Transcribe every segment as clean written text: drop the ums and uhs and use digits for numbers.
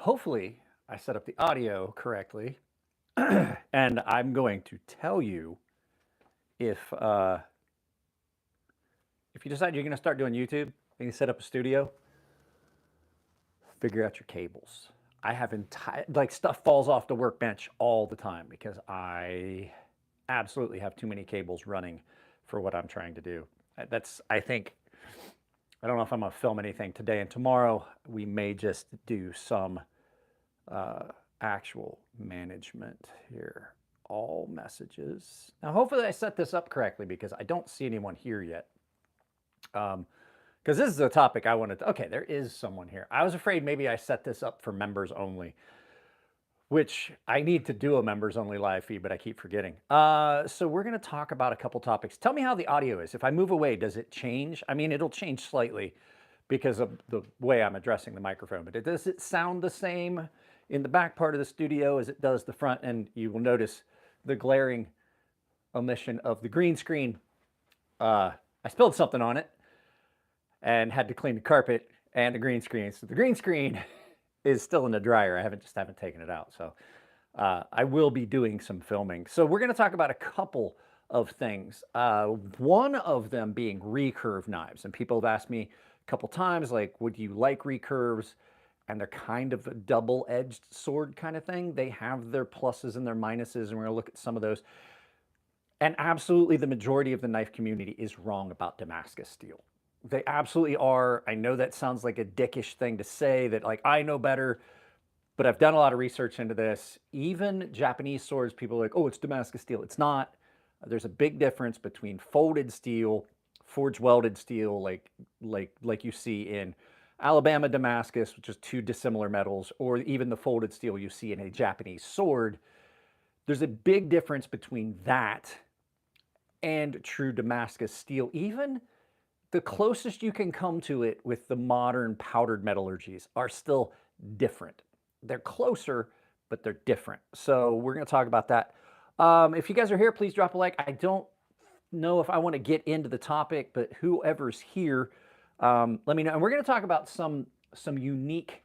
hopefully I set up the audio correctly. And I'm going to tell you if if you decide you're going to start doing YouTube and you set up a studio, figure out your cables. I have like stuff falls off the workbench all the time because I absolutely have too many cables running for what I'm trying to do. I think, I don't know if I'm going to film anything today and tomorrow. We may just do some actual management here. All messages. Now, hopefully I set this up correctly because I don't see anyone here yet. Because this is a topic I wanted to, okay, there is someone here. I was afraid maybe I set this up for members only, which I need to do a members only live feed, but I keep forgetting. So we're going to talk about a couple topics. Tell me how the audio is. If I move away, does it change? I mean, it'll change slightly because of the way I'm addressing the microphone, but does it sound the same in the back part of the studio as it does the front? And you will notice the glaring omission of the green screen. I spilled something on it and had to clean the carpet and the green screen. So the green screen is still in the dryer. I haven't taken it out. So I will be doing some filming. So we're going to talk about a couple of things. One of them being recurve knives. And people have asked me a couple times, like, would you like recurves? And they're kind of a double-edged sword kind of thing. They have their pluses and their minuses, and we're going to look at some of those. And absolutely the majority of the knife community is wrong about Damascus steel. They absolutely are. I know that sounds like a dickish thing to say, that like, I know better, but I've done a lot of research into this. Even Japanese swords, people are like, oh, it's Damascus steel. It's not. There's a big difference between folded steel, forged welded steel, like you see in Alabama Damascus, which is two dissimilar metals, or even the folded steel you see in a Japanese sword. There's a big difference between that and true Damascus steel. Even the closest you can come to it with the modern powdered metallurgies are still different. They're closer, but they're different. So we're going to talk about that. If you guys are here, please drop a like. I don't know if I want to get into the topic, but whoever's here, let me know. And we're going to talk about some unique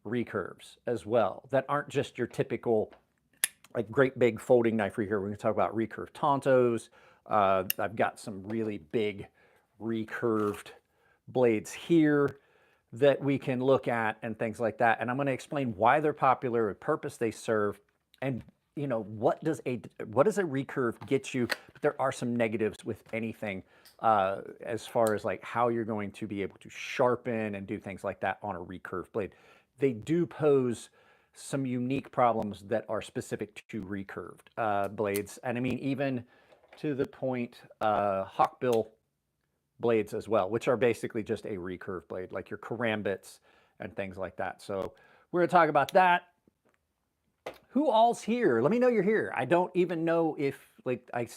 recurves as well that aren't just your typical like great big folding knife recurve. We're going to talk about recurve Tontos. I've got some really big recurved blades here that we can look at and things like that. And I'm going to explain why they're popular, the purpose they serve, and you know, what does a recurve get you? But there are some negatives with anything as far as like how you're going to be able to sharpen and do things like that on a recurve blade. They do pose some unique problems that are specific to recurved blades. And I mean, even to the point, hawkbill blades as well, which are basically just a recurve blade, like your karambits and things like that. So we're going to talk about that. Who all's here? Let me know you're here. I don't even know if, like, I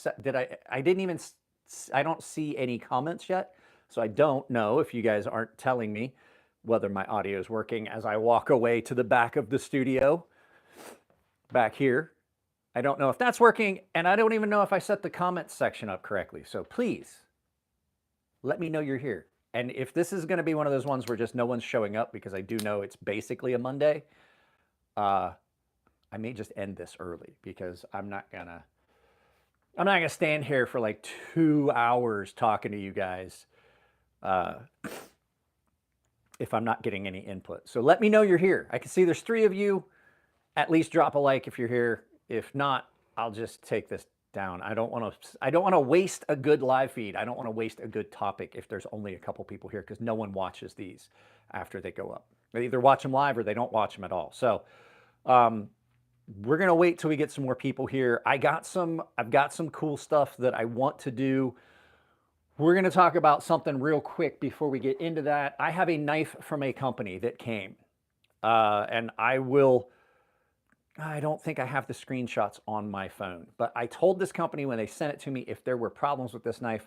don't see any comments yet. So I don't know if you guys aren't telling me whether my audio is working as I walk away to the back of the studio back here. I don't know if that's working, and I don't even know if I set the comments section up correctly. So please let me know you're here. And if this is going to be one of those ones where just no one's showing up, because I do know it's basically a Monday, I may just end this early, because I'm not gonna stand here for like 2 hours talking to you guys if I'm not getting any input. So let me know you're here. I can see there's 3 of you. At least drop a like if you're here. If not, I'll just take this down. I don't want to waste a good live feed. I don't want to waste a good topic if there's only a couple people here, because no one watches these after they go up. They either watch them live or they don't watch them at all. So we're going to wait till we get some more people here. I've got some cool stuff that I want to do. We're going to talk about something real quick before we get into that. I have a knife from a company that came, and I don't think I have the screenshots on my phone, but I told this company when they sent it to me, if there were problems with this knife,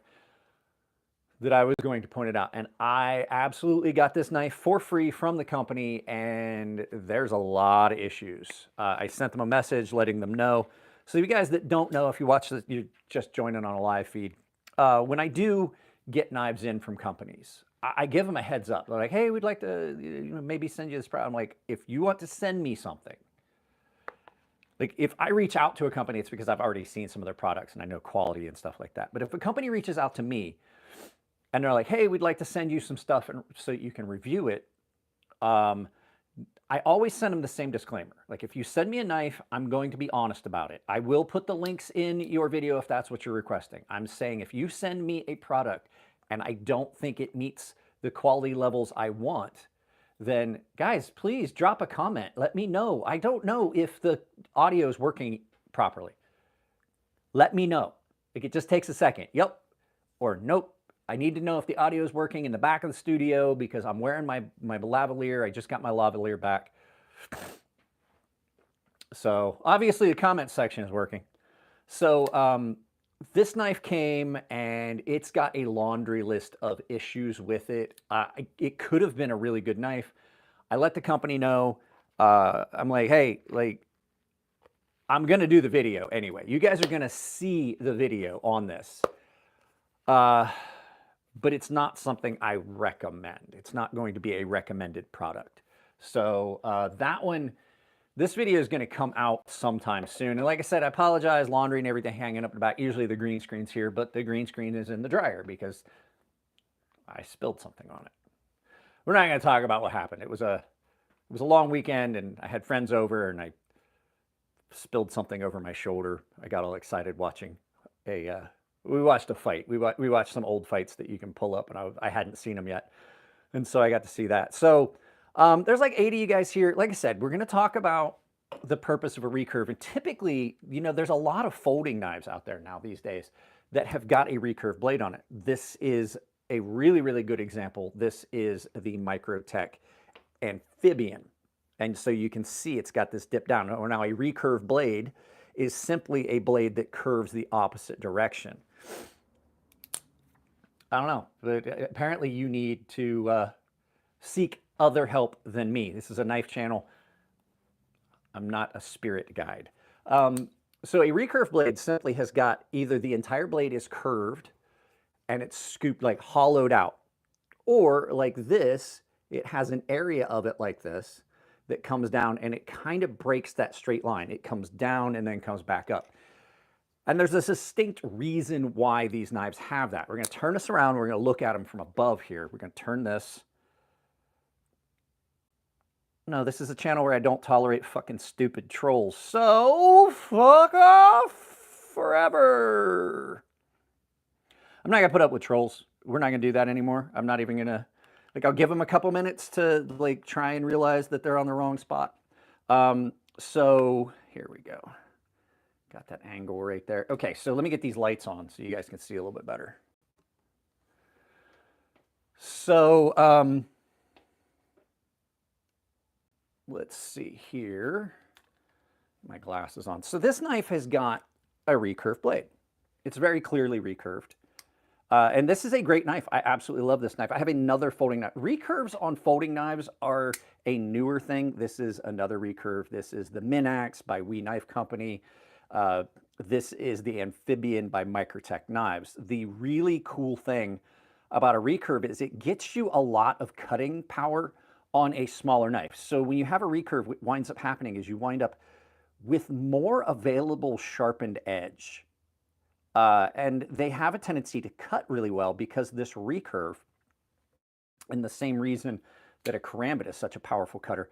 that I was going to point it out. And I absolutely got this knife for free from the company, and there's a lot of issues. I sent them a message letting them know. So you guys that don't know, if you watch this, you're just joining on a live feed. When I do get knives in from companies, I give them a heads up. They're like, hey, we'd like to maybe send you this product. I'm like, if you want to send me something, like if I reach out to a company, it's because I've already seen some of their products and I know quality and stuff like that. But if a company reaches out to me and they're like, hey, we'd like to send you some stuff and so you can review it, I always send them the same disclaimer. Like if you send me a knife, I'm going to be honest about it. I will put the links in your video if that's what you're requesting. I'm saying if you send me a product and I don't think it meets the quality levels I want, then guys, please drop a comment. Let me know. I don't know if the audio is working properly. Let me know. Like it just takes a second. Yep. Or nope. I need to know if the audio is working in the back of the studio because I'm wearing my lavalier. I just got my lavalier back. So obviously the comment section is working. So this knife came and it's got a laundry list of issues with it. It could have been a really good knife. I let the company know. I'm like, hey, like, I'm going to do the video anyway. You guys are going to see the video on this. But it's not something I recommend. It's not going to be a recommended product. So that one, this video is going to come out sometime soon. And like I said, I apologize, laundry and everything hanging up in the back. Usually the green screen's here, but the green screen is in the dryer because I spilled something on it. We're not going to talk about what happened. It was a long weekend and I had friends over and I spilled something over my shoulder. I got all excited watching we watched a fight. We watched some old fights that you can pull up, and I hadn't seen them yet. And so I got to see that. So there's like 80 of you guys here. Like I said, we're going to talk about the purpose of a recurve. And typically, you know, there's a lot of folding knives out there now these days that have got a recurve blade on it. This is a really, really good example. This is the Microtech Amphibian. And so you can see it's got this dip down. Now a recurve blade is simply a blade that curves the opposite direction. I don't know, but apparently you need to seek other help than me. This is a knife channel. I'm not a spirit guide. So a recurve blade simply has got either the entire blade is curved and it's scooped, like hollowed out, or like this, it has an area of it like this that comes down and it kind of breaks that straight line. It comes down and then comes back up. And there's a distinct reason why these knives have that. We're going to turn this around. We're going to look at them from above here. We're going to turn this. No, this is a channel where I don't tolerate fucking stupid trolls. So fuck off forever. I'm not going to put up with trolls. We're not going to do that anymore. I'm not even going to, like, I'll give them a couple minutes to like try and realize that they're on the wrong spot. So here we go. Got that angle right there. Okay, so let me get these lights on so you guys can see a little bit better. So let's see here. My glasses on. So this knife has got a recurve blade. It's very clearly recurved. And this is a great knife. I absolutely love this knife. I have another folding knife. Recurves on folding knives are a newer thing. This is another recurve. This is the Minax by We Knife Company. This is the Amphibian by Microtech Knives. The really cool thing about a recurve is it gets you a lot of cutting power on a smaller knife. So when you have a recurve, what winds up happening is you wind up with more available sharpened edge. And they have a tendency to cut really well because this recurve, and the same reason that a karambit is such a powerful cutter,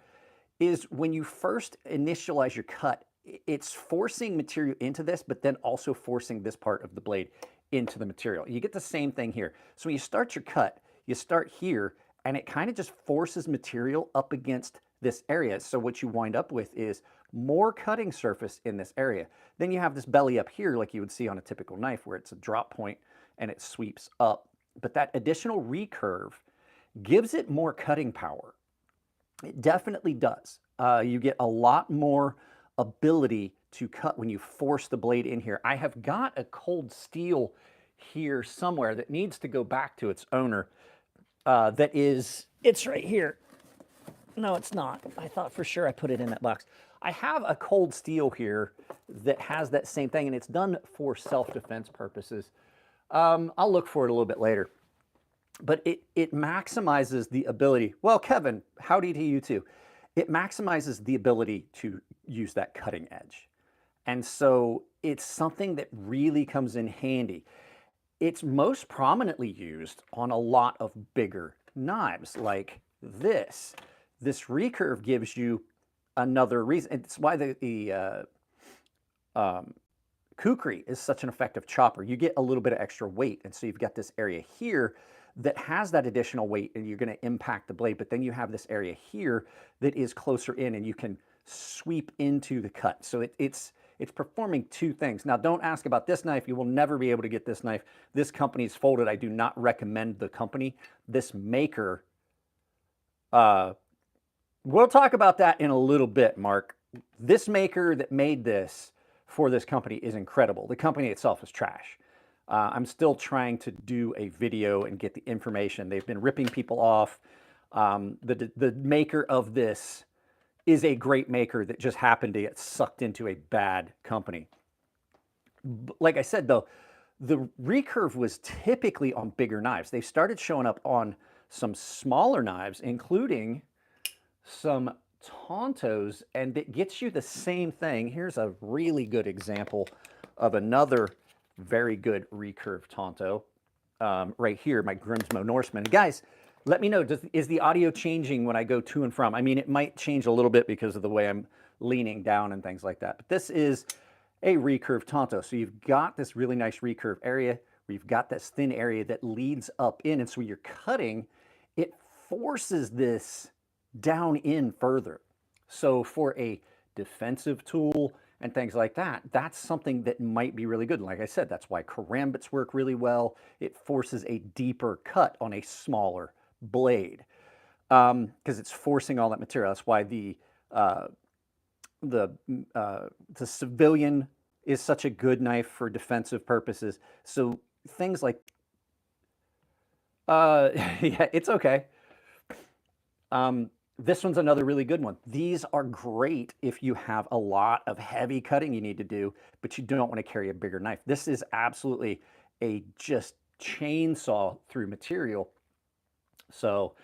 is when you first initialize your cut, it's forcing material into this, but then also forcing this part of the blade into the material. You get the same thing here. So when you start your cut, you start here, and it kind of just forces material up against this area. So what you wind up with is more cutting surface in this area. Then you have this belly up here like you would see on a typical knife where it's a drop point and it sweeps up. But that additional recurve gives it more cutting power. It definitely does. You get a lot more ability to cut when you force the blade in here. I have got a cold steel here somewhere that needs to go back to its owner. It's right here. No, it's not. I thought for sure I put it in that box. I have a cold steel here that has that same thing, and it's done for self-defense purposes. I'll look for it a little bit later. but it maximizes the ability. Well, Kevin, howdy to you too. It maximizes the ability to use that cutting edge. And so it's something that really comes in handy. It's most prominently used on a lot of bigger knives like this. This recurve gives you another reason. It's why the kukri is such an effective chopper. You get a little bit of extra weight, and so you've got this area here that has that additional weight, and you're going to impact the blade, but then you have this area here that is closer in, and you can sweep into the cut. So it's performing two things. Now, don't ask about this knife. You will never be able to get this knife. This company's folded. I do not recommend the company. This maker, we'll talk about that in a little bit, Mark. This maker that made this for this company is incredible. The company itself is trash. I'm still trying to do a video and get the information. They've been ripping people off. The maker of this is a great maker that just happened to get sucked into a bad company. Like I said, though, the recurve was typically on bigger knives. They started showing up on some smaller knives, including some Tontos, and it gets you the same thing. Here's a really good example of another very good recurve Tonto right here, my Grimsmo Norseman. Guys, let me know, is the audio changing when I go to and from? I mean, it might change a little bit because of the way I'm leaning down and things like that, but this is a recurve Tonto. So you've got this really nice recurve area where you've got this thin area that leads up in, and so when you're cutting, it forces this down in further. So for a defensive tool and things like that, that's something that might be really good. And like I said, that's why karambits work really well. It forces a deeper cut on a smaller blade because it's forcing all that material. That's why the civilian is such a good knife for defensive purposes. So things like, yeah, it's okay. This one's another really good one. These are great if you have a lot of heavy cutting you need to do, but you don't want to carry a bigger knife. This is absolutely a just chainsaw through material. So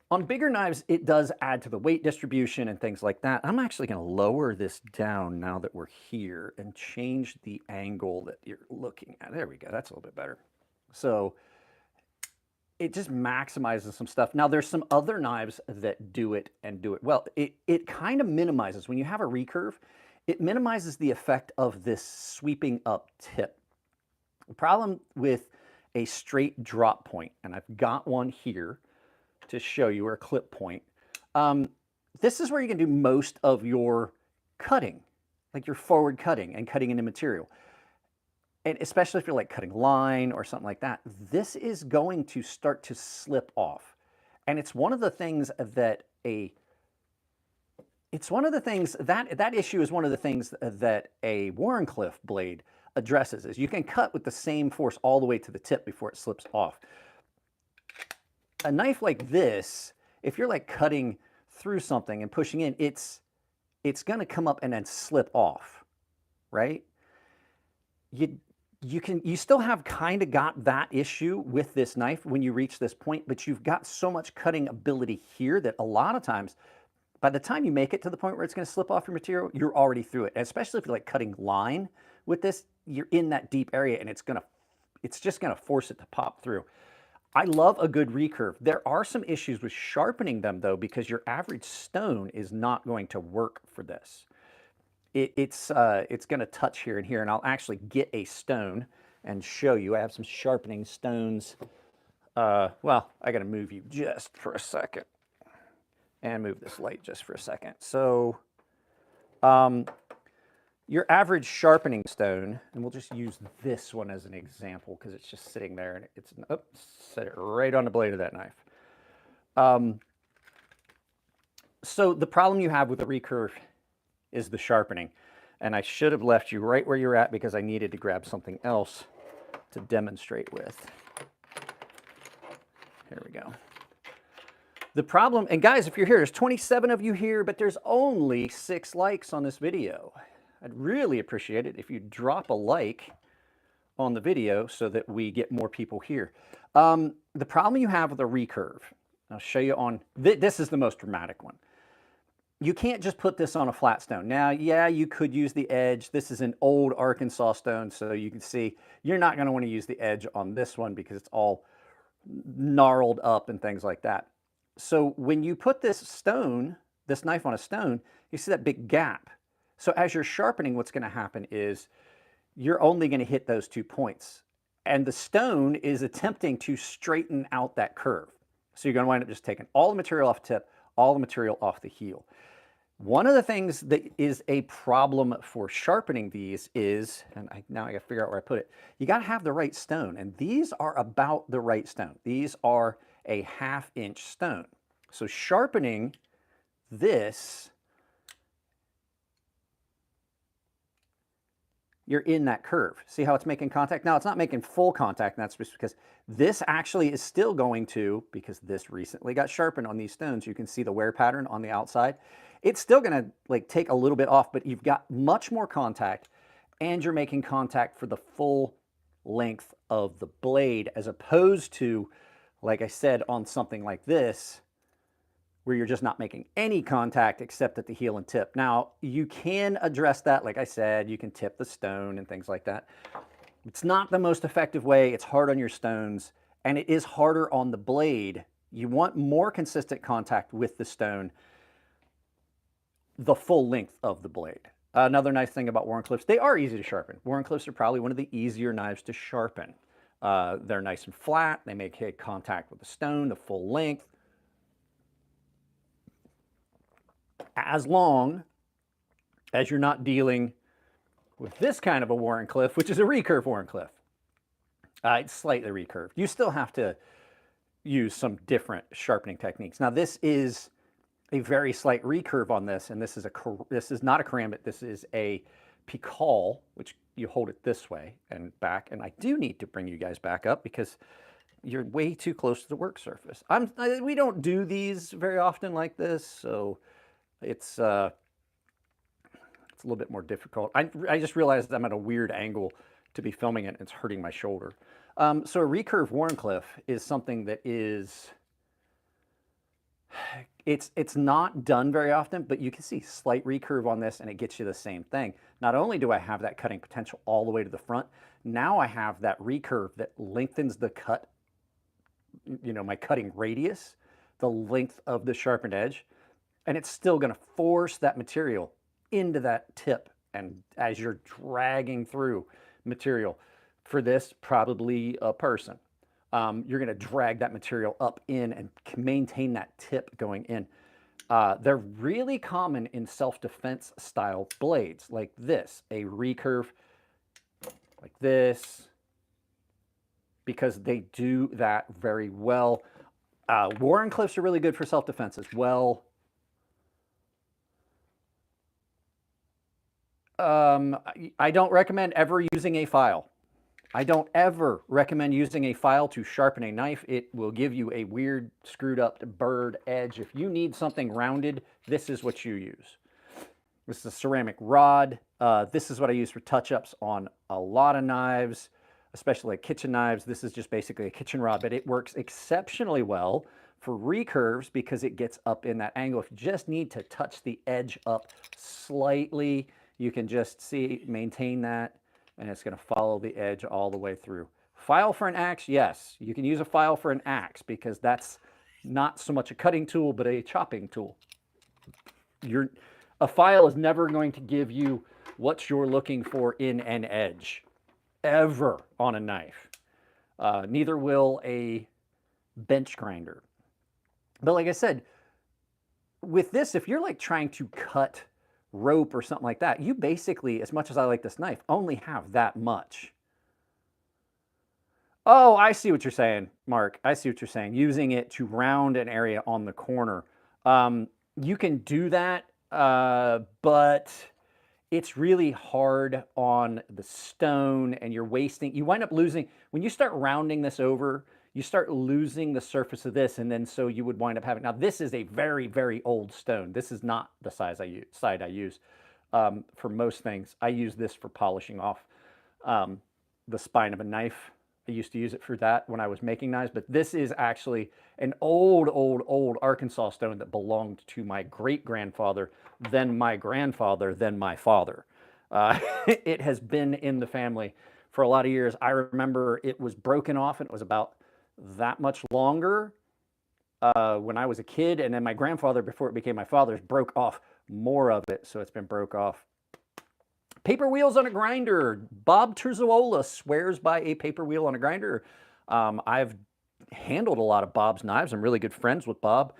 on bigger knives, it does add to the weight distribution and things like that. I'm actually going to lower this down now that we're here and change the angle that you're looking at. There we go. That's a little bit better. So it just maximizes some stuff. Now, there's some other knives that do it and do it well. It kind of minimizes, when you have a recurve, it minimizes the effect of this sweeping up tip. The problem with a straight drop point, and I've got one here to show you, or a clip point. This is where you can do most of your cutting, like your forward cutting and cutting into material. And especially if you're like cutting line or something like that, this is going to start to slip off. And it's one of the things that that issue is one of the things that a Wharncliffe blade addresses, is you can cut with the same force all the way to the tip before it slips off. A knife like this, if you're like cutting through something and pushing in, it's going to come up and then slip off, right? You still have kind of got that issue with this knife when you reach this point, but you've got so much cutting ability here that a lot of times, by the time you make it to the point where it's going to slip off your material, you're already through it. And especially if you're like cutting line with this, you're in that deep area and it's just going to force it to pop through. I love a good recurve. There are some issues with sharpening them though, because your average stone is not going to work for this. It's going to touch here and here, and I'll actually get a stone and show you. I have some sharpening stones. Well, I got to move you just for a second and move this light just for a second. So your average sharpening stone, and we'll just use this one as an example because it's just sitting there, and it's, set it right on the blade of that knife. So the problem you have with the recurve is the sharpening. And I should have left you right where you're at because I needed to grab something else to demonstrate with. Here we go. The problem, and guys, if you're here, there's 27 of you here, but there's only 6 likes on this video. I'd really appreciate it if you drop a like on the video so that we get more people here. The problem you have with a recurve, I'll show you on, this is the most dramatic one. You can't just put this on a flat stone. Now, yeah, you could use the edge. This is an old Arkansas stone, so you can see you're not going to want to use the edge on this one because it's all gnarled up and things like that. So when you put this stone, this knife on a stone, you see that big gap. So as you're sharpening, what's going to happen is you're only going to hit those 2 points. And the stone is attempting to straighten out that curve. So you're going to wind up just taking all the material off the tip, all the material off the heel. One of the things that is a problem for sharpening these is, and now I got to figure out where I put it, you got to have the right stone. And these are about the right stone. These are a 1/2 inch stone. So sharpening this, you're in that curve. See how it's making contact? Now it's not making full contact, and that's just because this actually is still going to, because this recently got sharpened on these stones, you can see the wear pattern on the outside. It's still going to like take a little bit off, but you've got much more contact and you're making contact for the full length of the blade, as opposed to, like I said, on something like this, where you're just not making any contact except at the heel and tip. Now, you can address that. Like I said, you can tip the stone and things like that. It's not the most effective way. It's hard on your stones, and it is harder on the blade. You want more consistent contact with the stone, the full length of the blade. Another nice thing about Wharncliffes, they are easy to sharpen. Wharncliffes are probably one of the easier knives to sharpen. They're nice and flat. They make contact with the stone, the full length. As long as you're not dealing with this kind of a Wharncliffe, which is a recurve Wharncliffe. It's slightly recurved. You still have to use some different sharpening techniques. Now, this is a very slight recurve on this, and this is not a karambit. This is a picol, which you hold it this way and back. And I do need to bring you guys back up because you're way too close to the work surface. We don't do these very often like this, so it's a little bit more difficult. I just realized I'm at a weird angle to be filming it, and it's hurting my shoulder. So a recurve Wharncliffe is something that is, it's not done very often, but you can see slight recurve on this and it gets you the same thing. Not only do I have that cutting potential all the way to the front, now I have that recurve that lengthens the cut, you know, my cutting radius, the length of the sharpened edge, and it's still going to force that material into that tip. And as you're dragging through material, for this, probably a person, you're going to drag that material up in and maintain that tip going in. They're really common in self-defense style blades like this, a recurve like this, because they do that very well. Wharncliffes are really good for self-defense as well. I don't recommend ever using a file. I don't ever recommend using a file to sharpen a knife. It will give you a weird, screwed up bird edge. If you need something rounded, this is what you use. This is a ceramic rod. This is what I use for touch-ups on a lot of knives, especially like kitchen knives. This is just basically a kitchen rod, but it works exceptionally well for recurves because it gets up in that angle. If you just need to touch the edge up slightly, you can just see, maintain that, and it's going to follow the edge all the way through. File for an axe, yes. You can use a file for an axe because that's not so much a cutting tool, but a chopping tool. A file is never going to give you what you're looking for in an edge, ever on a knife. Neither will a bench grinder. But like I said, with this, if you're like trying to cut rope or something like that, you basically, as much as I like this knife, only have that much. Oh, I see what you're saying, Mark. I see what you're saying. Using it to round an area on the corner. You can do that, but it's really hard on the stone, and you're wasting, you wind up losing, when you start rounding this over, you start losing the surface of this, and then so you would wind up having, now this is a very, very old stone. This is not the side I use for most things. I use this for polishing off. the spine of a knife. I used to use it for that when I was making knives, but this is actually an old Arkansas stone that belonged to my great-grandfather, then my grandfather, then my father. It has been in the family for a lot of years. I remember it was broken off and it was about that much longer when I was a kid, and then my grandfather, before it became my father's, broke off more of it, so it's been broke off. Paper wheels on a grinder. Bob Terzuola swears by a paper wheel on a grinder. I've handled a lot of Bob's knives. I'm really good friends with Bob.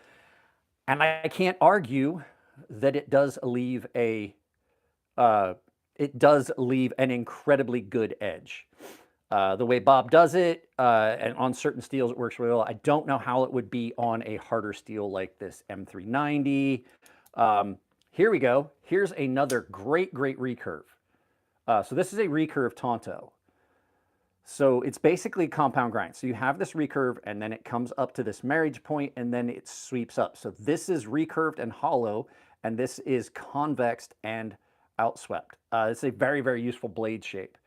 And I can't argue that it does leave an incredibly good edge. The way Bob does it, and on certain steels it works really well. I don't know how it would be on a harder steel like this M390. Here we go. Here's another great recurve. So this is a recurve Tonto. So it's basically compound grind. So you have this recurve and then it comes up to this marriage point and then it sweeps up. So this is recurved and hollow, and this is convexed and outswept. It's a very useful blade shape.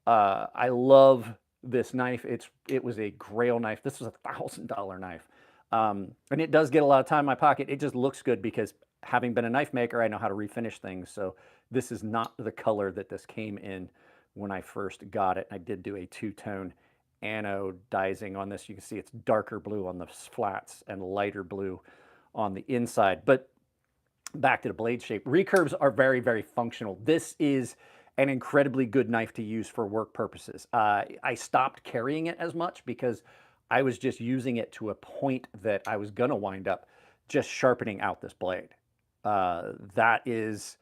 I love this knife. It was a Grail knife. This was a $1,000 knife. And it does get a lot of time in my pocket. It just looks good because having been a knife maker, I know how to refinish things. So this is not the color that this came in when I first got it. I did do a two-tone anodizing on this. You can see it's darker blue on the flats and lighter blue on the inside. But back to the blade shape. Recurves are very functional. This is an incredibly good knife to use for work purposes. I stopped carrying it as much because I was just using it to a point that I was going to wind up just sharpening out this blade. That is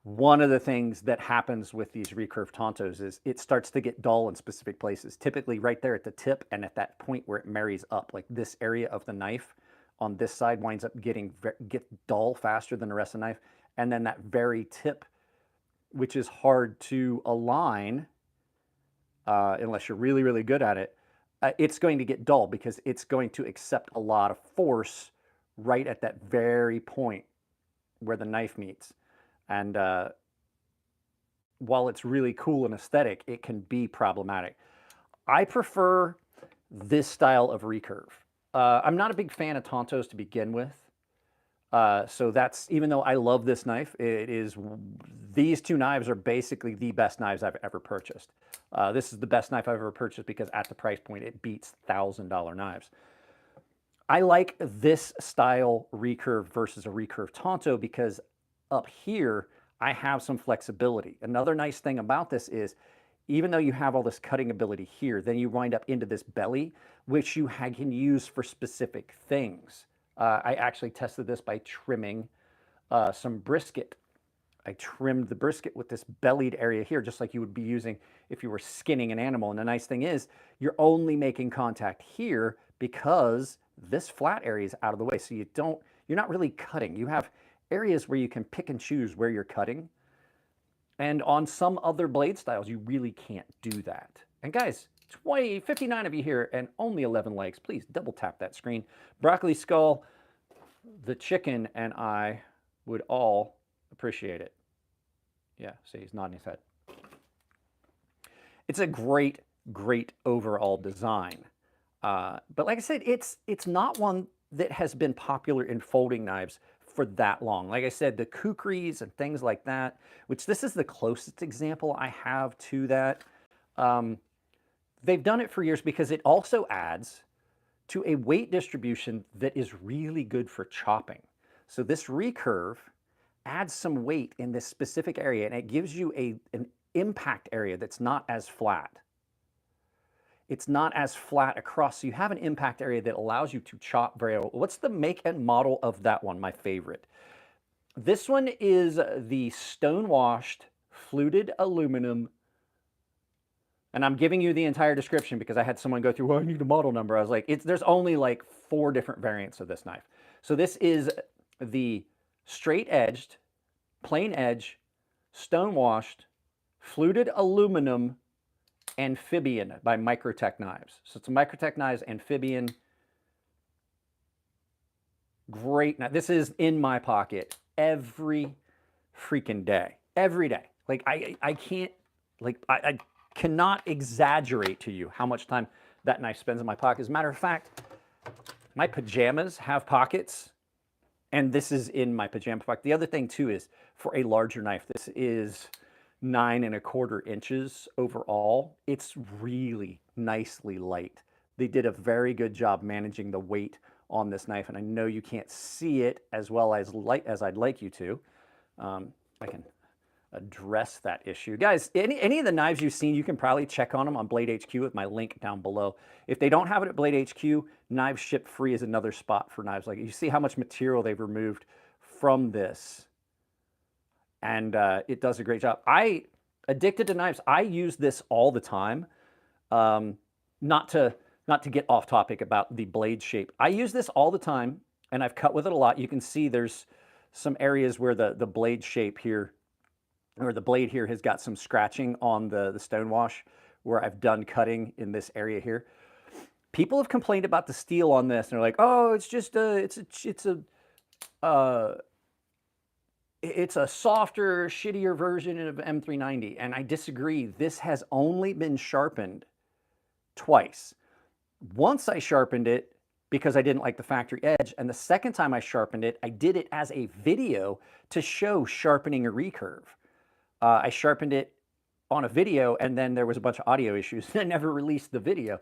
one of the things that happens with these recurve Tontos is it starts to get dull in specific places, typically right there at the tip and at that point where it marries up. Like this area of the knife on this side winds up get dull faster than the rest of the knife. And then that very tip, which is hard to align unless you're really good at it, it's going to get dull because it's going to accept a lot of force right at that very point where the knife meets. And while it's really cool and aesthetic, it can be problematic. I prefer this style of recurve. I'm not a big fan of Tontos to begin with. So that's, even though I love this knife, these two knives are basically the best knives I've ever purchased. This is the best knife I've ever purchased because at the price point, it beats $1,000 knives. I like this style recurve versus a recurve Tonto because up here, I have some flexibility. Another nice thing about this is, even though you have all this cutting ability here, then you wind up into this belly, which you can use for specific things. I actually tested this by trimming some brisket. I trimmed the brisket with this bellied area here, just like you would be using if you were skinning an animal. And the nice thing is, you're only making contact here because this flat area is out of the way. So you're not really cutting. You have areas where you can pick and choose where you're cutting. And on some other blade styles, you really can't do that. And guys, 59 of you here and only 11 likes. Please double tap that screen. Broccoli Skull, the chicken, and I would all appreciate it. Yeah, see, he's nodding his head. It's a great overall design. But like I said, it's not one that has been popular in folding knives for that long. Like I said, the kukris and things like that, which this is the closest example I have to that. They've done it for years because it also adds to a weight distribution that is really good for chopping. So this recurve adds some weight in this specific area, and it gives you an impact area that's not as flat. It's not as flat across, so you have an impact area that allows you to chop very well. What's the make and model of that one? My favorite. This one is the stone-washed fluted aluminum. And I'm giving you the entire description because I had someone go through, well, I need a model number. I was like, there's only like 4 different variants of this knife. So this is the straight-edged, plain edge, stone-washed, fluted aluminum amphibian by Microtech Knives. So it's a Microtech Knives amphibian. Great. Now, this is in my pocket every freaking day. Every day. Like, I can't, like, I cannot exaggerate to you how much time that knife spends in my pocket. As a matter of fact, my pajamas have pockets, and this is in my pajama pocket. The other thing too is for a larger knife, this is 9¼ inches overall. It's really nicely light. They did a very good job managing the weight on this knife, and I know you can't see it as well as I'd like you to. I can address that issue. Guys, any of the knives you've seen, you can probably check on them on Blade HQ with my link down below. If they don't have it at Blade HQ, Knives Ship Free is another spot for knives like it. You see how much material they've removed from this, and it does a great job. Addicted to knives, I use this all the time. Not to get off topic about the blade shape. I use this all the time, and I've cut with it a lot. You can see there's some areas where the blade shape here, or the blade here, has got some scratching on the stonewash where I've done cutting in this area here. People have complained about the steel on this, and they're like, "Oh, it's just it's a softer, shittier version of M390," and I disagree. This has only been sharpened twice. Once I sharpened it because I didn't like the factory edge, and the second time I sharpened it, I did it as a video to show sharpening a recurve. I sharpened it on a video, and then there was a bunch of audio issues, and I never released the video.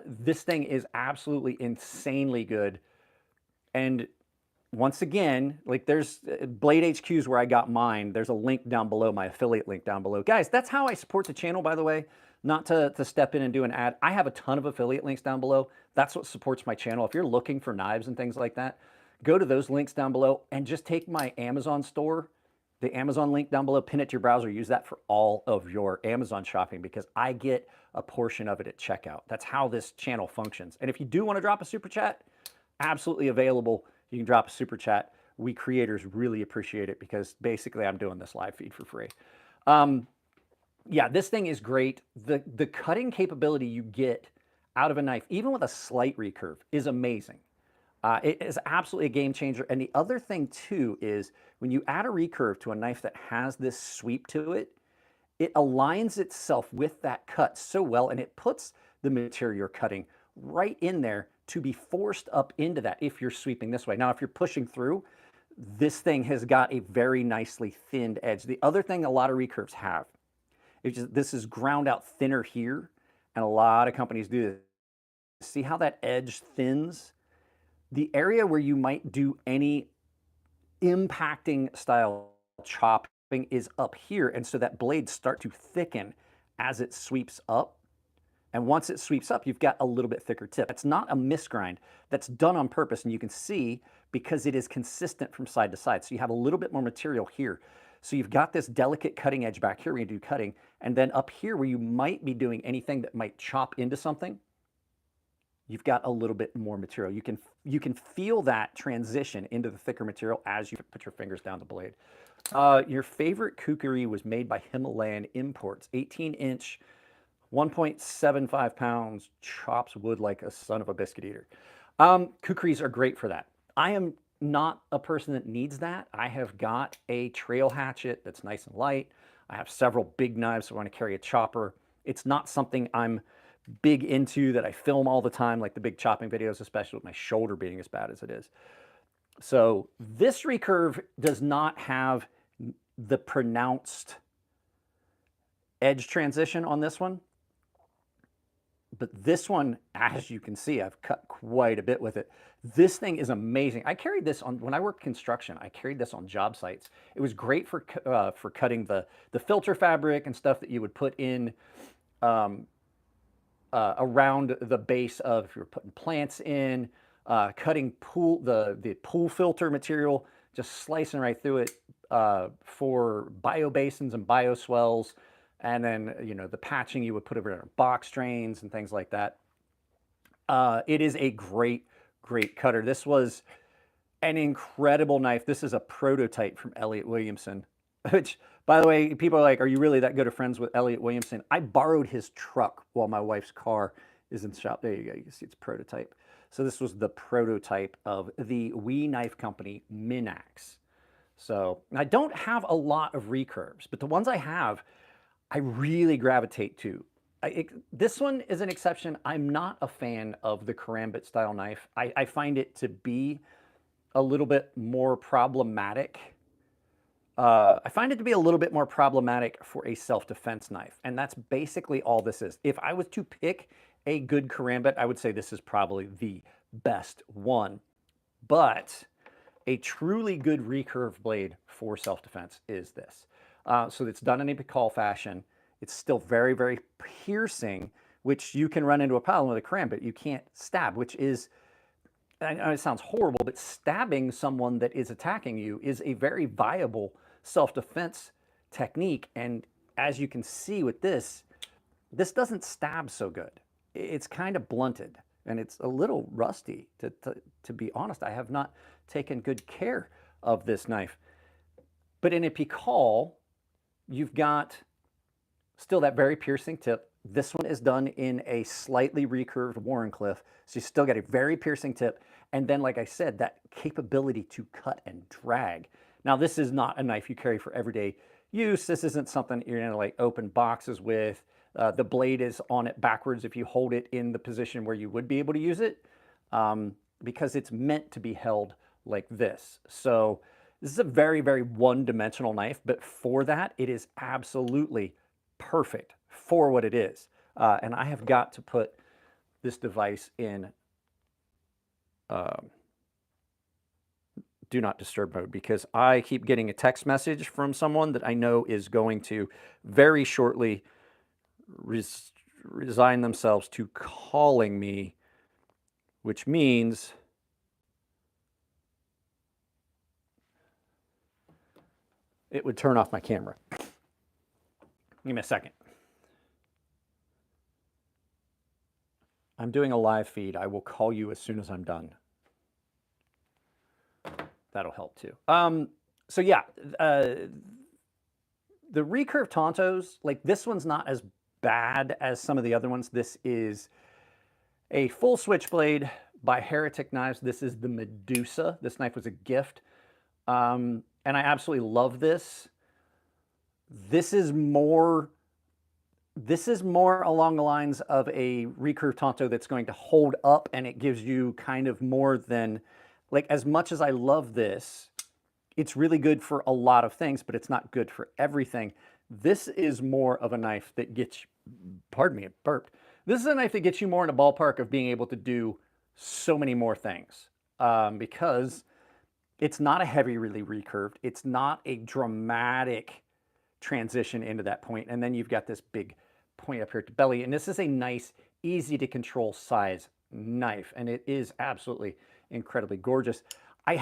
This thing is absolutely insanely good. And once again, like, there's Blade HQ's where I got mine. There's a link down below, my affiliate link down below. Guys, that's how I support the channel, by the way. Not to step in and do an ad. I have a ton of affiliate links down below. That's what supports my channel. If you're looking for knives and things like that, go to those links down below and just take my Amazon store, the Amazon link down below, pin it to your browser, use that for all of your Amazon shopping, because I get a portion of it at checkout. That's how this channel functions. And if you do want to drop a super chat, absolutely available. You can drop a super chat. We creators really appreciate it, because basically I'm doing this live feed for free. Yeah, this thing is great. The cutting capability you get out of a knife, even with a slight recurve, is amazing. It is absolutely a game changer. And the other thing too is when you add a recurve to a knife that has this sweep to it, it aligns itself with that cut so well, and it puts the material you're cutting right in there to be forced up into that if you're sweeping this way. Now, if you're pushing through, this thing has got a very nicely thinned edge. The other thing a lot of recurves have, this is ground out thinner here, and a lot of companies do this. See how that edge thins? The area where you might do any impacting style chopping is up here, and so that blades start to thicken as it sweeps up. And once it sweeps up, you've got a little bit thicker tip. It's not a misgrind. That's done on purpose, and you can see because it is consistent from side to side. So you have a little bit more material here. So you've got this delicate cutting edge back here where you do cutting, and then up here where you might be doing anything that might chop into something, you've got a little bit more material. You can feel that transition into the thicker material as you put your fingers down the blade. Your favorite kukri was made by Himalayan Imports. 18-inch, 1.75 pounds, chops wood like a son of a biscuit eater. Kukris are great for that. I am not a person that needs that. I have got a trail hatchet that's nice and light. I have several big knives, so I want to carry a chopper. It's not something I'm big into that I film all the time, like the big chopping videos, especially with my shoulder being as bad as it is. So this recurve does not have the pronounced edge transition on this one. But this one, as you can see, I've cut quite a bit with it. This thing is amazing. I carried this on, when I worked construction, I carried this on job sites. It was great for cutting the filter fabric and stuff that you would put in around the base of, if you're putting plants in, cutting the pool filter material, just slicing right through it for biobasins and bioswells. And then, you know, the patching you would put over box drains and things like that. It is a great, great cutter. This was an incredible knife. This is a prototype from Elliott Williamson, which, by the way, people are like, are you really that good of friends with Elliott Williamson? I borrowed his truck while my wife's car is in the shop. There you go. You can see it's prototype. So this was the prototype of the Wee Knife Company Minax. So I don't have a lot of recurves, but the ones I have, I really gravitate to. This one is an exception. I'm not a fan of the karambit style knife. I find it to be a little bit more problematic. I find it to be a little bit more problematic for a self-defense knife, and that's basically all this is. If I was to pick a good karambit, I would say this is probably the best one. But a truly good recurve blade for self-defense is this. So it's done in a Pikal fashion. It's still very, very piercing, which you can run into a problem with a karambit. You can't stab, which is, I know it sounds horrible, but stabbing someone that is attacking you is a very viable self-defense technique. And as you can see with this, this doesn't stab so good. It's kind of blunted and it's a little rusty. To be honest, I have not taken good care of this knife. But in a Pikal, you've got still that very piercing tip. This one is done in a slightly recurved Wharncliffe, so you still get a very piercing tip. And then, like I said, that capability to cut and drag. Now, this is not a knife you carry for everyday use. This isn't something you're gonna like open boxes with. The blade is on it backwards if you hold it in the position where you would be able to use it, because it's meant to be held like this. So this is a very, very one-dimensional knife, but for that, it is absolutely perfect for what it is. And I have got to put this device in do not disturb mode because I keep getting a text message from someone that I know is going to very shortly resign themselves to calling me, which means it would turn off my camera. Give me a second. I'm doing a live feed. I will call you as soon as I'm done. That'll help too. So yeah, the recurve Tontos, like this one's not as bad as some of the other ones. This is a full switchblade by Heretic Knives. This is the Medusa. This knife was a gift. And I absolutely love this. This is more along the lines of a recurve Tonto that's going to hold up, and it gives you kind of more than, like, as much as I love this, it's really good for a lot of things, but it's not good for everything. This is more of a knife that gets, pardon me, it burped. This is a knife that gets you more in a ballpark of being able to do so many more things, because it's not a heavy, really recurved. It's not a dramatic transition into that point. And then you've got this big point up here at the belly. And this is a nice, easy to control size knife. And it is absolutely incredibly gorgeous. I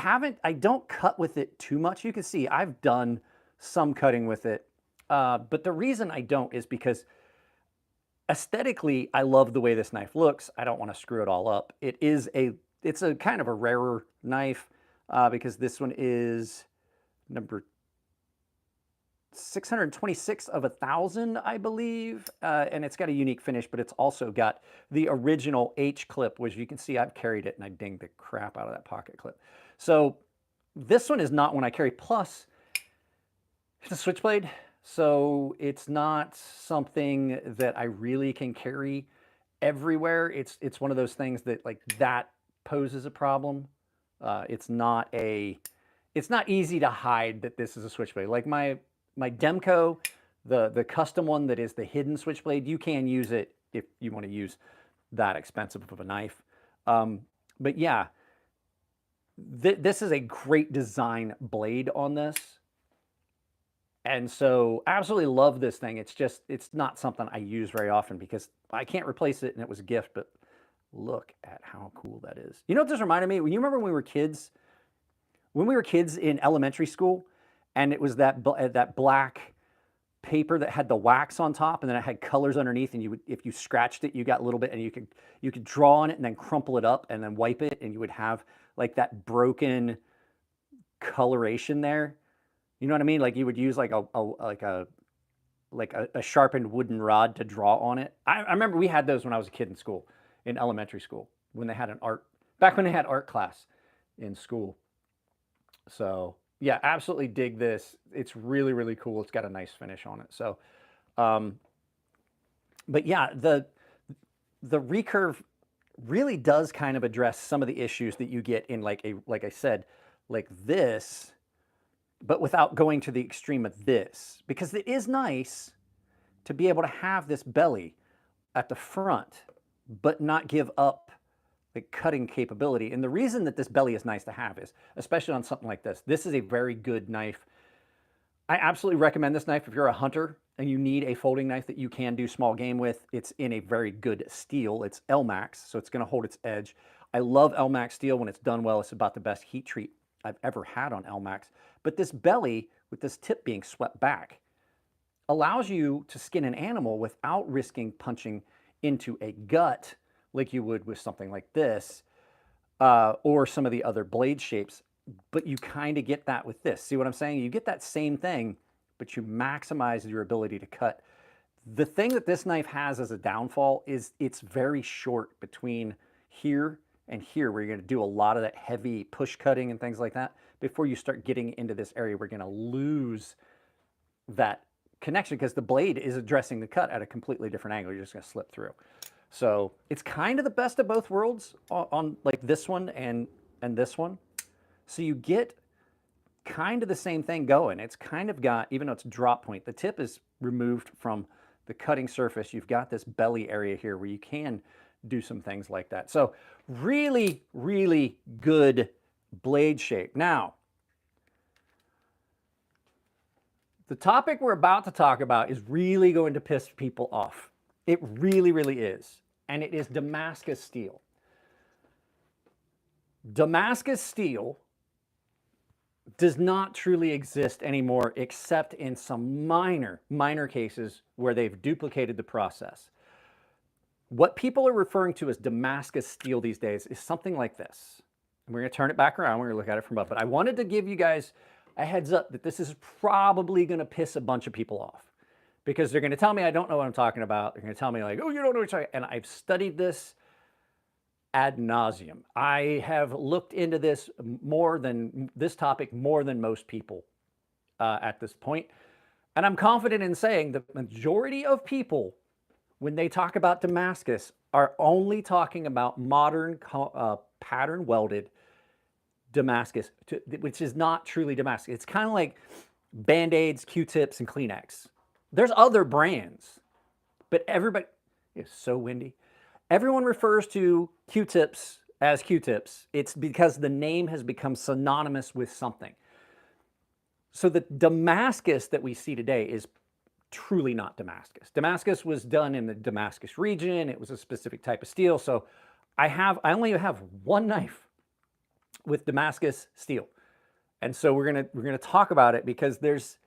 don't cut with it too much. You can see I've done some cutting with it. But the reason I don't is because aesthetically, I love the way this knife looks. I don't want to screw it all up. It's a kind of a rarer knife, because this one is number 626 of 1,000, I believe, and it's got a unique finish, but it's also got the original H clip, which you can see I've carried it and I dinged the crap out of that pocket clip. So this one is not one I carry. Plus, it's a switchblade, so it's not something that I really can carry everywhere. It's one of those things that, like, that poses a problem. It's not easy to hide that this is a switchblade. Like my Demco, the custom one that is the hidden switchblade, you can use it if you want to use that expensive of a knife. But yeah, this is a great design blade on this. And so I absolutely love this thing. It's just, it's not something I use very often because I can't replace it and it was a gift, but look at how cool that is. You know what this reminded me? When you remember when we were kids in elementary school, and it was that black paper that had the wax on top, and then it had colors underneath, and you would, if you scratched it, you got a little bit, and you could draw on it and then crumple it up and then wipe it, and you would have like that broken coloration there. You know what I mean? Like you would use like a sharpened wooden rod to draw on it. I remember we had those when I was a kid in school, in elementary school, when they had back when they had art class in school. So yeah, absolutely dig this. It's really, really cool. It's got a nice finish on it. So But yeah, the recurve really does kind of address some of the issues that you get in like I said, like this, but without going to the extreme of this, because it is nice to be able to have this belly at the front, but not give up the cutting capability. And the reason that this belly is nice to have is, especially on something like this is a very good knife. I absolutely recommend this knife if you're a hunter and you need a folding knife that you can do small game with. It's in a very good steel. It's Elmax, so it's going to hold its edge. I love Elmax steel when it's done well. It's about the best heat treat I've ever had on Elmax. But this belly, with this tip being swept back, allows you to skin an animal without risking punching into a gut like you would with something like this, or some of the other blade shapes. But you kind of get that with this. See what I'm saying? You get that same thing, but you maximize your ability to cut. The thing that this knife has as a downfall is it's very short between here and here, where you're going to do a lot of that heavy push cutting and things like that. Before you start getting into this area, we're going to lose that connection because the blade is addressing the cut at a completely different angle. You're just going to slip through. So it's kind of the best of both worlds on like this one and this one. So you get kind of the same thing going. It's kind of got, even though it's drop point, the tip is removed from the cutting surface. You've got this belly area here where you can do some things like that. So really, really good blade shape. Now, the topic we're about to talk about is really going to piss people off. It really, really is. And it is Damascus steel. Damascus steel does not truly exist anymore, except in some minor cases where they've duplicated the process. What people are referring to as Damascus steel these days is something like this. And we're going to turn it back around. We're going to look at it from above. But I wanted to give you guys a heads up that this is probably going to piss a bunch of people off, because they're going to tell me I don't know what I'm talking about. They're going to tell me like, oh, you don't know what you're talking about. And I've studied this ad nauseum. I have looked into this topic more than most people at this point. And I'm confident in saying the majority of people, when they talk about Damascus, are only talking about modern pattern welded Damascus, which is not truly Damascus. It's kind of like Band-Aids, Q-tips, and Kleenex. There's other brands, but everybody, it's so windy. Everyone refers to Q-tips as Q-tips. It's because the name has become synonymous with something. So the Damascus that we see today is truly not Damascus. Damascus was done in the Damascus region. It was a specific type of steel. So I only have one knife with Damascus steel. And so we're gonna talk about it because there's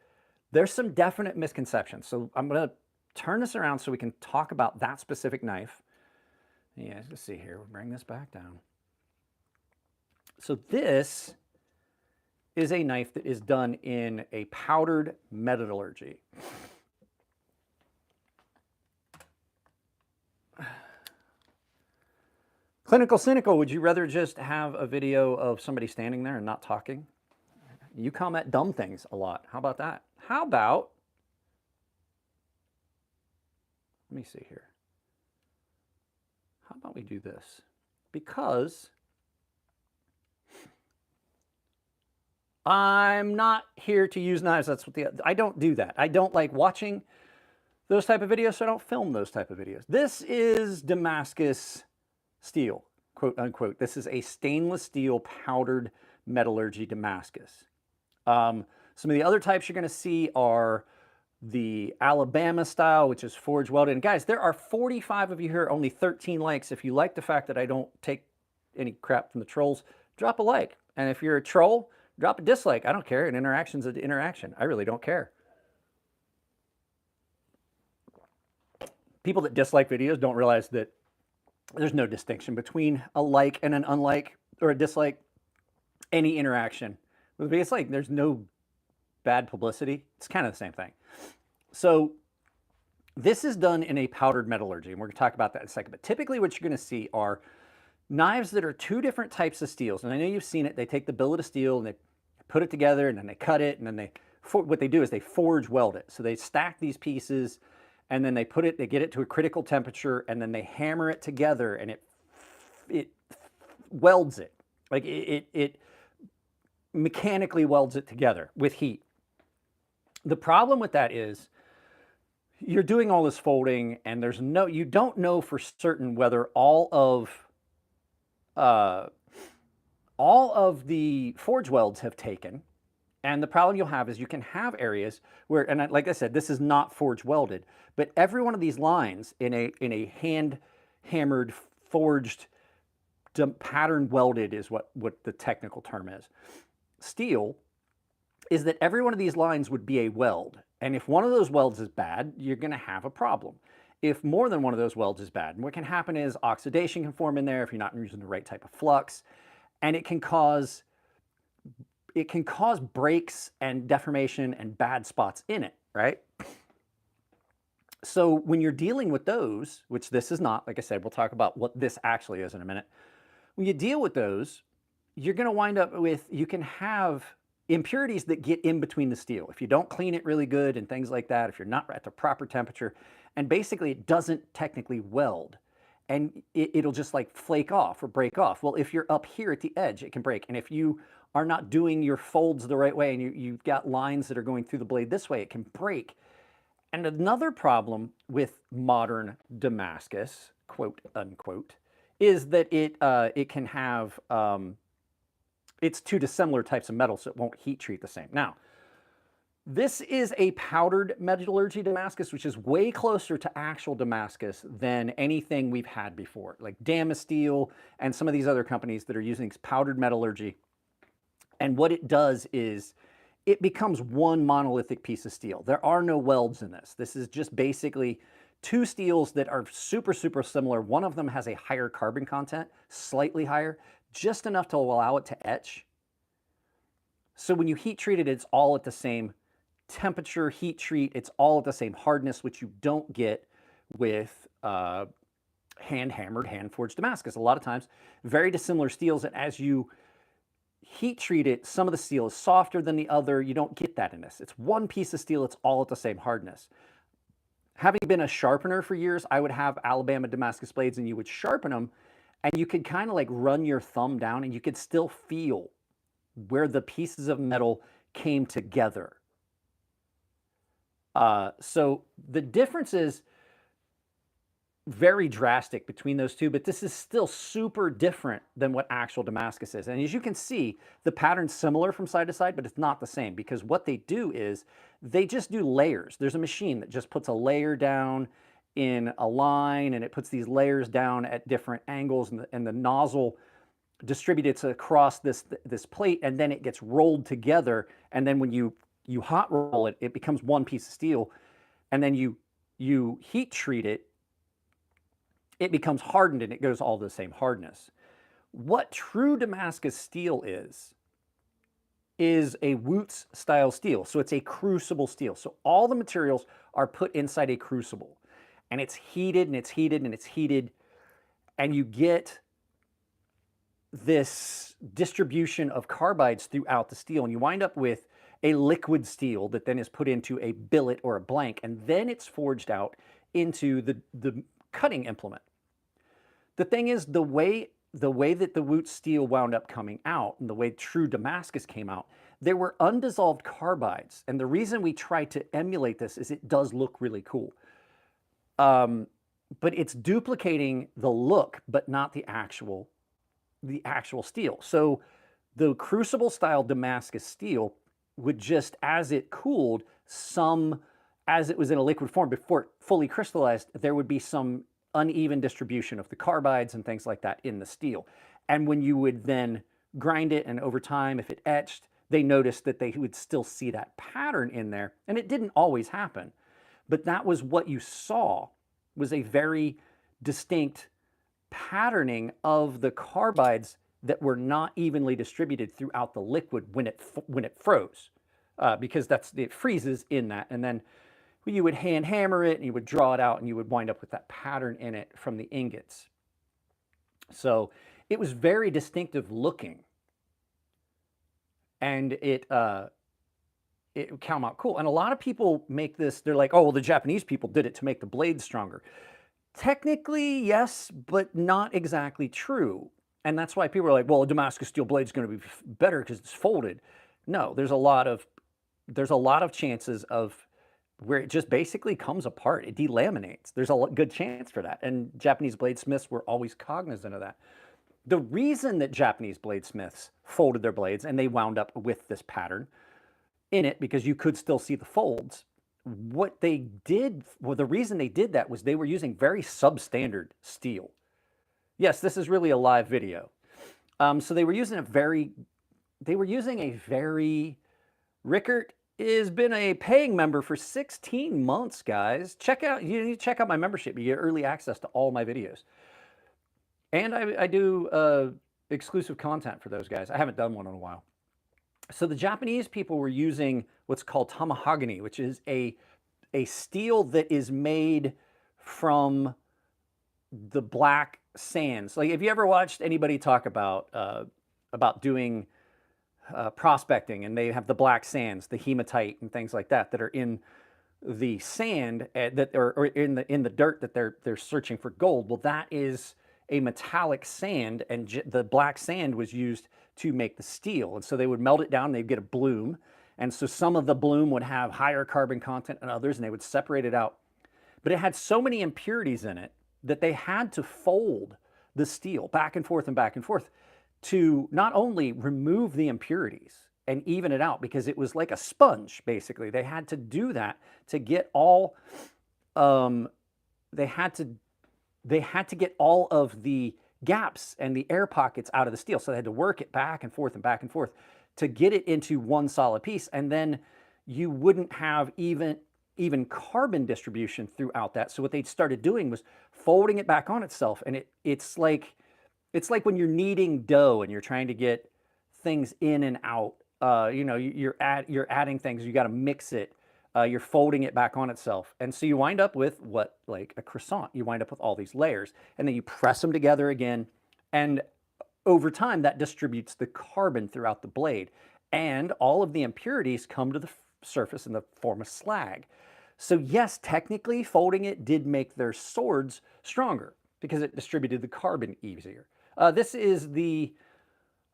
some definite misconceptions. So I'm gonna turn this around so we can talk about that specific knife. Yeah, let's see here. We'll bring this back down. So this is a knife that is done in a powdered metallurgy. Clinical Cynical, would you rather just have a video of somebody standing there and not talking? You comment dumb things a lot. How about that? How about, let me see here. How about we do this? Because I'm not here to use knives. That's what I don't do that. I don't like watching those type of videos, so I don't film those type of videos. This is Damascus steel, quote unquote. This is a stainless steel powdered metallurgy Damascus. Some of the other types you're going to see are the Alabama style, which is forge welded. And guys, there are 45 of you here, only 13 likes. If you like the fact that I don't take any crap from the trolls, drop a like. And if you're a troll, drop a dislike. I don't care. An interaction's an interaction. I really don't care. People that dislike videos don't realize that there's no distinction between a like and an unlike or a dislike. Any interaction. It's like there's no bad publicity. It's kind of the same thing. So this is done in a powdered metallurgy, and we're going to talk about that in a second. But typically what you're going to see are knives that are two different types of steels. And I know you've seen it. They take the billet of steel and they put it together, and then they cut it, and then what they do is they forge weld it. So they stack these pieces, and then they get it to a critical temperature, and then they hammer it together, and it welds it. Like it mechanically welds it together with heat. The problem with that is you're doing all this folding, and you don't know for certain whether all of the forge welds have taken. And the problem you'll have is you can have areas where, and like I said, this is not forge welded, but every one of these lines in a hand hammered, forged, pattern welded is what the technical term is. Steel is that every one of these lines would be a weld. And if one of those welds is bad, you're going to have a problem. If more than one of those welds is bad, and what can happen is oxidation can form in there if you're not using the right type of flux, and it can cause breaks and deformation and bad spots in it, right? So when you're dealing with those, which this is not, like I said, we'll talk about what this actually is in a minute. When you deal with those, you're going to wind up with, you can have impurities that get in between the steel. If you don't clean it really good and things like that, if you're not at the proper temperature, and basically it doesn't technically weld, and it'll just like flake off or break off. Well, if you're up here at the edge, it can break. And if you are not doing your folds the right way, and you've got lines that are going through the blade this way, it can break. And another problem with modern Damascus, quote unquote, is that it can have, it's two dissimilar types of metal, so it won't heat treat the same. Now, this is a powdered metallurgy Damascus, which is way closer to actual Damascus than anything we've had before, like Damasteel and some of these other companies that are using powdered metallurgy. And what it does is it becomes one monolithic piece of steel. There are no welds in this. This is just basically two steels that are super, super similar. One of them has a higher carbon content, slightly higher, just enough to allow it to etch. So when you heat treat it, it's all at the same temperature, heat treat, it's all at the same hardness, which you don't get with hand-hammered, hand-forged Damascus. A lot of times, very dissimilar steels, and as you heat treat it, some of the steel is softer than the other. You don't get that in this. It's one piece of steel, it's all at the same hardness. Having been a sharpener for years, I would have Alabama Damascus blades, and you would sharpen them, and you could kind of like run your thumb down, and you could still feel where the pieces of metal came together. So the difference is very drastic between those two, but this is still super different than what actual Damascus is. And as you can see, the pattern's similar from side to side, but it's not the same, because what they do is they just do layers. There's a machine that just puts a layer down in a line, and it puts these layers down at different angles, and the nozzle distributes across this plate, and then it gets rolled together, and then when you hot roll it, it becomes one piece of steel, and then you heat treat it, it becomes hardened, and it goes all the same hardness. What true Damascus steel is a Wootz style steel. So it's a crucible steel. So all the materials are put inside a crucible, and it's heated and it's heated and it's heated, and you get this distribution of carbides throughout the steel, and you wind up with a liquid steel that then is put into a billet or a blank, and then it's forged out into the cutting implement. The thing is, the way that the Wootz steel wound up coming out, and the way true Damascus came out, there were undissolved carbides. And the reason we try to emulate this is it does look really cool. But it's duplicating the look, but not the actual steel. So the crucible style Damascus steel would just, as it cooled, as it was in a liquid form before it fully crystallized, there would be some uneven distribution of the carbides and things like that in the steel. And when you would then grind it, and over time, if it etched, they noticed that they would still see that pattern in there. And it didn't always happen, but that was what you saw, was a very distinct patterning of the carbides that were not evenly distributed throughout the liquid when it froze, because it freezes in that, and then you would hand hammer it, and you would draw it out, and you would wind up with that pattern in it from the ingots. So it was very distinctive looking, and it come out cool. And a lot of people make this, they're like, oh, well, the Japanese people did it to make the blade stronger. Technically, yes, but not exactly true. And that's why people are like, well, a Damascus steel blade is going to be better because it's folded. No, there's a lot of chances of where it just basically comes apart. It delaminates. There's a good chance for that. And Japanese bladesmiths were always cognizant of that. The reason that Japanese bladesmiths folded their blades and they wound up with this pattern in it, because you could still see the folds, what they did, well, the reason they did that was they were using very substandard steel. Yes, this is really a live video. So they were using a very, Rickert has been a paying member for 16 months, guys. You need to check out my membership. You get early access to all my videos. And I do exclusive content for those guys. I haven't done one in a while. So the Japanese people were using what's called tamahagani, which is a steel that is made from the black sands. Like, if you ever watched anybody talk about doing prospecting, and they have the black sands, the hematite and things like that that are in the sand or in the dirt that they're searching for gold. Well, that is a metallic sand, and the black sand was used to make the steel. And so they would melt it down, they'd get a bloom. And so some of the bloom would have higher carbon content than others, and they would separate it out. But it had so many impurities in it that they had to fold the steel back and forth to not only remove the impurities and even it out, because it was like a sponge, basically. They had to do that to get all, they had to get all of the gaps and the air pockets out of the steel. So they had to work it back and forth to get it into one solid piece. And then you wouldn't have even carbon distribution throughout that. So what they started doing was folding it back on itself. And it's like when you're kneading dough and you're trying to get things in and out. You're adding things. You got to mix it. You're folding it back on itself. And so you wind up with what, like a croissant. You wind up with all these layers, and then you press them together again. And over time, that distributes the carbon throughout the blade. And all of the impurities come to the surface in the form of slag. So yes, technically, folding it did make their swords stronger because it distributed the carbon easier. This is the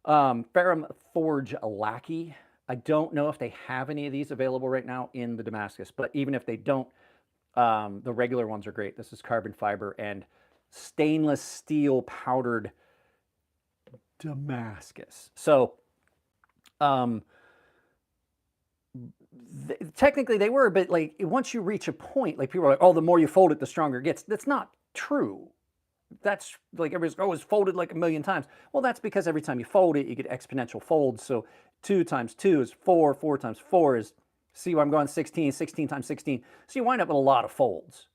Ferrum Forge Lackey. I don't know if they have any of these available right now in the Damascus, but even if they don't, the regular ones are great. This is carbon fiber and stainless steel powdered Damascus. So technically they were, but like once you reach a point, like people are like, oh, the more you fold it, the stronger it gets. That's not true. That's like everybody's, oh, it's folded like a million times. Well, that's because every time you fold it, you get exponential folds. So 2 times 2 is 4, 4 times 4 is, see where I'm going, 16, 16 times 16. So you wind up with a lot of folds.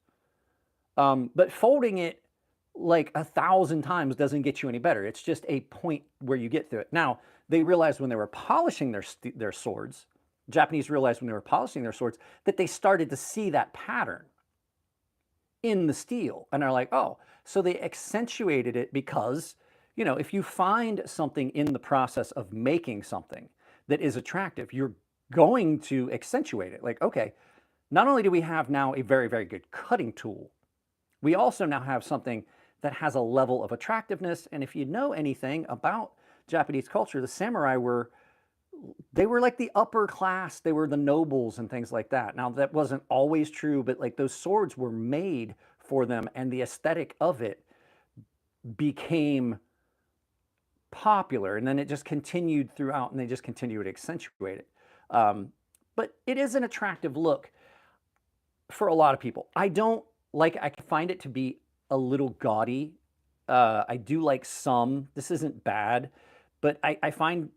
But folding it like 1,000 times doesn't get you any better. It's just a point where you get through it. Now, they realized when they were polishing their swords, Japanese realized when they were polishing their swords, that they started to see that pattern in the steel. And they're like, oh, so they accentuated it because, you know, if you find something in the process of making something that is attractive, you're going to accentuate it. Like, okay, not only do we have now a very, very good cutting tool, we also now have something that has a level of attractiveness. And if you know anything about Japanese culture, the samurai were like the upper class. They were the nobles and things like that. Now, that wasn't always true, but like those swords were made for them, and the aesthetic of it became popular, and then it just continued throughout, and they just continued to accentuate it. But it is an attractive look for a lot of people. I find it to be a little gaudy. I do like some. This isn't bad, but I find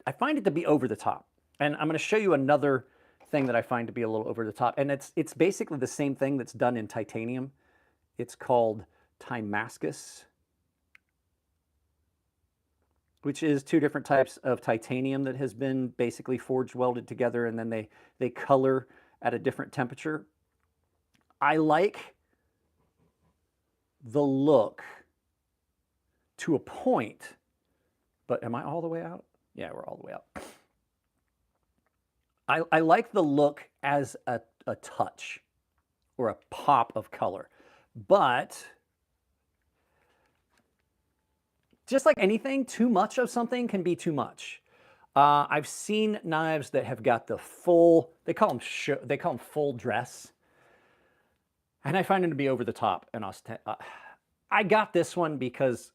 I find it to be over the top. And I'm going to show you another thing that I find to be a little over the top. And it's basically the same thing that's done in titanium. It's called DAMASCUS, which is 2 different types of titanium that has been basically forged welded together, and then they color at a different temperature. I like the look to a point, but am I all the way out? Yeah, we're all the way out. I like the look as a touch or a pop of color, but just like anything, too much of something can be too much. I've seen knives that have got the full, they call them full dress, and I find them to be over the top and I got this one because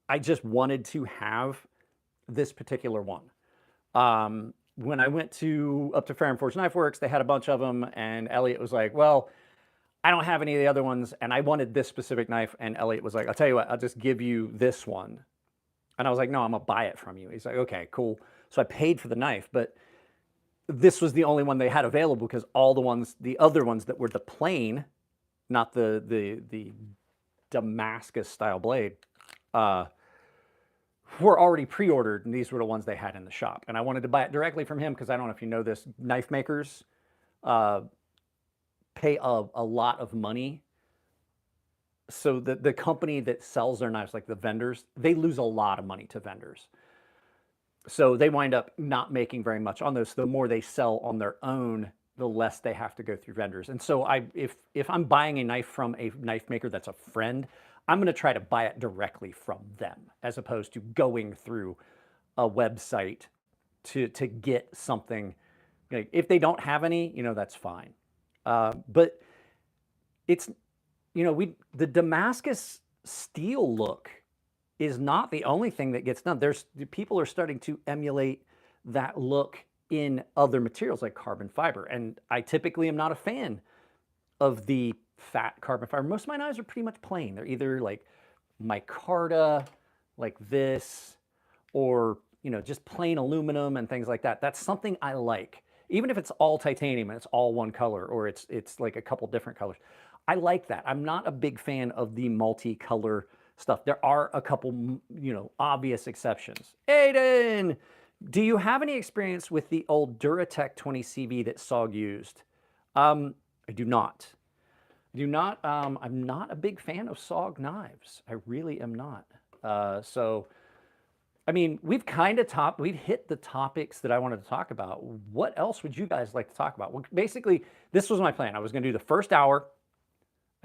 I just wanted to have this particular one. When I went up to Fair and Forge Knife Works, they had a bunch of them, and Elliot was like, well, I don't have any of the other ones, and I wanted this specific knife, and Elliot was like, I'll tell you what, I'll just give you this one. And I was like, no, I'm gonna buy it from you. He's like, okay, cool. So I paid for the knife, but this was the only one they had available because all the other ones that were the plain, not the Damascus style blade, were already pre-ordered, and these were the ones they had in the shop. And I wanted to buy it directly from him because I don't know if you know this, knife makers pay a lot of money. So the company that sells their knives, like the vendors, they lose a lot of money to vendors. So they wind up not making very much on those. The more they sell on their own, the less they have to go through vendors. And so if I'm buying a knife from a knife maker that's a friend, I'm going to try to buy it directly from them as opposed to going through a website to get something. Like, if they don't have any, that's fine. But it's, the Damascus steel look is not the only thing that gets done. People are starting to emulate that look in other materials like carbon fiber. And I typically am not a fan of the fat carbon fiber. Most of my knives are pretty much plain. They're either like micarta, like this, or just plain aluminum and things like that. That's something I like. Even if it's all titanium and it's all one color, or it's like a couple different colors. I like that. I'm not a big fan of the multicolor stuff. There are a couple, obvious exceptions. Aiden, do you have any experience with the old Duratec 20CV that SOG used? I do not. I'm not a big fan of SOG knives. I really am not. So, I mean, we've hit the topics that I wanted to talk about. What else would you guys like to talk about? Well, basically, this was my plan. I was going to do the first hour.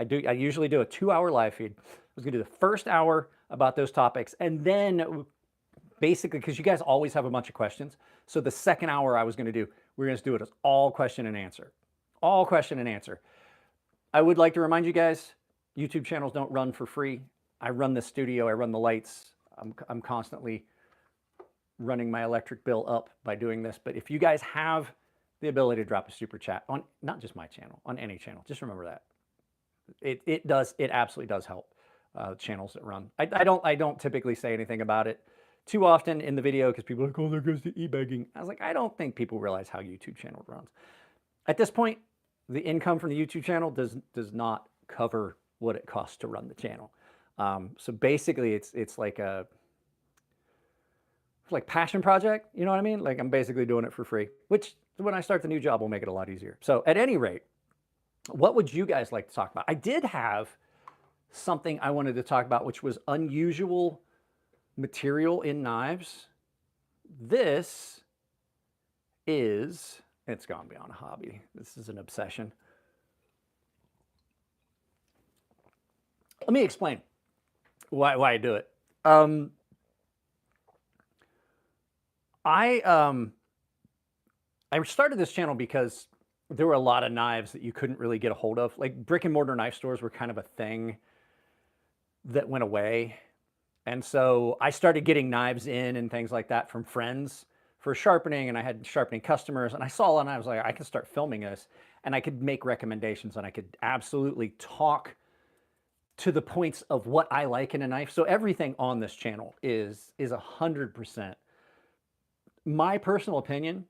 I usually do a 2-hour live feed. I was going to do the first hour about those topics, and then basically, because you guys always have a bunch of questions, so the second hour we're going to do it as all question and answer. All question and answer. I would like to remind you guys, YouTube channels don't run for free. I run the studio, I run the lights. I'm constantly running my electric bill up by doing this. But if you guys have the ability to drop a super chat on not just my channel, on any channel, just remember that. It absolutely does help channels that run. I don't typically say anything about it too often in the video because people are like, oh, there goes the e-begging. I was like, I don't think people realize how YouTube channel runs. At this point, the income from the YouTube channel does not cover what it costs to run the channel. So basically, it's like passion project. You know what I mean? Like, I'm basically doing it for free, which when I start the new job will make it a lot easier. So at any rate, what would you guys like to talk about? I did have something I wanted to talk about, which was unusual material in knives. This is, it's gone beyond a hobby. This is an obsession. Let me explain why I do it. I started this channel because there were a lot of knives that you couldn't really get a hold of. Like, brick and mortar knife stores were kind of a thing that went away. And so I started getting knives in and things like that from friends for sharpening, and I had sharpening customers, and I saw it and I was like, I can start filming this, and I could make recommendations, and I could absolutely talk to the points of what I like in a knife. So everything on this channel is 100% my personal opinion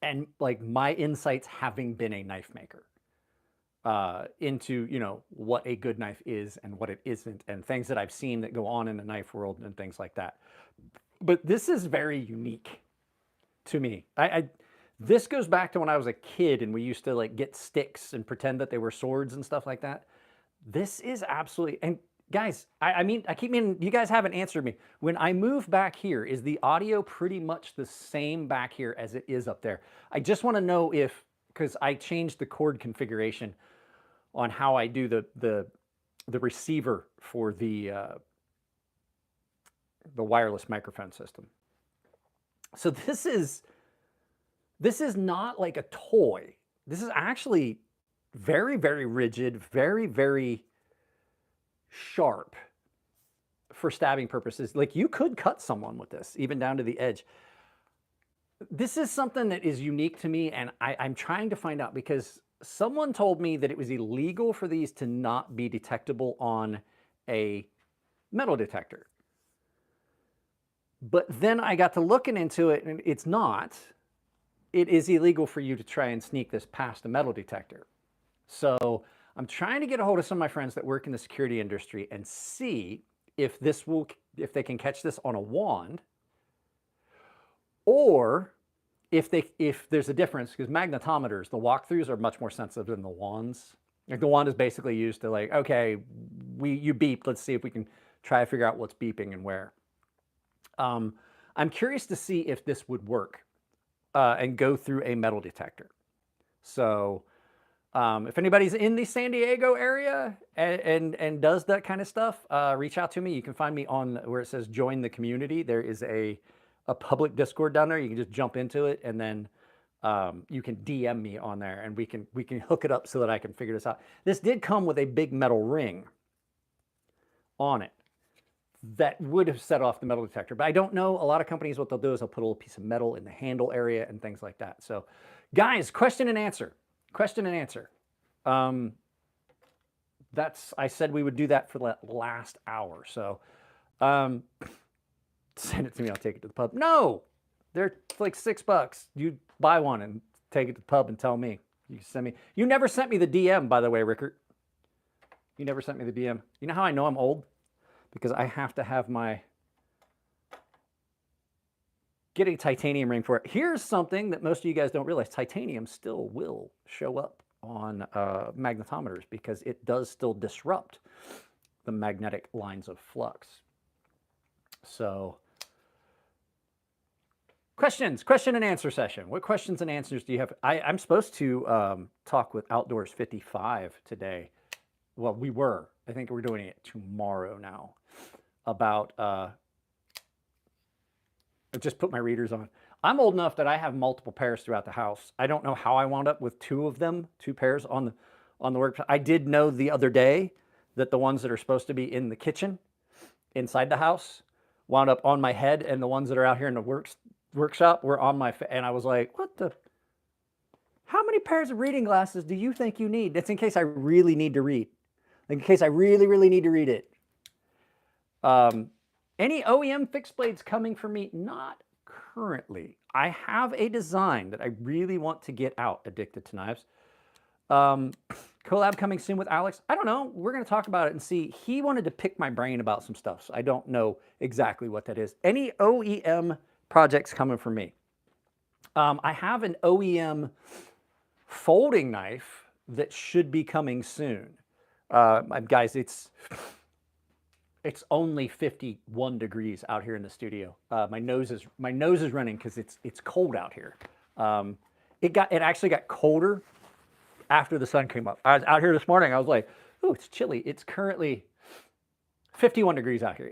and like my insights having been a knife maker into, what a good knife is and what it isn't, and things that I've seen that go on in the knife world and things like that. But this is very unique to me. This goes back to when I was a kid and we used to like get sticks and pretend that they were swords and stuff like that. This is absolutely, and Guys, I mean, I keep meaning, you guys haven't answered me. When I move back here, is the audio pretty much the same back here as it is up there? I just want to know if, because I changed the cord configuration on how I do the receiver for the wireless microphone system. So this is not like a toy. This is actually very, very rigid, very, very sharp for stabbing purposes. Like, you could cut someone with this, even down to the edge. This is something that is unique to me, and I'm trying to find out, because someone told me that it was illegal for these to not be detectable on a metal detector. But then I got to looking into it, and it's not. It is illegal for you to try and sneak this past a metal detector. So I'm trying to get a hold of some of my friends that work in the security industry and see if they can catch this on a wand, or if there's a difference, because magnetometers, the walkthroughs are much more sensitive than the wands. Like, the wand is basically used to, like, okay, you beep, let's see if we can try to figure out what's beeping and where. I'm curious to see if this would work and go through a metal detector. So if anybody's in the San Diego area and does that kind of stuff, reach out to me. You can find me on where it says join the community. There is a public Discord down there. You can just jump into it, and then you can DM me on there, and we can hook it up so that I can figure this out. This did come with a big metal ring on it that would have set off the metal detector. But I don't know. A lot of companies, what they'll do is they'll put a little piece of metal in the handle area and things like that. So, guys, question and answer. Question and answer. I said we would do that for the last hour. So send it to me. I'll take it to the pub. No, they're like $6. You buy one and take it to the pub and tell me. You send me. You never sent me the DM, by the way, Rickert. You never sent me the DM. You know how I know I'm old? Because I have to have get a titanium ring for it. Here's something that most of you guys don't realize. Titanium still will show up on magnetometers, because it does still disrupt the magnetic lines of flux. So, question and answer session. What questions and answers do you have? I'm supposed to talk with Outdoors 55 today. Well, we were. I think we're doing it tomorrow now, about I just put my readers on. I'm old enough that I have multiple pairs throughout the house. I don't know how I wound up with two pairs on the work. I did know the other day that the ones that are supposed to be in the kitchen inside the house wound up on my head, and the ones that are out here in the workshop were on my and I was like, what the? How many pairs of reading glasses do you think you need? That's in case I really need to read. In case I really, really need to read it. Any OEM fixed blades coming for me? Not currently. I have a design that I really want to get out, Addicted to Knives. Collab coming soon with Alex. I don't know. We're going to talk about it and see. He wanted to pick my brain about some stuff, so I don't know exactly what that is. Any OEM projects coming for me? I have an OEM folding knife that should be coming soon. Guys, it's only 51 degrees out here in the studio. My nose is running because it's cold out here. It actually got colder after the sun came up. I was out here this morning. I was like, "Ooh, it's chilly." It's currently 51 degrees out here.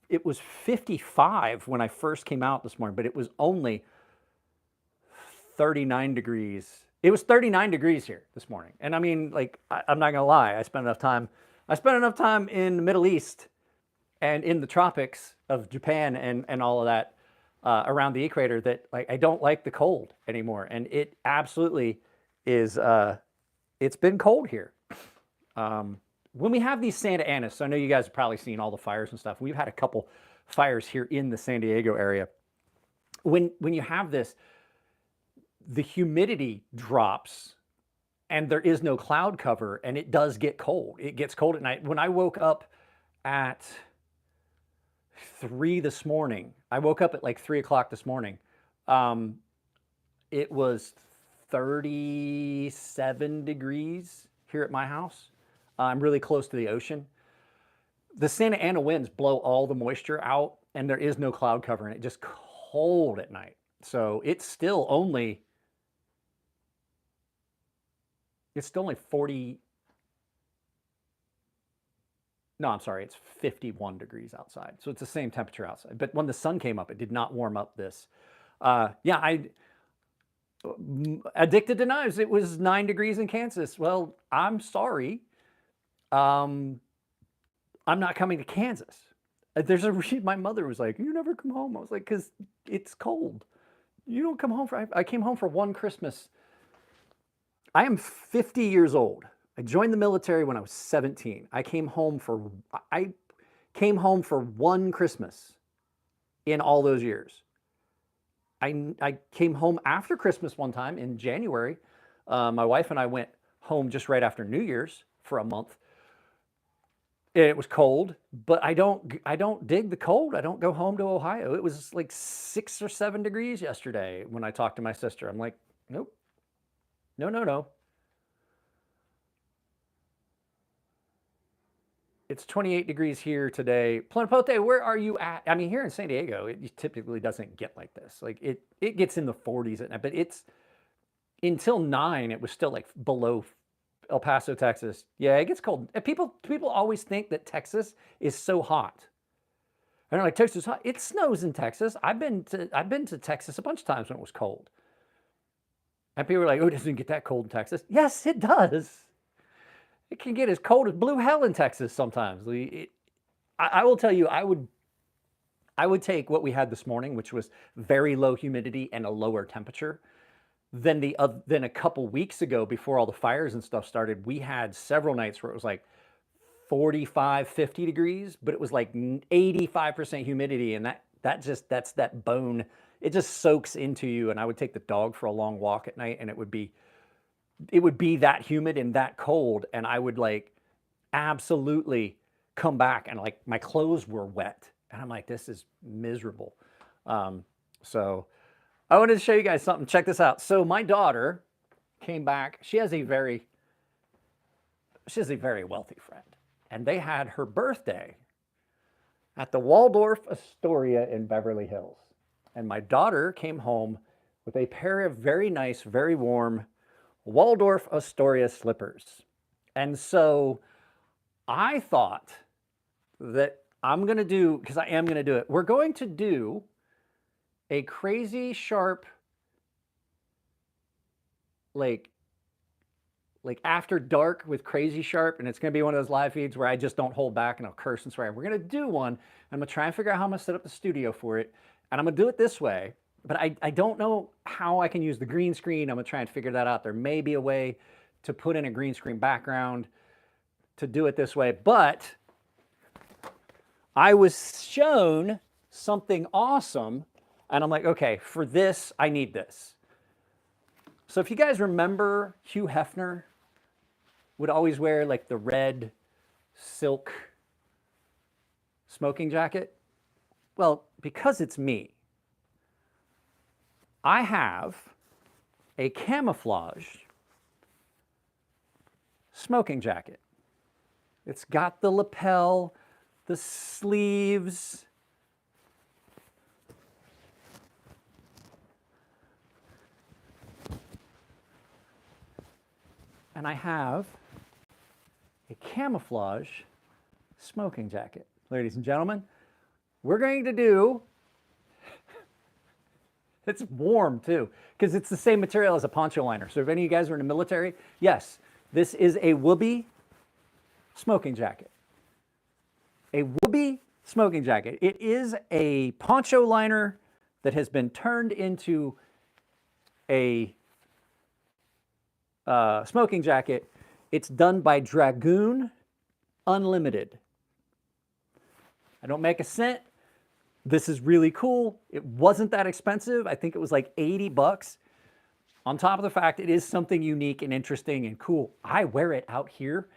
It was 55 when I first came out this morning, but it was only 39 degrees. It was 39 degrees here this morning. And I mean, like, I'm not gonna lie, I spent enough time in the Middle East and in the tropics of Japan and all of that around the equator, that, like, I don't like the cold anymore. And it absolutely is, it's been cold here. When we have these Santa Anas, so I know you guys have probably seen all the fires and stuff. We've had a couple fires here in the San Diego area. When you have this, the humidity drops and there is no cloud cover, and it does get cold. It gets cold at night. When I woke up at 3 this morning, I woke up at like 3 o'clock this morning. It was 37 degrees here at my house. I'm really close to the ocean. the Santa Ana winds blow all the moisture out, and there is no cloud cover, and it's just cold at night. So it's still only 40. No, I'm sorry, it's 51 degrees outside. So it's the same temperature outside. But when the sun came up, it did not warm up this. Yeah, addicted to knives. It was 9 degrees in Kansas. Well, I'm sorry. I'm not coming to Kansas. There's a reason. My mother was like, "You never come home." I was like, "Because it's cold. You don't come home for." I came home for one Christmas. I am 50 years old. I joined the military when I was 17. I came home for one Christmas in all those years. I came home after Christmas one time in January. My wife and I went home just right after New Year's for a month. It was cold, but I don't dig the cold. I don't go home to Ohio. It was like 6 or 7 degrees yesterday when I talked to my sister. I'm like, nope, no. It's 28 degrees here today. Plenipote, where are you at? I mean, here in San Diego, it typically doesn't get like this. Like it gets in the 40s at night, but it's until 9, it was still like below El Paso, Texas. Yeah, it gets cold. And people always think that Texas is so hot. And they're like, Texas is hot. It snows in Texas. I've been to Texas a bunch of times when it was cold. And people are like, oh, it doesn't get that cold in Texas. Yes, it does. It can get as cold as blue hell in Texas sometimes. I will tell you, I would take what we had this morning, which was very low humidity and a lower temperature, than a couple weeks ago before all the fires and stuff started. We had several nights where it was like 45, 50 degrees, but it was like 85% humidity, and that's that bone. It just soaks into you. And I would take the dog for a long walk at night, and it would be that humid and that cold, and I would like absolutely come back and like my clothes were wet, and I'm like, this is miserable. So I wanted to show you guys something. Check this out. So my daughter came back. She has a very wealthy friend, and they had her birthday at the Waldorf Astoria in Beverly Hills. And my daughter came home with a pair of very nice, very warm Waldorf Astoria slippers. And so I thought that I'm going to do, because I am going to do it, we're going to do a crazy sharp, like after dark with crazy sharp, and it's going to be one of those live feeds where I just don't hold back and I'll curse and swear. We're going to do one. I'm going to try and figure out how I'm going to set up the studio for it, and I'm going to do it this way. But I don't know how I can use the green screen. I'm going to try and figure that out. There may be a way to put in a green screen background to do it this way. But I was shown something awesome, and I'm like, okay, for this, I need this. So if you guys remember, Hugh Hefner would always wear like the red silk smoking jacket. Well, because it's me, I have a camouflage smoking jacket. It's got the lapel, the sleeves, and I have a camouflage smoking jacket. Ladies and gentlemen, we're going to do, it's warm too, because it's the same material as a poncho liner. So if any of you guys are in the military, yes, this is a Whoopee smoking jacket. A Whoopee smoking jacket. It is a poncho liner that has been turned into a smoking jacket. It's done by Dragoon Unlimited. I don't make a cent. This is really cool. It wasn't that expensive. I think it was like 80 bucks. On top of the fact, it is something unique and interesting and cool. I wear it out here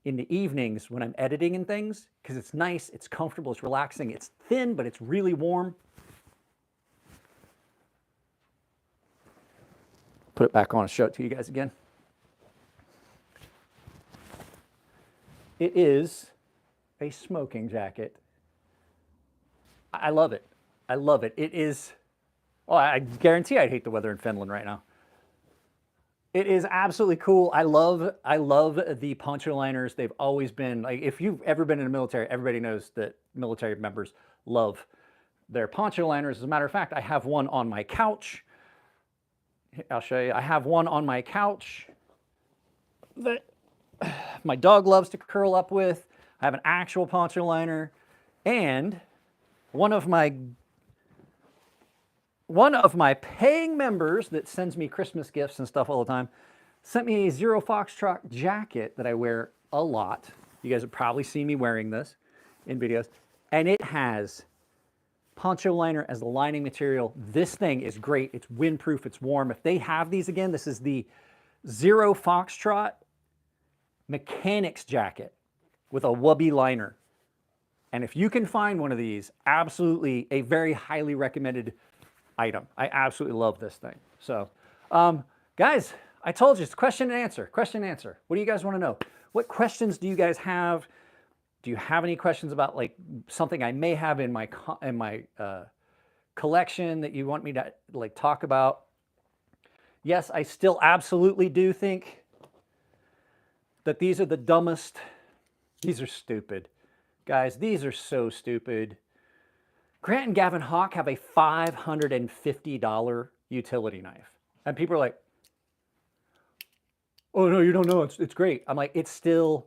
in the evenings when I'm editing and things because it's nice, it's comfortable, it's relaxing, it's thin, but it's really warm. Put it back on and show it to you guys again. It is a smoking jacket. I love it. I love it. It is, well, I guarantee I'd hate the weather in Finland right now. It is absolutely cool. I love the poncho liners. They've always been, like, if you've ever been in the military, everybody knows that military members love their poncho liners. As a matter of fact, I have one on my couch. I'll show you. I have one on my couch that my dog loves to curl up with. I have an actual poncho liner, and one of my paying members that sends me Christmas gifts and stuff all the time sent me a Zero Foxtrot jacket that I wear a lot. You guys have probably seen me wearing this in videos, and it has poncho liner as the lining material. This thing is great. It's windproof. It's warm. If they have these again, this is the Zero Foxtrot mechanics jacket with a wubby liner. And if you can find one of these, absolutely a very highly recommended item. I absolutely love this thing. So, guys, I told you it's question and answer. Question and answer. What do you guys want to know? What questions do you guys have? Do you have any questions about, like, something I may have in my collection that you want me to, like, talk about? Yes, I still absolutely do think that these are the dumbest. These are stupid. Guys, these are so stupid. Grant and Gavin Hawk have a $550 utility knife. And people are like, oh, no, you don't know. It's great. I'm like, it's still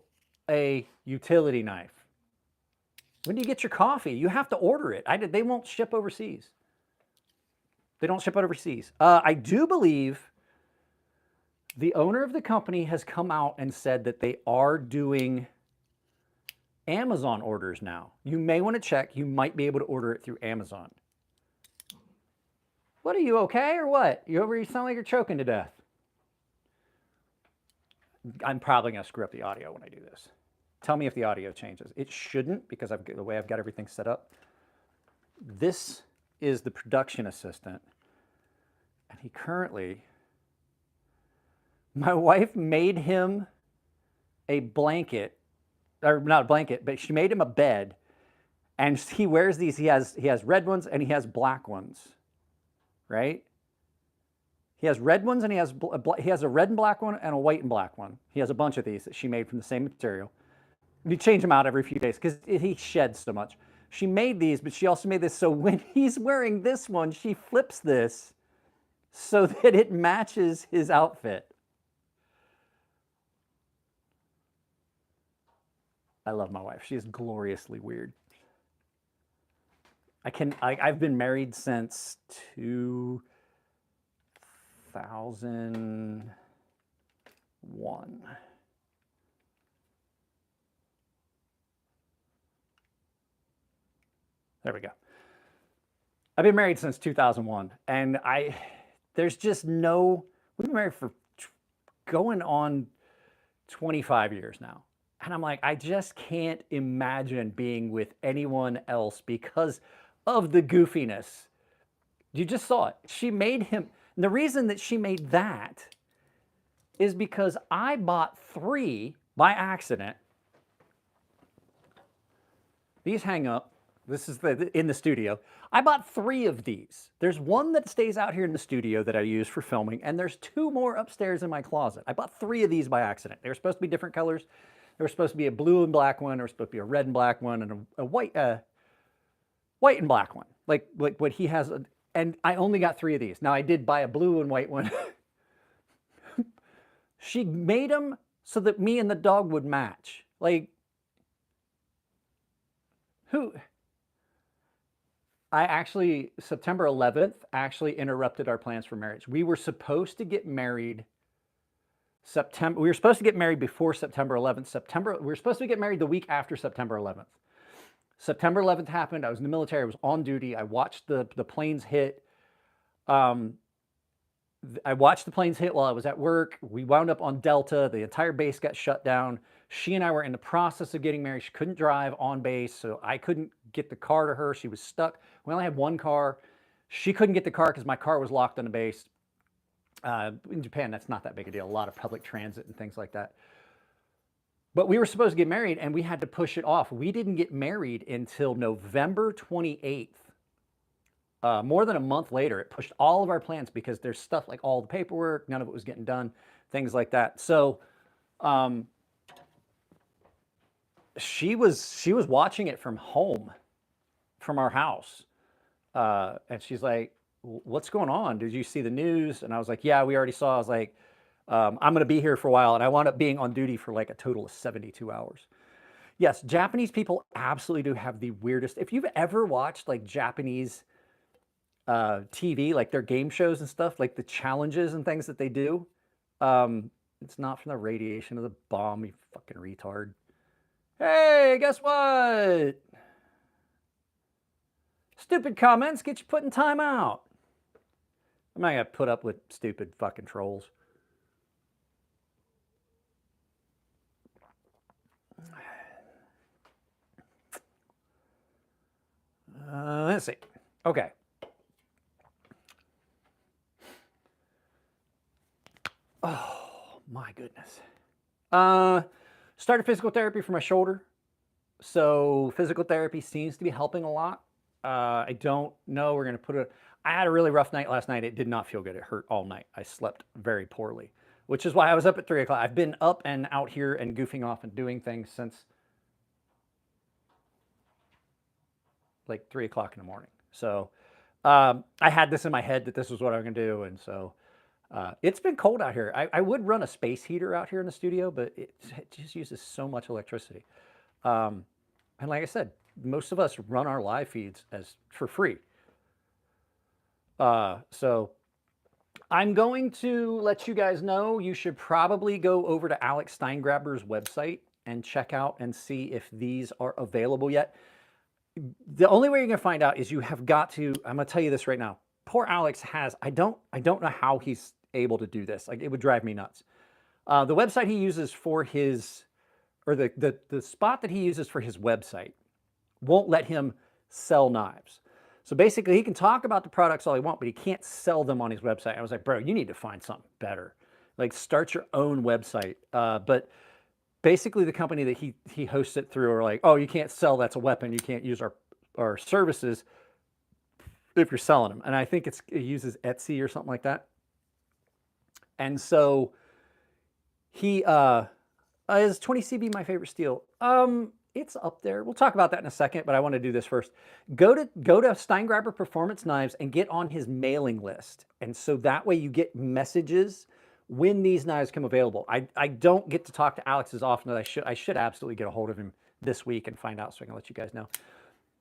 a utility knife. When do you get your coffee? You have to order it. They won't ship overseas. They don't ship overseas. I do believe the owner of the company has come out and said that they are doing Amazon orders now. You may want to check. You might be able to order it through Amazon. What, are you okay or what? You sound like you're choking to death. I'm probably going to screw up the audio when I do this. Tell me if the audio changes. It shouldn't, because the way I've got everything set up. This is the production assistant. And he currently, my wife made him a blanket, or not a blanket, but she made him a bed, and he wears these. He has red ones and he has black ones, right? He has red ones and he has a red and black one and a white and black one. He has a bunch of these that she made from the same material. You change them out every few days because he sheds so much. She made these, but she also made this so when he's wearing this one, she flips this so that it matches his outfit. I love my wife. She is gloriously weird. I've been married since 2001. There we go. I've been married since 2001, and there's just no, we've been married for going on 25 years now. And I'm like, I just can't imagine being with anyone else because of the goofiness. You just saw it. She made him, and the reason that she made that is because I bought 3 by accident. These hang up. This is in the studio. I bought 3 of these. There's one that stays out here in the studio that I use for filming, and there's 2 more upstairs in my closet. I bought 3 of these by accident. They were supposed to be different colors. There was supposed to be a blue and black one. There was supposed to be a red and black one, and a white and black one, like what he has. And I only got 3 of these. Now, I did buy a blue and white one. She made them so that me and the dog would match. Like, who? September 11th actually interrupted our plans for marriage. We were supposed to get married we were supposed to get married before September 11th. We were supposed to get married the week after September 11th. September 11th happened. I was in the military. I was on duty. I watched the planes hit. I watched the planes hit while I was at work. We wound up on Delta. The entire base got shut down. She and I were in the process of getting married. She couldn't drive on base, so I couldn't get the car to her. She was stuck. We only had 1 car. She couldn't get the car because my car was locked on the base. In Japan, that's not that big a deal. A lot of public transit and things like that. But we were supposed to get married and we had to push it off. We didn't get married until November 28th. More than a month later, it pushed all of our plans because there's stuff like all the paperwork, none of it was getting done, things like that. So she was watching it from home, from our house. And she's like, what's going on? Did you see the news? And I was like, yeah, we already saw. I was like, I'm going to be here for a while. And I wound up being on duty for like a total of 72 hours. Yes, Japanese people absolutely do have the weirdest. If you've ever watched like Japanese TV, like their game shows and stuff, like the challenges and things that they do, it's not from the radiation of the bomb, you fucking retard. Hey, guess what? Stupid comments get you put in timeout. I'm not gonna put up with stupid fucking trolls. Let's see. Okay. Oh my goodness. Started physical therapy for my shoulder. So physical therapy seems to be helping a lot. I don't know. We're going to put it. I had a really rough night last night. It did not feel good. It hurt all night. I slept very poorly, which is why I was up at 3 o'clock. I've been up and out here and goofing off and doing things since like 3 o'clock in the morning. So I had this in my head that this was what I was going to do. And so it's been cold out here. I would run a space heater out here in the studio, but it just uses so much electricity. And like I said, most of us run our live feeds for free. So I'm going to let you guys know you should probably go over to Alex Steingraber's website and check out and see if these are available yet. The only way you're going to find out is you have got to, I'm going to tell you this right now. Poor Alex has, I don't know how he's able to do this. Like, it would drive me nuts. The website he uses for his, or the spot that he uses for his website won't let him sell knives. So basically, he can talk about the products all he wants, but he can't sell them on his website. I was like, bro, you need to find something better. Like, start your own website. But basically, the company that he hosts it through are like, oh, you can't sell, that's a weapon. You can't use our services if you're selling them. And I think it uses Etsy or something like that. And so he is 20CB my favorite steel? It's up there. We'll talk about that in a second, but I want to do this first. Go to Steingraber Performance Knives and get on his mailing list. And so that way you get messages when these knives come available. I don't get to talk to Alex as often as I should. I should absolutely get a hold of him this week and find out so I can let you guys know.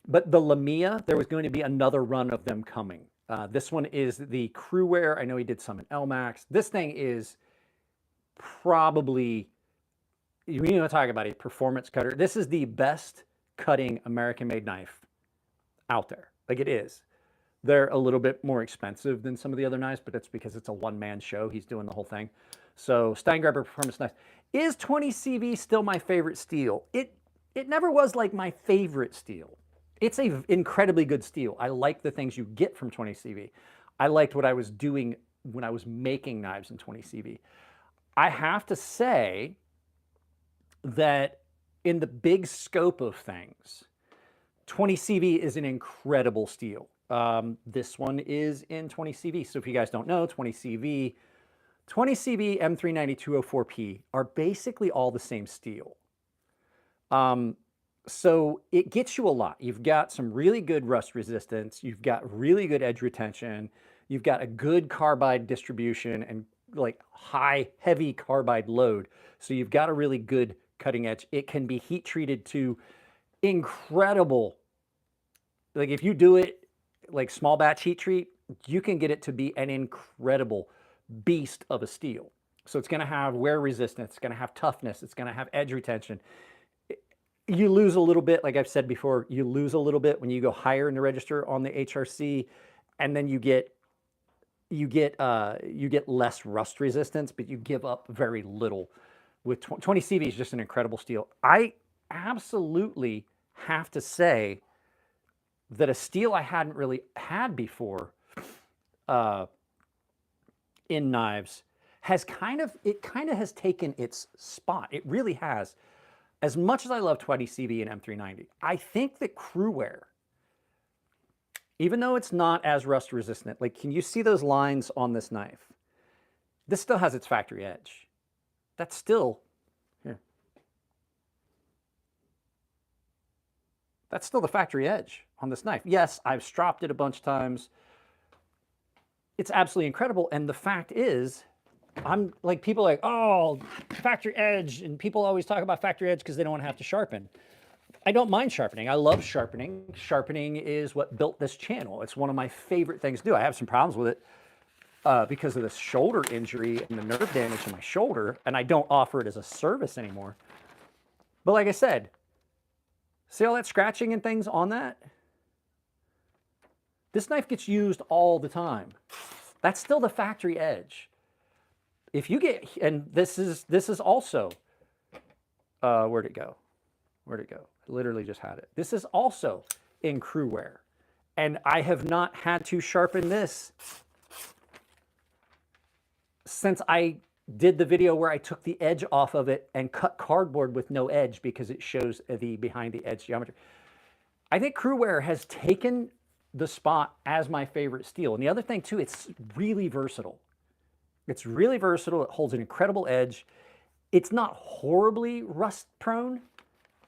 But the Lamia, there was going to be another run of them coming. This one is the crew wear. I know he did some in LMAX. This thing is probably, you want to talk about a performance cutter. This is the best cutting American-made knife out there. Like, it is. They're a little bit more expensive than some of the other knives, but that's because it's a one-man show. He's doing the whole thing. So Steingraber Performance Knives. Is 20CV still my favorite steel? It never was like my favorite steel. It's an incredibly good steel. I like the things you get from 20CV. I liked what I was doing when I was making knives in 20CV. I have to say that in the big scope of things, 20CV is an incredible steel. This one is in 20CV. So if you guys don't know, 20CV M390-204P are basically all the same steel. So it gets you a lot. You've got some really good rust resistance. You've got really good edge retention. You've got a good carbide distribution and like high, heavy carbide load. So you've got a really good cutting edge. It can be heat treated to incredible. Like, if you do it like small batch heat treat, you can get it to be an incredible beast of a steel. So it's going to have wear resistance. It's going to have toughness. It's going to have edge retention. You lose a little bit, like I've said before, you lose a little bit when you go higher in the register on the HRC, and then you get less rust resistance, but you give up very little. With 20CV is just an incredible steel. I absolutely have to say that a steel I hadn't really had before in knives has kind of has taken its spot. It really has. as much as I love 20 CV and M390, I think that Crewware, even though it's not as rust resistant, like, can you see those lines on this knife? This still has its factory edge. That's still, here. That's still the factory edge on this knife. Yes, I've stropped it a bunch of times. It's absolutely incredible. And the fact is, I'm like, people are like, oh, factory edge. And people always talk about factory edge because they don't want to have to sharpen. I don't mind sharpening. I love sharpening. Sharpening is what built this channel. It's one of my favorite things to do. I have some problems with it because of this shoulder injury and the nerve damage in my shoulder, and I don't offer it as a service anymore. But like I said, see all that scratching and things on that? This knife gets used all the time. That's still the factory edge. If you get, and this is also, where'd it go? Where'd it go? I literally just had it. This is also in Crewware. And I have not had to sharpen this since I did the video where I took the edge off of it and cut cardboard with no edge because it shows the behind the edge geometry. I think Crewware has taken the spot as my favorite steel. And the other thing too, it's really versatile. It's really versatile. It holds an incredible edge. It's not horribly rust prone.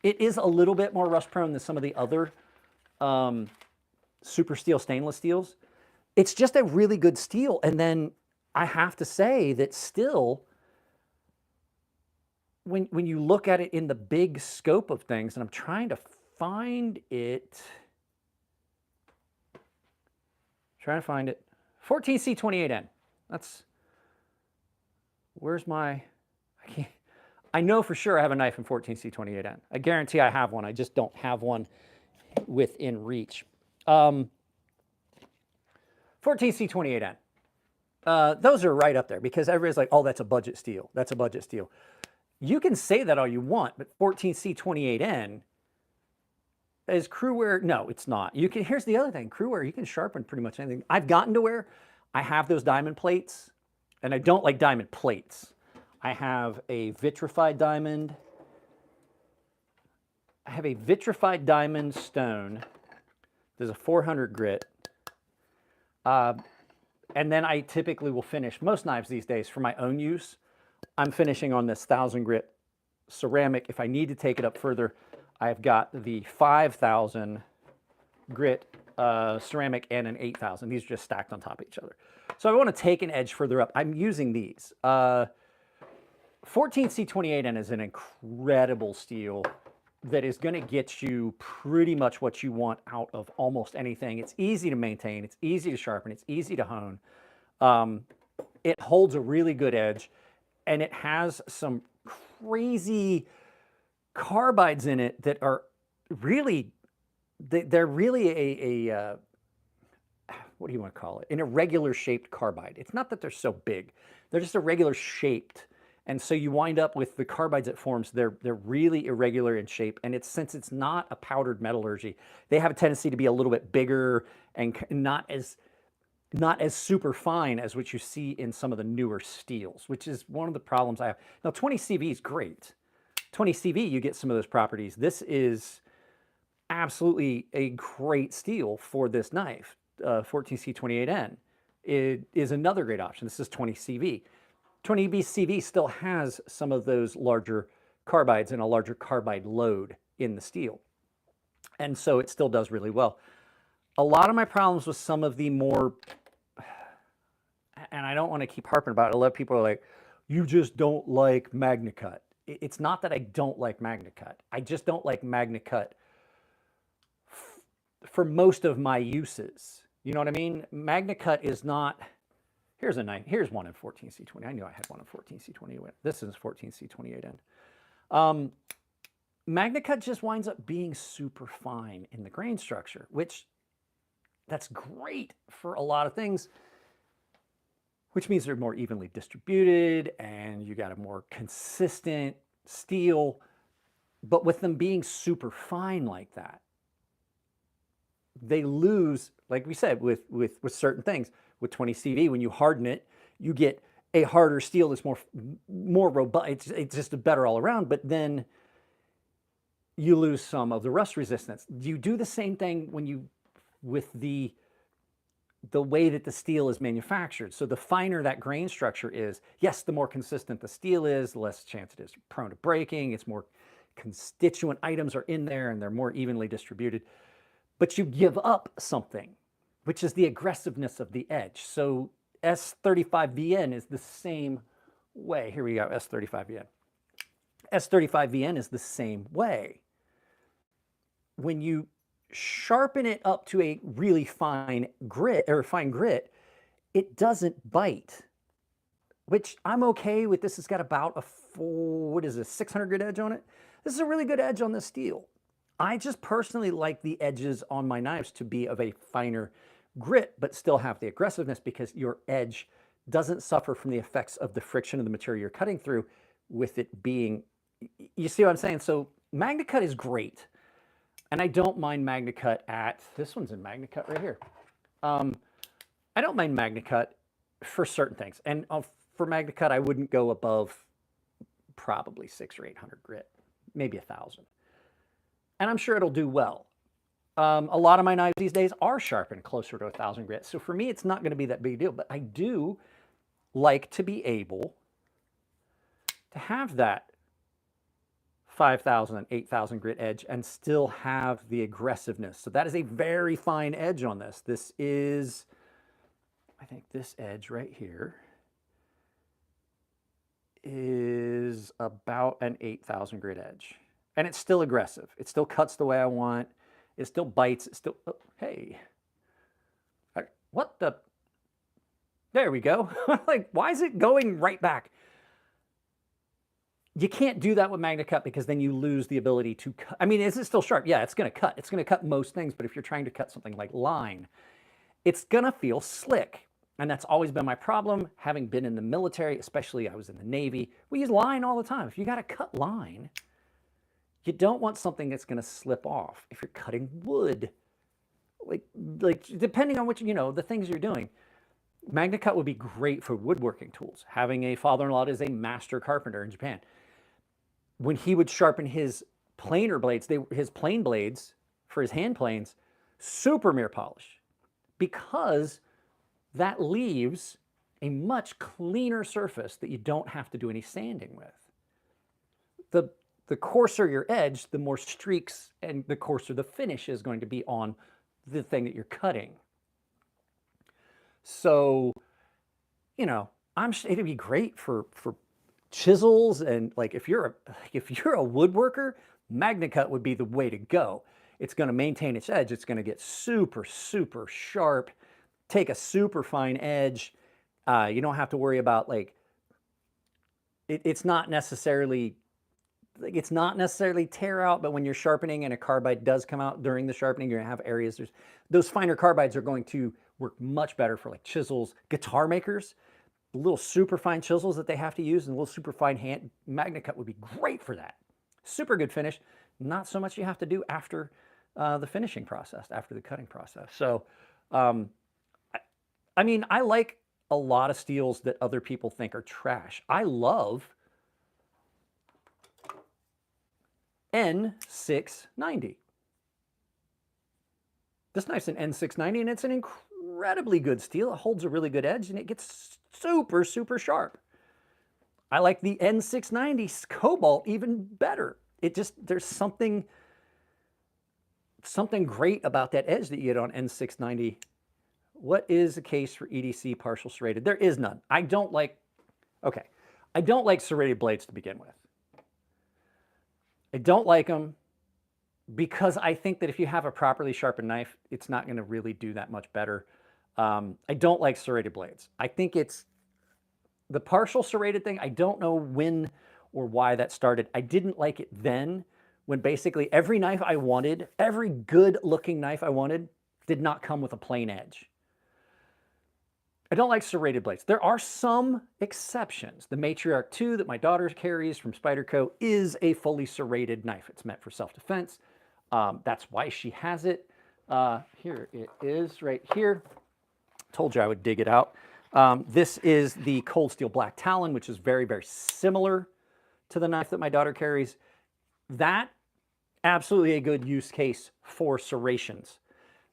It is a little bit more rust prone than some of the other super steel stainless steels. It's just a really good steel. And then I have to say that still, when you look at it in the big scope of things, and I'm trying to find it, 14C28N. That's, where's my, I know for sure I have a knife in 14C28N. I guarantee I have one. I just don't have one within reach. 14C28N. Those are right up there because everybody's like, oh, that's a budget steel. That's a budget steel. You can say that all you want, but 14C28N is Crewware. No, it's not. You can, here's the other thing. Crewware, you can sharpen pretty much anything. I've gotten to where I have those diamond plates, and I don't like diamond plates. I have a vitrified diamond. I have a vitrified diamond stone. There's a 400 grit. And then I typically will finish most knives these days for my own use. I'm finishing on this 1000 grit ceramic. If I need to take it up further, I've got the 5000 grit ceramic and an 8000. These are just stacked on top of each other. So I want to take an edge further up. I'm using these. 14C28N is an incredible steel that is going to get you pretty much what you want out of almost anything. It's easy to maintain. It's easy to sharpen. It's easy to hone. It holds a really good edge, and it has some crazy carbides in it that are really, they're really a what do you want to call it? An irregular shaped carbide. It's not that they're so big. They're just irregular shaped. And so you wind up with the carbides it forms, they're really irregular in shape. And it's, since it's not a powdered metallurgy, they have a tendency to be a little bit bigger and not as super fine as what you see in some of the newer steels, which is one of the problems I have. Now 20 CV is great. 20 CV, you get some of those properties. This is absolutely a great steel for this knife. 14C28N. It is another great option. This is 20 CV. 20CV still has some of those larger carbides and a larger carbide load in the steel. And so it still does really well. A lot of my problems with some of the more, and I don't want to keep harping about it, a lot of people are like, you just don't like MagnaCut. It's not that I don't like MagnaCut. I just don't like MagnaCut for most of my uses. You know what I mean? MagnaCut is not, here's a knife. Here's one in 14C20. I knew I had one in 14C20. This is 14C28N. MagnaCut just winds up being super fine in the grain structure, which that's great for a lot of things, which means they're more evenly distributed and you got a more consistent steel. But with them being super fine like that, they lose, like we said, with certain things. With 20 CV, when you harden it, you get a harder steel that's more robust. It's just a better all around. But then you lose some of the rust resistance. You do the same thing when you, with the way that the steel is manufactured. So the finer that grain structure is, yes, the more consistent the steel is, the less chance it is prone to breaking. It's more constituent items are in there and they're more evenly distributed. But you give up something, which is the aggressiveness of the edge. So S35VN is the same way. Here we go, S35VN. S35VN is the same way. When you sharpen it up to a really fine grit, it doesn't bite, which I'm okay with. This has got about a 600 grit edge on it. This is a really good edge on the steel. I just personally like the edges on my knives to be of a finer grit, but still have the aggressiveness, because your edge doesn't suffer from the effects of the friction of the material you're cutting through, with it being, you see what I'm saying? So MagnaCut is great. And I don't mind MagnaCut at, this one's in MagnaCut right here. I don't mind MagnaCut for certain things. And for MagnaCut, I wouldn't go above probably 600 or 800 grit, maybe 1,000. And I'm sure it'll do well. A lot of my knives these days are sharpened closer to 1,000 grit. So for me, it's not going to be that big a deal. But I do like to be able to have that 5,000 and 8,000 grit edge and still have the aggressiveness. So that is a very fine edge on this. This is, I think this edge right here is about an 8,000 grit edge. And it's still aggressive. It still cuts the way I want. It still bites. It still, oh, hey. What the? There we go. Like, why is it going right back? You can't do that with MagnaCut, because then you lose the ability to cut. I mean, is it still sharp? Yeah, it's going to cut. It's going to cut most things, but if you're trying to cut something like line, it's going to feel slick. And that's always been my problem, having been in the military, especially I was in the Navy. We use line all the time. If you got to cut line, you don't want something that's going to slip off. If you're cutting wood, like depending on which, the things you're doing, MagnaCut would be great for woodworking tools. Having a father-in-law that is a master carpenter in Japan, when he would sharpen his planer blades, his plane blades for his hand planes, super mirror polish, because that leaves a much cleaner surface that you don't have to do any sanding with. The coarser your edge, the more streaks and the coarser the finish is going to be on the thing that you're cutting. So, it'd be great for chisels, and like if you're a woodworker, MagnaCut would be the way to go. It's going to maintain its edge. It's going to get super, super sharp, take a super fine edge. You don't have to worry about it's not necessarily tear out, but when you're sharpening and a carbide does come out during the sharpening, you're gonna have areas. Those finer carbides are going to work much better for like chisels, guitar makers, the little super fine chisels that they have to use, and little super fine hand. MagnaCut would be great for that. Super good finish. Not so much you have to do after the finishing process, after the cutting process. So, I mean, I like a lot of steels that other people think are trash. I love N690. This knife's an N690, and it's an incredibly good steel. It holds a really good edge, and it gets super, super sharp. I like the N690 Cobalt even better. There's something great about that edge that you get on N690. What is the case for EDC partial serrated? There is none. I don't like serrated blades to begin with. I don't like them because I think that if you have a properly sharpened knife, it's not going to really do that much better. I don't like serrated blades. I think it's the partial serrated thing. I don't know when or why that started. I didn't like it then, when basically every knife I wanted, every good looking knife I wanted, did not come with a plain edge. I don't like serrated blades. There are some exceptions. The Matriarch 2 that my daughter carries from Spyderco is a fully serrated knife. It's meant for self-defense. That's why she has it. Here it is right here. Told you I would dig it out. This is the Cold Steel Black Talon, which is very, very similar to the knife that my daughter carries. That absolutely a good use case for serrations.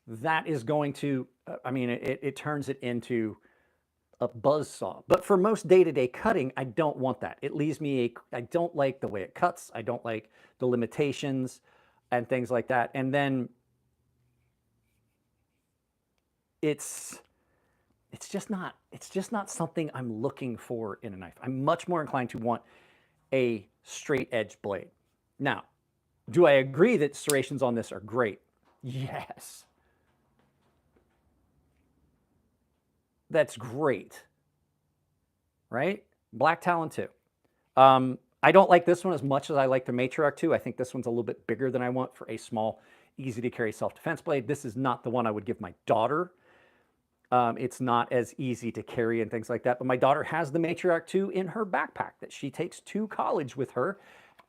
That is going to, I mean, it turns it into a buzz saw. But for most day-to-day cutting, I don't want that. It leaves me I don't like the way it cuts. I don't like the limitations and things like that. And then it's just not something I'm looking for in a knife. I'm much more inclined to want a straight edge blade. Now, do I agree that serrations on this are great? Yes. That's great, right? Black Talon 2. I don't like this one as much as I like the Matriarch 2. I think this one's a little bit bigger than I want for a small, easy to carry self-defense blade. This is not the one I would give my daughter. It's not as easy to carry and things like that, but my daughter has the Matriarch 2 in her backpack that she takes to college with her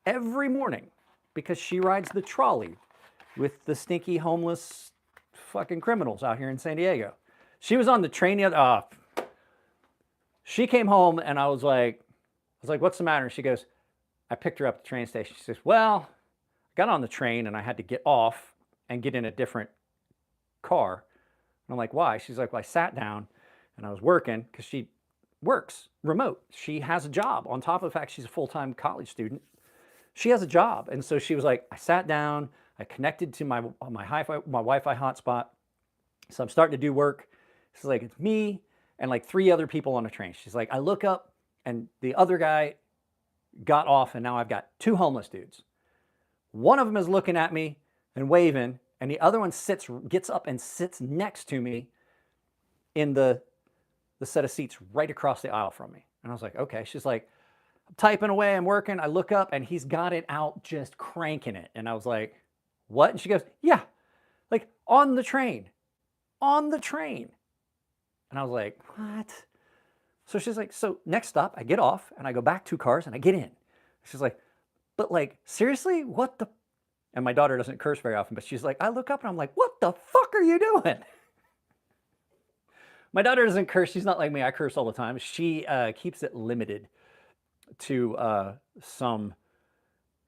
every morning because she rides the trolley with the stinky homeless fucking criminals out here in San Diego. She was on the train the other, she came home and I was like, what's the matter? And she goes, I picked her up at the train station. She says, well, I got on the train and I had to get off and get in a different car. And I'm like, why? She's like, well, I sat down and I was working because she works remote. She has a job on top of the fact she's a full-time college student. She has a job. And so she was like, I sat down, I connected to my Wi-Fi hotspot. So I'm starting to do work. She's like, it's me and like 3 other people on a train. She's like, I look up and the other guy got off and now I've got 2 homeless dudes. One of them is looking at me and waving, and the other one gets up and sits next to me in the set of seats right across the aisle from me. And I was like, okay. She's like, I'm typing away, I'm working. I look up and he's got it out just cranking it. And I was like, what? And she goes, yeah, like on the train. On the train. And I was like, what? So she's like, so next stop, I get off and I go back 2 cars and I get in. She's like, but like, seriously, what the? And my daughter doesn't curse very often, but she's like, I look up and I'm like, what the fuck are you doing? My daughter doesn't curse. She's not like me. I curse all the time. She keeps it limited to some,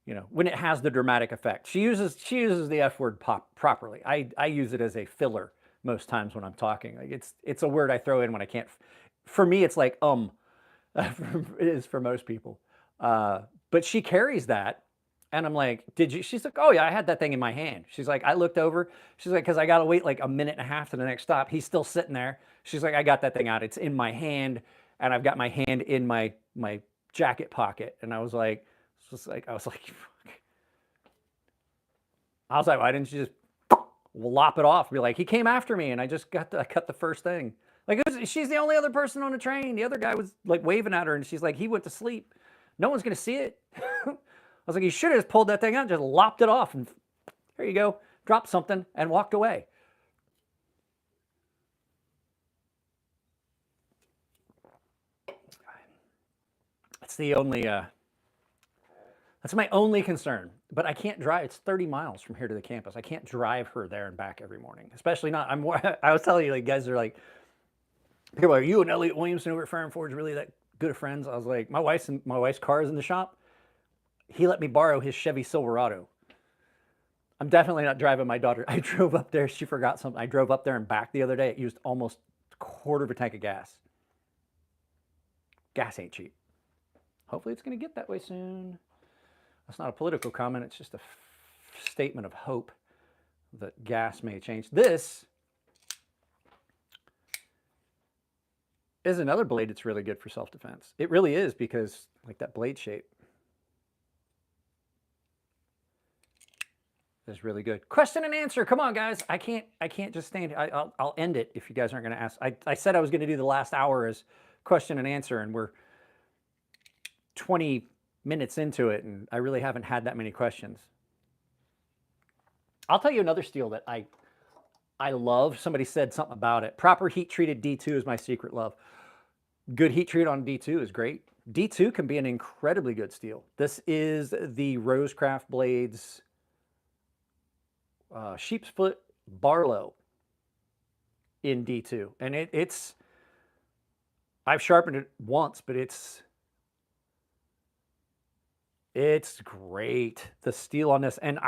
you know, when it has the dramatic effect. She uses the F word properly. I use it as a filler most times when I'm talking. Like it's a word I throw in when I can't. For me, it's like it is for most people. But she carries that. And I'm like, did you? She's like, oh yeah, I had that thing in my hand. She's like, I looked over. She's like, because I got to wait like a minute and a half to the next stop. He's still sitting there. She's like, I got that thing out. It's in my hand. And I've got my hand in my jacket pocket. And I was like, why didn't you just lop it off? Be like, he came after me and I just I cut the first thing. Like, she's the only other person on the train. The other guy was like waving at her and she's like, he went to sleep. No one's going to see it. I was like, you should have just pulled that thing out, just lopped it off, and here you go, dropped something, and walked away. That's the only, that's my only concern. But I can't drive. It's 30 miles from here to the campus. I can't drive her there and back every morning, especially not. I was telling you, like, guys are like, people are, you and Elliot Williamson over at Fire and Forge really that good of friends? I was like, my wife's car is in the shop. He let me borrow his Chevy Silverado. I'm definitely not driving my daughter. I drove up there. She forgot something. I drove up there and back the other day. It used almost a quarter of a tank of gas. Gas ain't cheap. Hopefully it's going to get that way soon. That's not a political comment. It's just a statement of hope that gas may change. This is another blade that's really good for self-defense. It really is, because like that blade shape is really good. Question and answer. Come on, guys. I can't just stand here. I'll end it if you guys aren't going to ask. I said I was going to do the last hour as question and answer, and we're 20 minutes into it, and I really haven't had that many questions. I'll tell you another steel that I love. Somebody said something about it. Proper heat-treated D2 is my secret love. Good heat treat on D2 is great. D2 can be an incredibly good steel. This is the Rosecraft Blades sheep's foot Barlow in D2, and it's I've sharpened it once, but it's great. The steel on this, and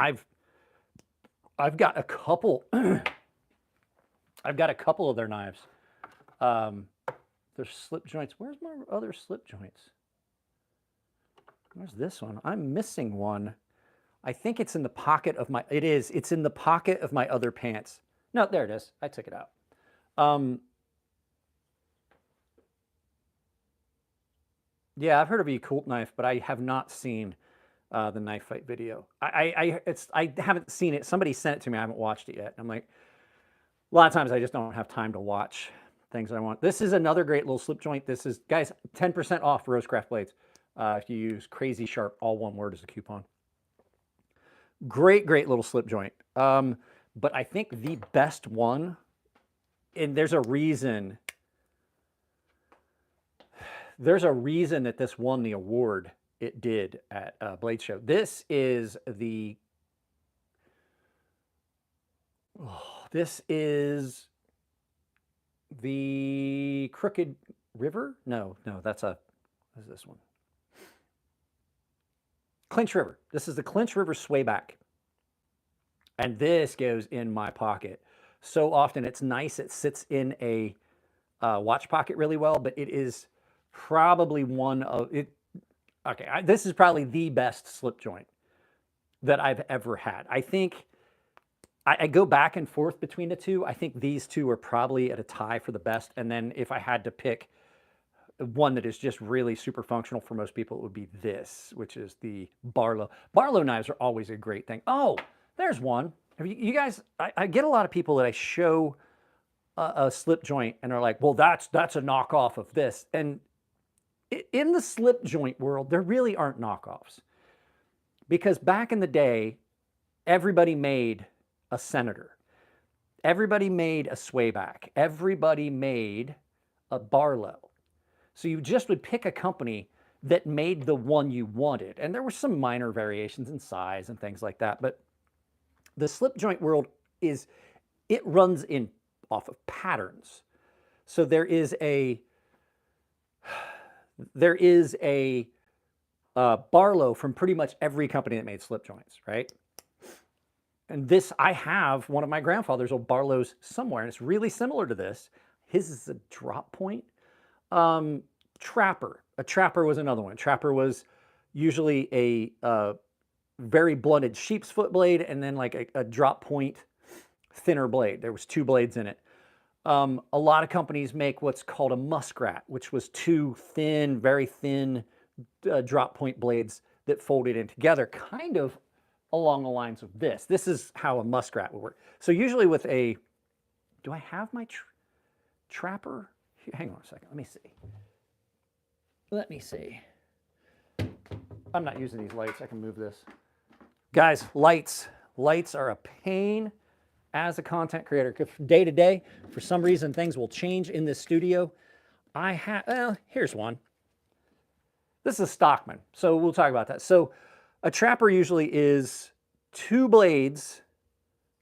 I've got a couple. I've got a couple of their knives. There's slip joints. Where's my other slip joints? Where's this one? I'm missing one. I think it's in the pocket of my, it is. It's in the pocket of my other pants. No, there it is. I took it out. Yeah, I've heard of a Yakult knife, but I have not seen the knife fight video. I haven't seen it. Somebody sent it to me. I haven't watched it yet. I'm like, a lot of times I just don't have time to watch things I want. This is another great little slip joint. This is, guys, 10% off Rosecraft blades if you use Crazy Sharp, all one word as a coupon. Great, great little slip joint. But I think the best one, and there's a reason that this won the award it did at Blade Show. This is the Crooked River? No, that's what is this one? Clinch River. This is the Clinch River swayback. And this goes in my pocket. So often it's nice. It sits in a watch pocket really well, but it is probably one of it. Okay, this is probably the best slip joint that I've ever had. I think I go back and forth between the two. I think these two are probably at a tie for the best. And then if I had to pick one that is just really super functional for most people, it would be this, which is the Barlow. Barlow knives are always a great thing. Oh, there's one. You guys, I get a lot of people that I show a slip joint and they're like, well, that's a knockoff of this. And in the slip joint world, there really aren't knockoffs. Because back in the day, everybody made a Senator. Everybody made a swayback. Everybody made a Barlow. So you just would pick a company that made the one you wanted. And there were some minor variations in size and things like that. But the slip joint world it runs off of patterns. So there is a Barlow from pretty much every company that made slip joints, right? And this, I have one of my grandfather's old Barlows somewhere, and it's really similar to this. His is a drop point. Trapper. A trapper was another one. Trapper was usually a very blunted sheep's foot blade and then like a drop point thinner blade. There was two blades in it. A lot of companies make what's called a muskrat, which was two thin, very thin drop point blades that folded in together, kind of along the lines of this. This is how a muskrat would work. So usually with a, do I have my trapper? Hang on a second, let me see. Let me see. I'm not using these lights, I can move this. Guys, lights are a pain as a content creator. Because from day to day, for some reason, things will change in this studio. Well, here's one. This is a Stockman, so we'll talk about that. So a trapper usually is two blades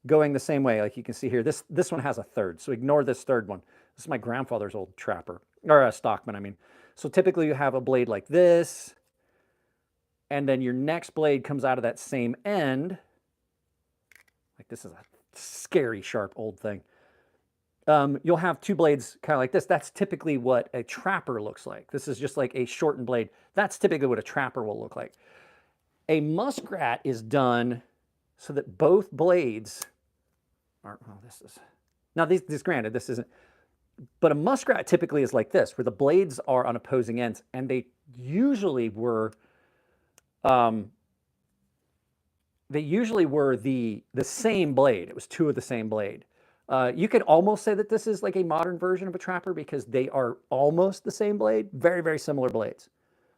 going the same way, like you can see here. This one has a third, so ignore this third one. This is my grandfather's old trapper, or a Stockman, I mean. So typically you have a blade like this, and then your next blade comes out of that same end. Like this is a scary sharp old thing. You'll have two blades kind of like this. That's typically what a trapper looks like. This is just like a shortened blade. That's typically what a trapper will look like. A muskrat is done so that both blades are, well, this is, now these granted, this isn't, but a muskrat typically is like this, where the blades are on opposing ends, and they usually were, the same blade. It was two of the same blade. You could almost say that this is like a modern version of a trapper because they are almost the same blade, very, very similar blades.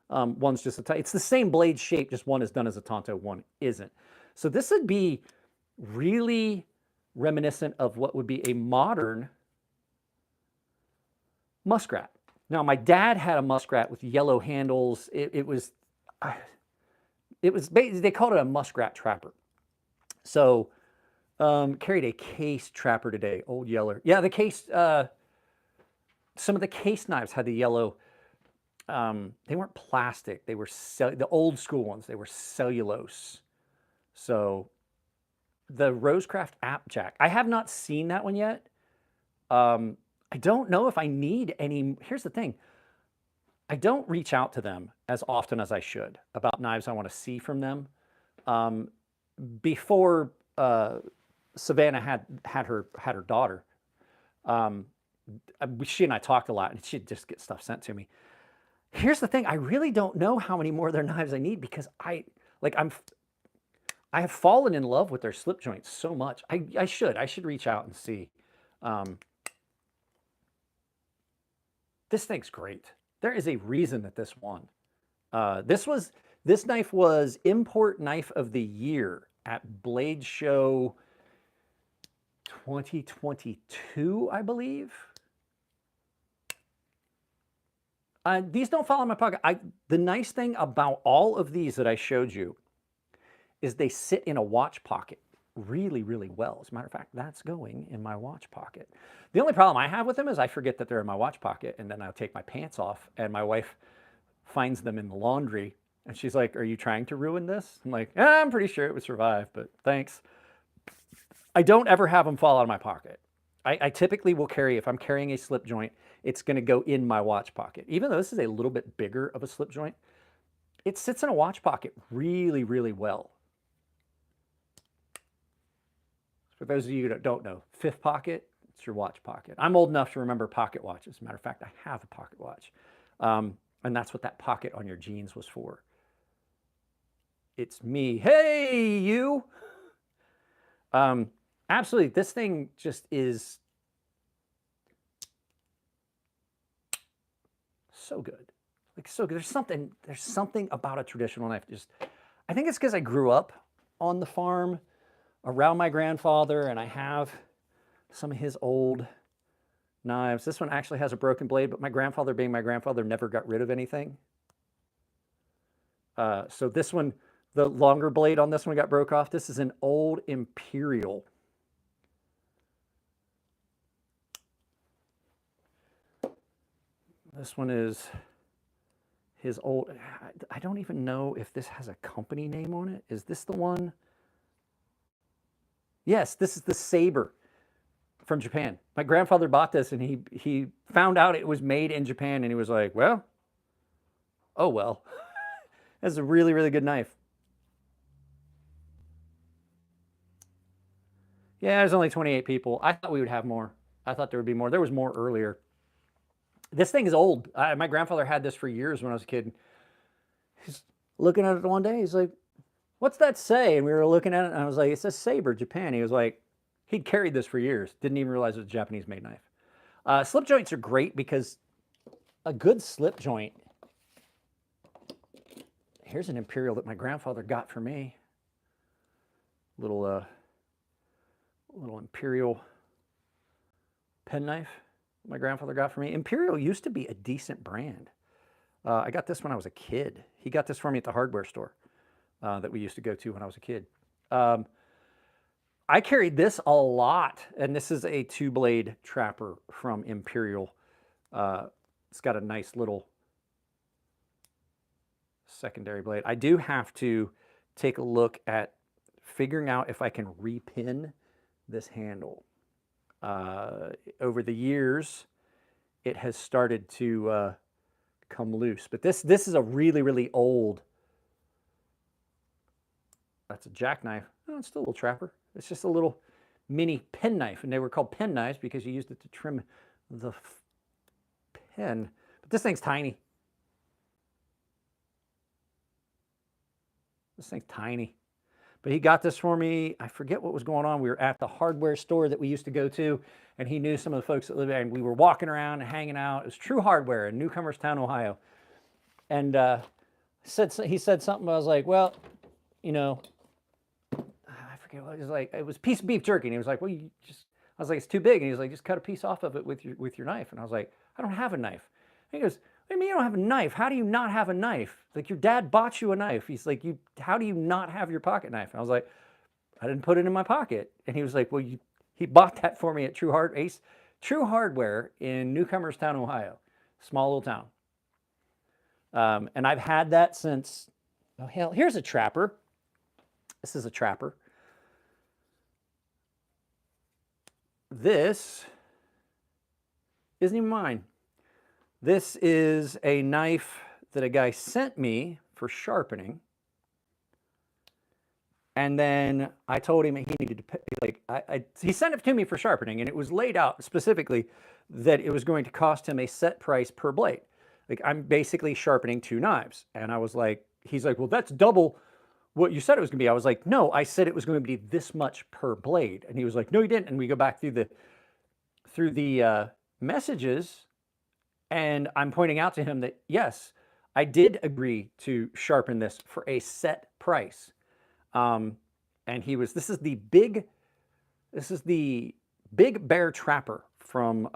One's just it's the same blade shape, just one is done as a Tonto, one isn't. So this would be really reminiscent of what would be a modern muskrat. Now, my dad had a muskrat with yellow handles. It was they called it a muskrat trapper. So carried a case trapper today, old Yeller. Yeah, the case, some of the case knives had the yellow. They weren't plastic. They were the old school ones. They were cellulose. So the Rosecraft app jack. I have not seen that one yet. I don't know if I need any. Here's the thing. I don't reach out to them as often as I should about knives I want to see from them. Before Savannah had her daughter, she and I talked a lot, and she'd just get stuff sent to me. Here's the thing: I really don't know how many more of their knives I need because I have fallen in love with their slip joints so much. I should reach out and see. This thing's great. There is a reason that this won. This knife was Import Knife of the Year at Blade Show 2022, I believe. These don't fall in my pocket. The nice thing about all of these that I showed you is they sit in a watch pocket really, really well. As a matter of fact, that's going in my watch pocket. The only problem I have with them is I forget that they're in my watch pocket, and then I'll take my pants off, and my wife finds them in the laundry, and she's like, "Are you trying to ruin this?" I'm like, I'm pretty sure it would survive, but thanks. I don't ever have them fall out of my pocket. I typically will carry, if I'm carrying a slip joint, it's going to go in my watch pocket. Even though this is a little bit bigger of a slip joint, it sits in a watch pocket really, really well. For those of you that don't know, fifth pocket, it's your watch pocket. I'm old enough to remember pocket watches. As a matter of fact, I have a pocket watch. And that's what that pocket on your jeans was for. It's me. Hey, you. Absolutely, this thing just is so good. Like, so good. There's something about a traditional knife. I think it's because I grew up on the farm around my grandfather, and I have some of his old knives. This one actually has a broken blade, but my grandfather, being my grandfather, never got rid of anything. So this one, the longer blade on this one got broke off. This is an old Imperial. This one is his old, I don't even know if this has a company name on it. Is this the one? Yes, this is the Saber from Japan. My grandfather bought this, and he found out it was made in Japan, and he was like, well, oh well. That's a really, really good knife. Yeah, there's only 28 people. I thought we would have more. I thought there would be more. There was more earlier. This thing is old. My grandfather had this for years when I was a kid. He's looking at it one day. He's like, what's that say? And we were looking at it, and I was like, it says Saber, Japan. He was like, he'd carried this for years. Didn't even realize it was a Japanese-made knife. Slip joints are great because a good slip joint. Here's an Imperial that my grandfather got for me. Little Imperial penknife my grandfather got for me. Imperial used to be a decent brand. I got this when I was a kid. He got this for me at the hardware store that we used to go to when I was a kid. I carried this a lot, and this is a 2-blade trapper from Imperial. It's got a nice little secondary blade. I do have to take a look at figuring out if I can repin this handle. Over the years, it has started to come loose. But this is a really, really old. That's a jackknife. Oh, it's still a little trapper. It's just a little mini pen knife, and they were called pen knives because you used it to trim the pen. But this thing's tiny. This thing's tiny. But he got this for me. I forget what was going on. We were at the hardware store that we used to go to, and he knew some of the folks that lived there, and we were walking around and hanging out. It was True Hardware in Newcomerstown, Ohio. And he said something. I was like, well, you know, I forget what it was like. It was a piece of beef jerky. And he was like, well, I was like, it's too big. And he was like, just cut a piece off of it with your knife. And I was like, I don't have a knife. And he goes, what do you mean you don't have a knife? How do you not have a knife? Like, your dad bought you a knife. He's like, how do you not have your pocket knife? And I was like, I didn't put it in my pocket. And he was like, well, he bought that for me at True Hardware in Newcomerstown, Ohio. Small little town. And I've had that since, oh hell, here's a trapper. This is a trapper. this isn't even mine. This is a knife that a guy sent me for sharpening. And then I told him he needed to pay, like, he sent it to me for sharpening, and it was laid out specifically that it was going to cost him a set price per blade. Like, I'm basically sharpening 2 knives. And I was like, he's like, well, that's double what you said it was going to be. I was like, no, I said it was going to be this much per blade. And he was like, no, you didn't. And we go back through the messages, and I'm pointing out to him that, yes, I did agree to sharpen this for a set price. And this is the big bear trapper from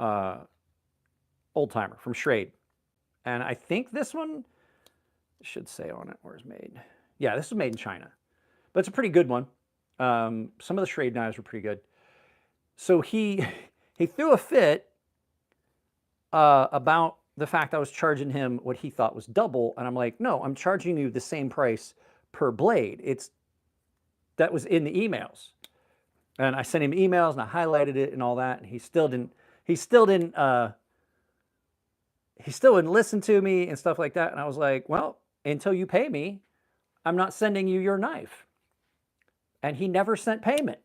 Old Timer, from Schrade. And I think this one should say on it where it's made. Yeah, this is made in China, but it's a pretty good one. Some of the Schrade knives were pretty good. So he threw a fit about the fact I was charging him what he thought was double, and I'm like, no, I'm charging you the same price per blade. That was in the emails, and I sent him emails and I highlighted it and all that, and he still didn't listen to me and stuff like that. And I was like, well, until you pay me, I'm not sending you your knife. And he never sent payment.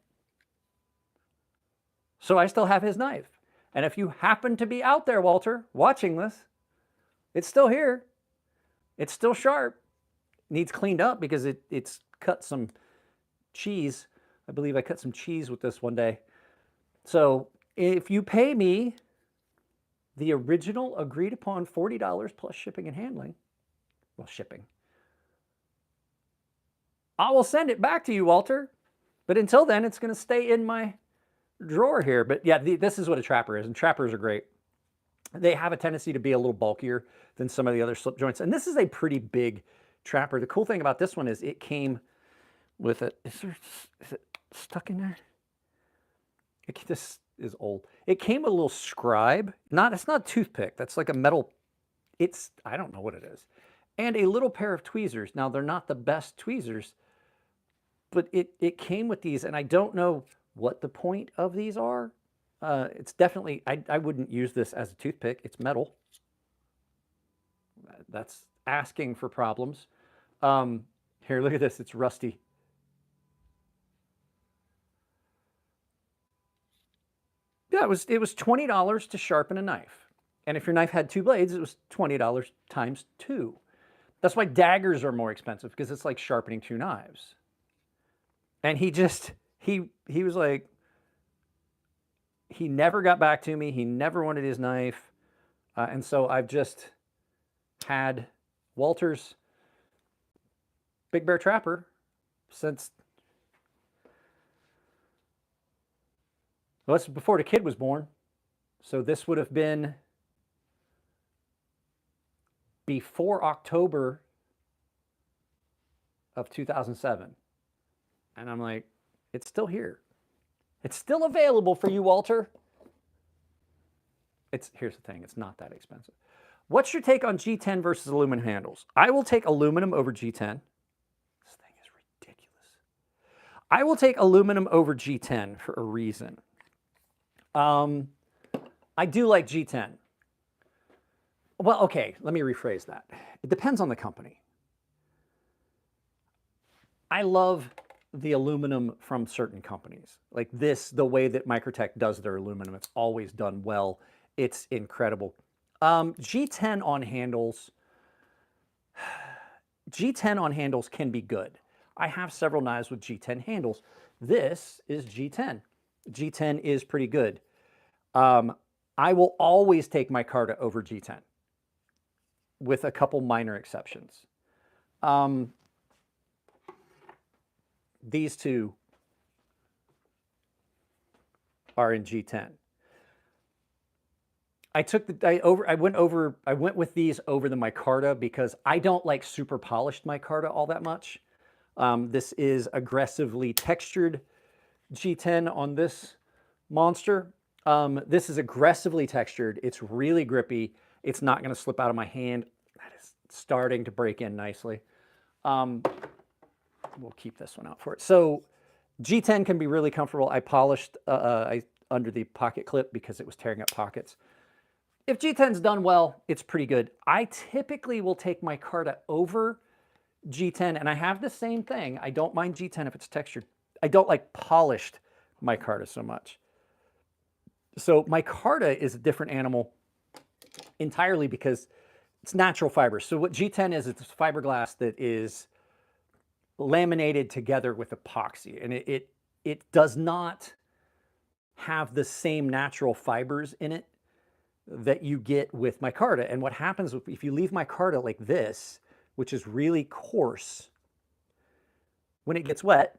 So I still have his knife. And if you happen to be out there, Walter, watching this, it's still here. It's still sharp. Needs cleaned up because it's cut some cheese. I believe I cut some cheese with this one day. So if you pay me the original agreed upon $40 plus shipping and handling, well, shipping, I will send it back to you, Walter. But until then, it's going to stay in my drawer here. But yeah, this is what a trapper is, and trappers are great. They have a tendency to be a little bulkier than some of the other slip joints, and this is a pretty big trapper. The cool thing about this one is it came with it. Is it stuck in there? This is old. It came with a little scribe. It's not a toothpick. That's like a metal. I don't know what it is. And a little pair of tweezers. Now, they're not the best tweezers, but it came with these, and I don't know what the point of these are. It's definitely, I wouldn't use this as a toothpick. It's metal. That's asking for problems. Here, look at this. It's rusty. Yeah, it was $20 to sharpen a knife. And if your knife had 2 blades, it was $20 times 2. That's why daggers are more expensive, because it's like sharpening 2 knives. And he was like, he never got back to me. He never wanted his knife. And so I've just had Walter's Big Bear Trapper since, well, this was before the kid was born. So this would have been before October of 2007. And I'm like, it's still here. It's still available for you, Walter. Here's the thing, it's not that expensive. What's your take on G10 versus aluminum handles? I will take aluminum over G10. This thing is ridiculous. I will take aluminum over G10 for a reason. I do like G10. Well, okay, let me rephrase that. It depends on the company. I love the aluminum from certain companies. Like this, the way that Microtech does their aluminum, it's always done well. It's incredible. G10 on handles, G10 on handles can be good. I have several knives with G10 handles. This is G10. G10 is pretty good. I will always take micarta over G10 with a couple minor exceptions. These two are in G10. I went with these over the micarta because I don't like super polished micarta all that much. This is aggressively textured G10 on this monster. This is aggressively textured. It's really grippy. It's not going to slip out of my hand. That is starting to break in nicely. We'll keep this one out for it. So G10 can be really comfortable. I polished, I under the pocket clip because it was tearing up pockets. If G10's done well, it's pretty good. I typically will take micarta over G10, and I have the same thing. I don't mind G10 if it's textured. I don't like polished micarta so much. So micarta is a different animal entirely because it's natural fibers. So what G10 is, it's fiberglass that is laminated together with epoxy, and it does not have the same natural fibers in it that you get with micarta. And what happens if you leave micarta like this, which is really coarse, when it gets wet,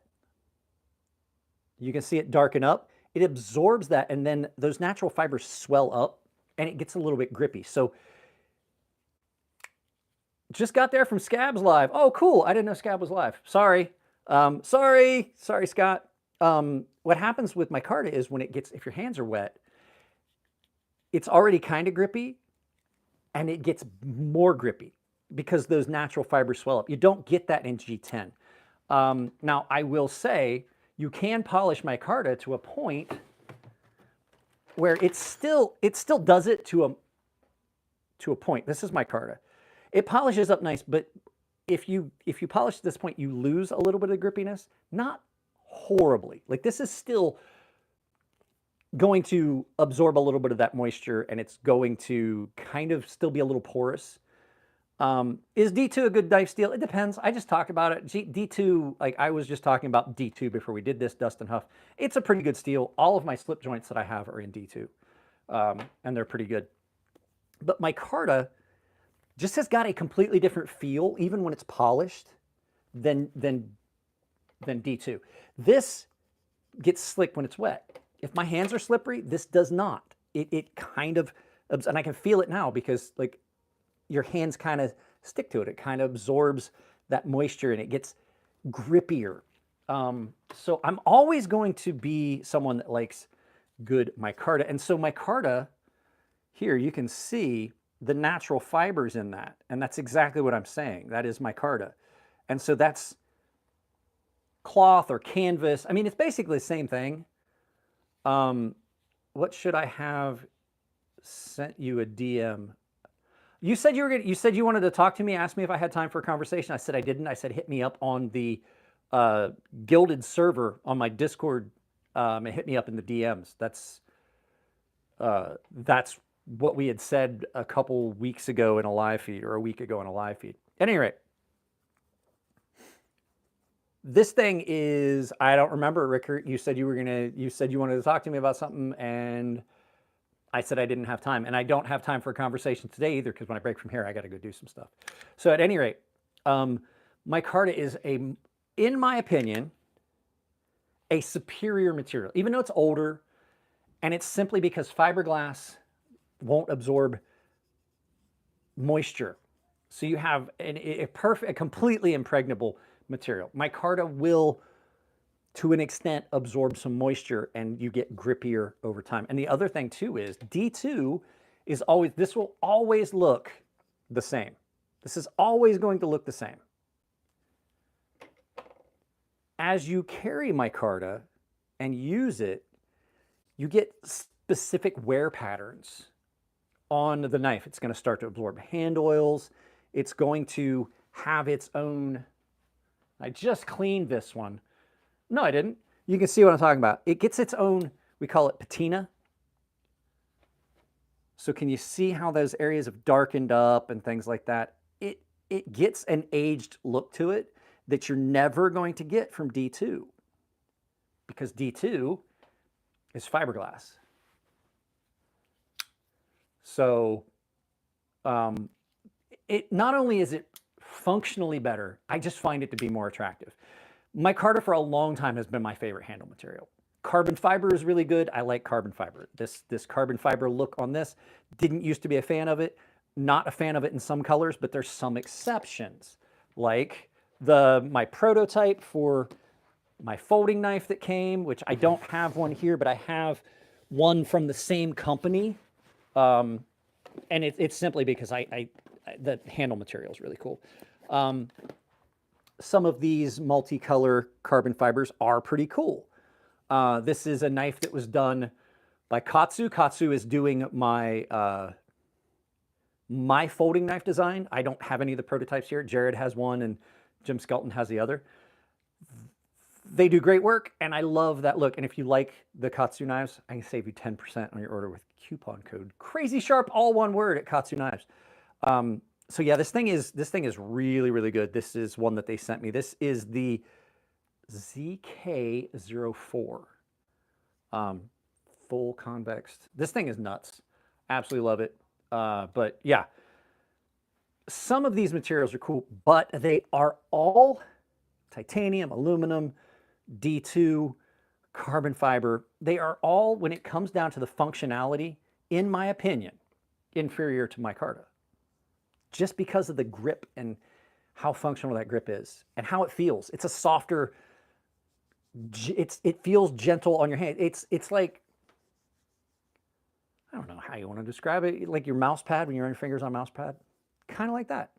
you can see it darken up. It absorbs that, and then those natural fibers swell up, and it gets a little bit grippy. So just got there from Scab's live. Oh, cool. I didn't know Scab was live. Sorry. Sorry, Scott. What happens with micarta is when it gets, if your hands are wet, it's already kind of grippy, and it gets more grippy because those natural fibers swell up. You don't get that in G10. Now, I will say you can polish micarta to a point where it still does it to a point. This is micarta. It polishes up nice, but if you polish at this point, you lose a little bit of grippiness. Not horribly. Like, this is still going to absorb a little bit of that moisture, and it's going to kind of still be a little porous. Is D2 a good knife steel? It depends. I just talked about it. D2, like I was just talking about D2 before we did this, Dust and Huff. It's a pretty good steel. All of my slip joints that I have are in D2, and they're pretty good. But micarta just has got a completely different feel, even when it's polished, than D2. This gets slick when it's wet. If my hands are slippery, this does not. It kind of, and I can feel it now because like your hands kind of stick to it. It kind of absorbs that moisture and it gets grippier. So I'm always going to be someone that likes good micarta. And so micarta, here you can see the natural fibers in that. And that's exactly what I'm saying. That is micarta. And so that's cloth or canvas. I mean, it's basically the same thing. What should I have sent you a DM? You said you said you wanted to talk to me, ask me if I had time for a conversation. I said I didn't. I said hit me up on the Gilded server on my Discord, and hit me up in the DMs. That's what we had said a couple weeks ago in a live feed, or a week ago in a live feed. At any rate, this thing is, I don't remember, Rickert. You said you wanted to talk to me about something, and I said I didn't have time, and I don't have time for a conversation today either, because when I break from here, I got to go do some stuff. So at any rate, micarta is in my opinion, a superior material, even though it's older, and it's simply because fiberglass won't absorb moisture. So you have a completely impregnable material. Micarta will, to an extent, absorb some moisture, and you get grippier over time. And the other thing too is D2 is always, this will always look the same. This is always going to look the same. As you carry micarta and use it, you get specific wear patterns on the knife. It's going to start to absorb hand oils. It's going to have its own, I just cleaned this one. No, I didn't. You can see what I'm talking about. It gets its own, we call it patina. So can you see how those areas have darkened up and things like that? It gets an aged look to it that you're never going to get from D2, because D2 is fiberglass. So it not only is it functionally better, I just find it to be more attractive. Micarta for a long time has been my favorite handle material. Carbon fiber is really good. I like carbon fiber. This carbon fiber look on this, didn't used to be a fan of it. Not a fan of it in some colors, but there's some exceptions. Like my prototype for my folding knife that came, which I don't have one here, but I have one from the same company. And it's simply because the handle material is really cool. Some of these multicolor carbon fibers are pretty cool. This is a knife that was done by KATSU. KATSU is doing my my folding knife design. I don't have any of the prototypes here. Jared has one and Jim Skelton has the other. They do great work, and I love that look. And if you like the KATSU knives, I can save you 10% on your order with coupon code crazysharp, all one word, at KATSU Knives. So yeah, this thing is really, really good. This is one that they sent me. This is the ZK04 full convex. This thing is nuts. Absolutely love it. But yeah, some of these materials are cool, but they are all titanium, aluminum, D2, carbon fiber. They are all, when it comes down to the functionality, in my opinion, inferior to micarta. Just because of the grip and how functional that grip is and how it feels. It's a softer, it feels gentle on your hand. It's like, I don't know how you want to describe it, like your mouse pad when you run your fingers on a mouse pad. Kind of like that.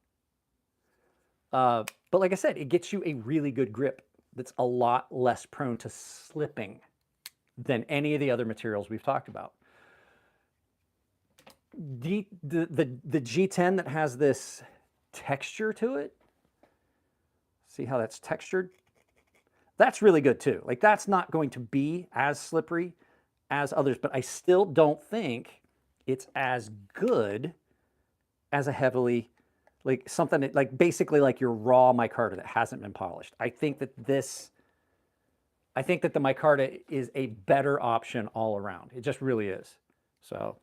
But like I said, it gets you a really good grip that's a lot less prone to slipping than any of the other materials we've talked about. The G10 that has this texture to it, see how that's textured? That's really good too. Like, that's not going to be as slippery as others, but I still don't think it's as good as a heavily, like something that, like basically like your raw micarta that hasn't been polished. I think that the micarta is a better option all around. It just really is. So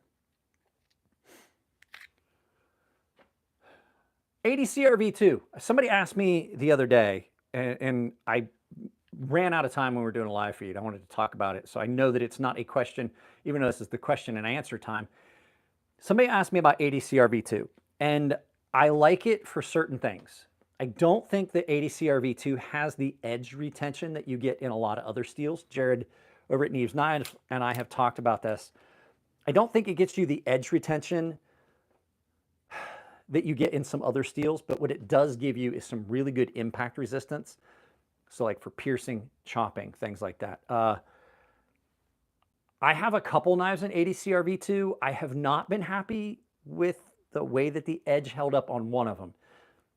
ADC V2. Somebody asked me the other day, and I ran out of time when we were doing a live feed. I wanted to talk about it, so I know that it's not a question, even though this is the question and answer time. Somebody asked me about ADC V2, and I like it for certain things. I don't think that ADC V2 has the edge retention that you get in a lot of other steels. Jared over at Knives Knives and I have talked about this. I don't think it gets you the edge retention that you get in some other steels, but what it does give you is some really good impact resistance. So like for piercing, chopping, things like that. I have a couple knives in ADC V2. I have not been happy with the way that the edge held up on one of them.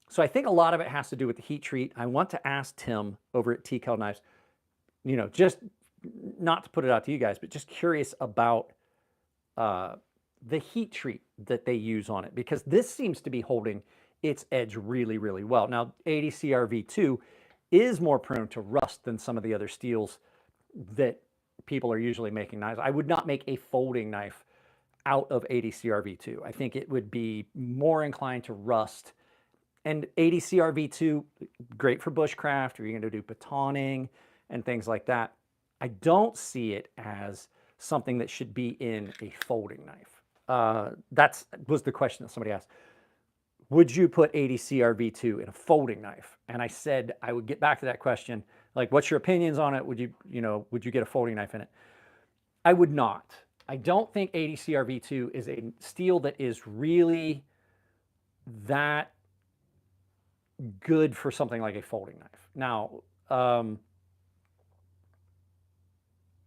So I think a lot of it has to do with the heat treat. I want to ask Tim over at TCal Knives, you know, just not to put it out to you guys, but just curious about the heat treat that they use on it, because this seems to be holding its edge really, really well. Now, ADC V2 is more prone to rust than some of the other steels that people are usually making knives. I would not make a folding knife out of ADC V2. I think it would be more inclined to rust. And ADC V2, great for bushcraft, or you're going to do batoning and things like that. I don't see it as something that should be in a folding knife. That was the question that somebody asked. Would you put ADC V2 in a folding knife? And I said I would get back to that question. Like, what's your opinions on it? Would you get a folding knife in it? I would not. I don't think ADC V2 is a steel that is really that good for something like a folding knife. Now,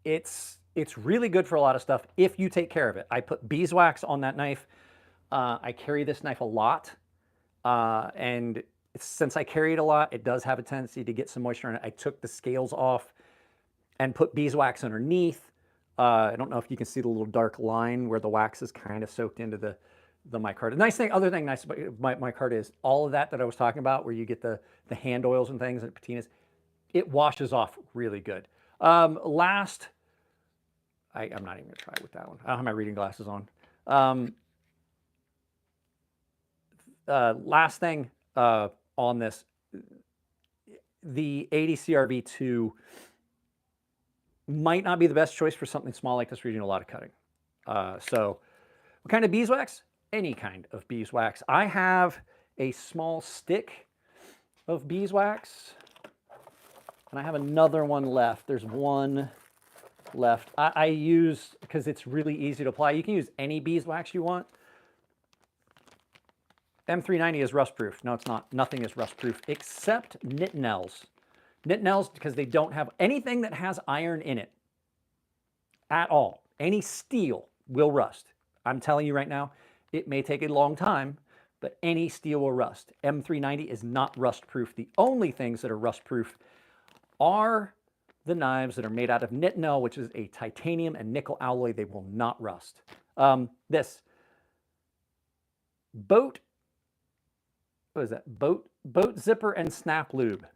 it's really good for a lot of stuff if you take care of it. I put beeswax on that knife. I carry this knife a lot, and since I carry it a lot, it does have a tendency to get some moisture in it. I took the scales off and put beeswax underneath. I don't know if you can see the little dark line where the wax is kind of soaked into the micarta. Nice thing, other thing nice about micarta is all of that I was talking about, where you get the hand oils and things and patinas, it washes off really good. Last, I'm not even gonna try with that one. I don't have my reading glasses on. Last thing on this, the ADC V2 might not be the best choice for something small like this where you're doing a lot of cutting. So what kind of beeswax? Any kind of beeswax. I have a small stick of beeswax, and I have another one left. There's one left. I use, because it's really easy to apply, you can use any beeswax you want. M390 is rust proof. No, it's not. Nothing is rust proof except Nittenells. Nittenells, because they don't have anything that has iron in it at all, Any steel will rust. I'm telling you right now, it may take a long time, but any steel will rust. M390 is not rust proof. The only things that are rust proof are the knives that are made out of nitinol, which is a titanium and nickel alloy. They will not rust. This boat, what is that? Boat zipper and snap lube.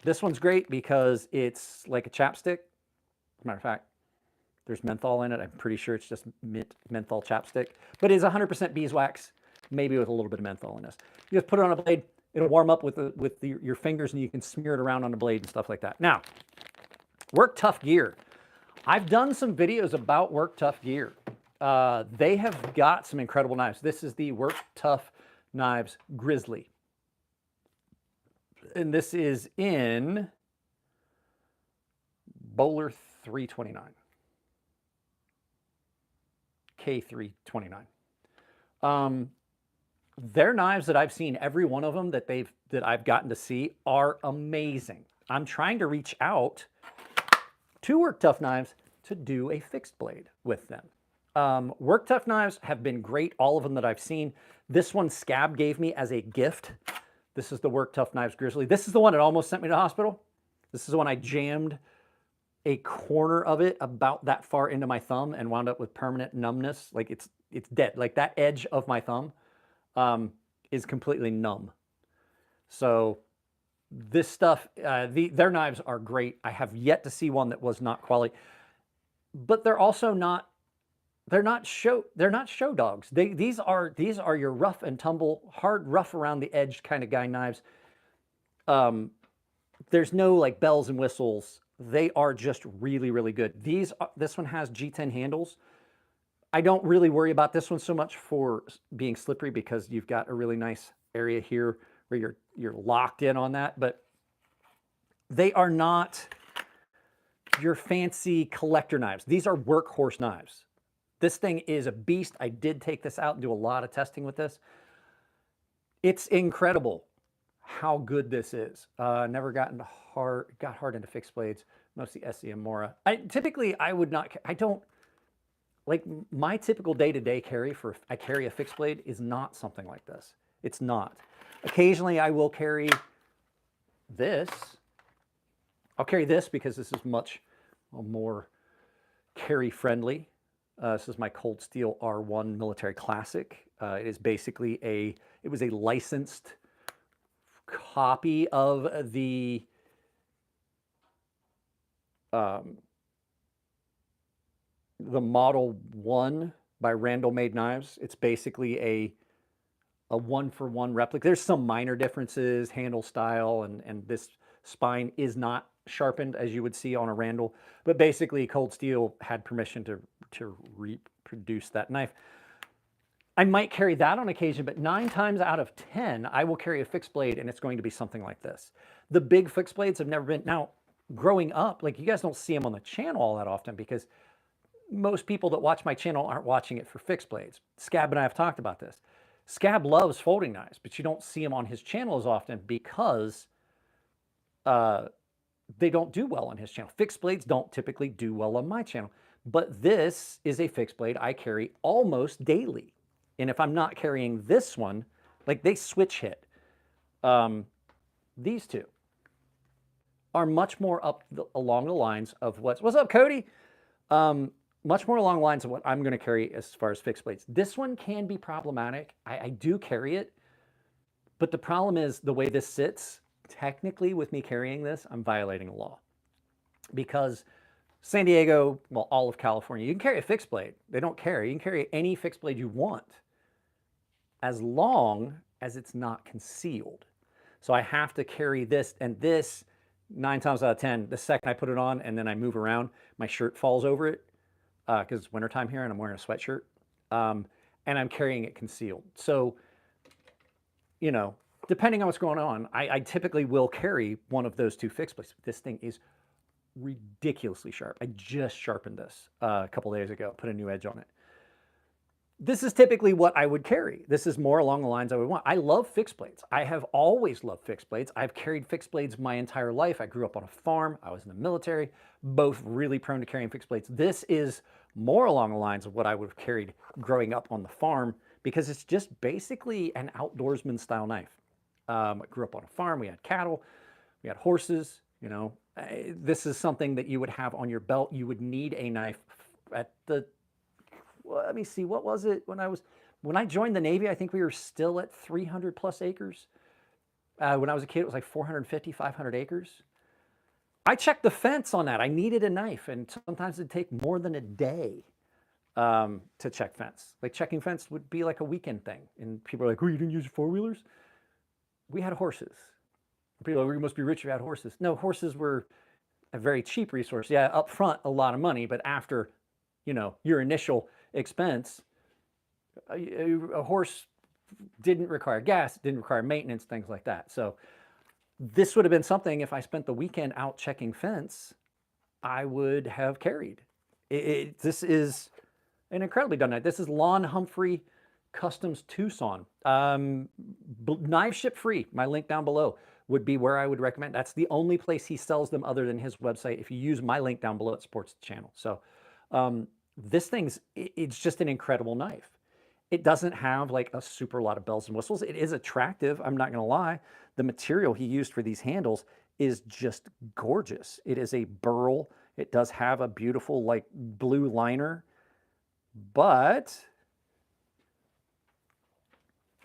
This one's great because it's like a chapstick. As a matter of fact, there's menthol in it. I'm pretty sure it's just menthol chapstick, but it's 100% beeswax, maybe with a little bit of menthol in this. You just put it on a blade. It'll warm up with your fingers, and you can smear it around on the blade and stuff like that. Now, Work Tough gear. I've done some videos about Work Tough gear. They have got some incredible knives. This is the Work Tough Knives Grizzly. And this is in Bowler 329. K329. Their knives that I've seen, every one of them that I've gotten to see are amazing. I'm trying to reach out to Work Tough Knives to do a fixed blade with them. Work Tough Knives have been great, all of them that I've seen. This one Scab gave me as a gift. This is the Work Tough Knives Grizzly. This is the one that almost sent me to the hospital. This is the one I jammed a corner of it about that far into my thumb and wound up with permanent numbness. Like it's dead. Like that edge of my thumb is completely numb. So this stuff, their knives are great. I have yet to see one that was not quality, but they're also not. They're not show dogs. These are your rough and tumble, hard, rough around the edge kind of guy knives. There's no like bells and whistles. They are just really, really good. This one has G10 handles. I don't really worry about this one so much for being slippery because you've got a really nice area here where you're locked in on that, but they are not your fancy collector knives. These are workhorse knives. This thing is a beast. I did take this out and do a lot of testing with this. It's incredible how good this is. Never got hard into fixed blades, mostly SEM Mora. Typically I would not, I don't, like my typical day-to-day carry I carry a fixed blade is not something like this. It's not. Occasionally I will carry this. I'll carry this because this is much more carry friendly. This is my Cold Steel R1 Military Classic. It is basically it was a licensed copy of the Model 1 by Randall Made Knives. It's basically a one-for-one replica. There's some minor differences, handle style, and this spine is not sharpened as you would see on a Randall, but basically Cold Steel had permission to reproduce that knife. I might carry that on occasion, but 9 times out of 10, I will carry a fixed blade and it's going to be something like this. The big fixed blades have never been, now growing up, like you guys don't see them on the channel all that often because most people that watch my channel aren't watching it for fixed blades. Scab and I have talked about this. Scab loves folding knives, but you don't see him on his channel as often because they don't do well on his channel. Fixed blades don't typically do well on my channel, but this is a fixed blade I carry almost daily. And if I'm not carrying this one, like they switch hit. These two are much more along the lines of what's up, Cody? Much more along the lines of what I'm going to carry as far as fixed blades. This one can be problematic. I do carry it, but the problem is the way this sits. Technically, with me carrying this, I'm violating a law because San Diego, well, all of California, you can carry a fixed blade. They don't care. You can carry any fixed blade you want as long as it's not concealed. So I have to carry this, and this 9 times out of 10, the second I put it on and then I move around, my shirt falls over it because it's wintertime here and I'm wearing a sweatshirt, and I'm carrying it concealed. So, you know, depending on what's going on, I typically will carry one of those 2 fixed blades. This thing is ridiculously sharp. I just sharpened this a couple days ago, put a new edge on it. this is typically what I would carry. This is more along the lines I would want. I love fixed blades. I have always loved fixed blades. I've carried fixed blades my entire life. I grew up on a farm. I was in the military, both really prone to carrying fixed blades. This is more along the lines of what I would have carried growing up on the farm because it's just basically an outdoorsman style knife. I grew up on a farm. We had cattle. We had horses. You know, this is something that you would have on your belt. You would need a knife at the, well, let me see, what was it when I joined the Navy? I think we were still at 300 plus acres. When I was a kid, it was like 450, 500 acres. I checked the fence on that. I needed a knife, and sometimes it'd take more than a day to check fence. Like checking fence would be like a weekend thing. And people are like, oh, you didn't use your four-wheelers? We had horses. People are like, you must be rich if you had horses. No, horses were a very cheap resource. Yeah, up front, a lot of money, but after, you know, your initial expense, a horse didn't require gas, didn't require maintenance, things like that. So this would have been something, if I spent the weekend out checking fence, I would have carried. This is an incredibly done knife. This is Lon Humphrey Customs Tucson. Knives ship free. My link down below would be where I would recommend. That's the only place he sells them other than his website. If you use my link down below, it supports the channel. So this thing's, it's just an incredible knife. It doesn't have like a super lot of bells and whistles. It is attractive, I'm not gonna lie. The material he used for these handles is just gorgeous. It is a burl. It does have a beautiful like blue liner, but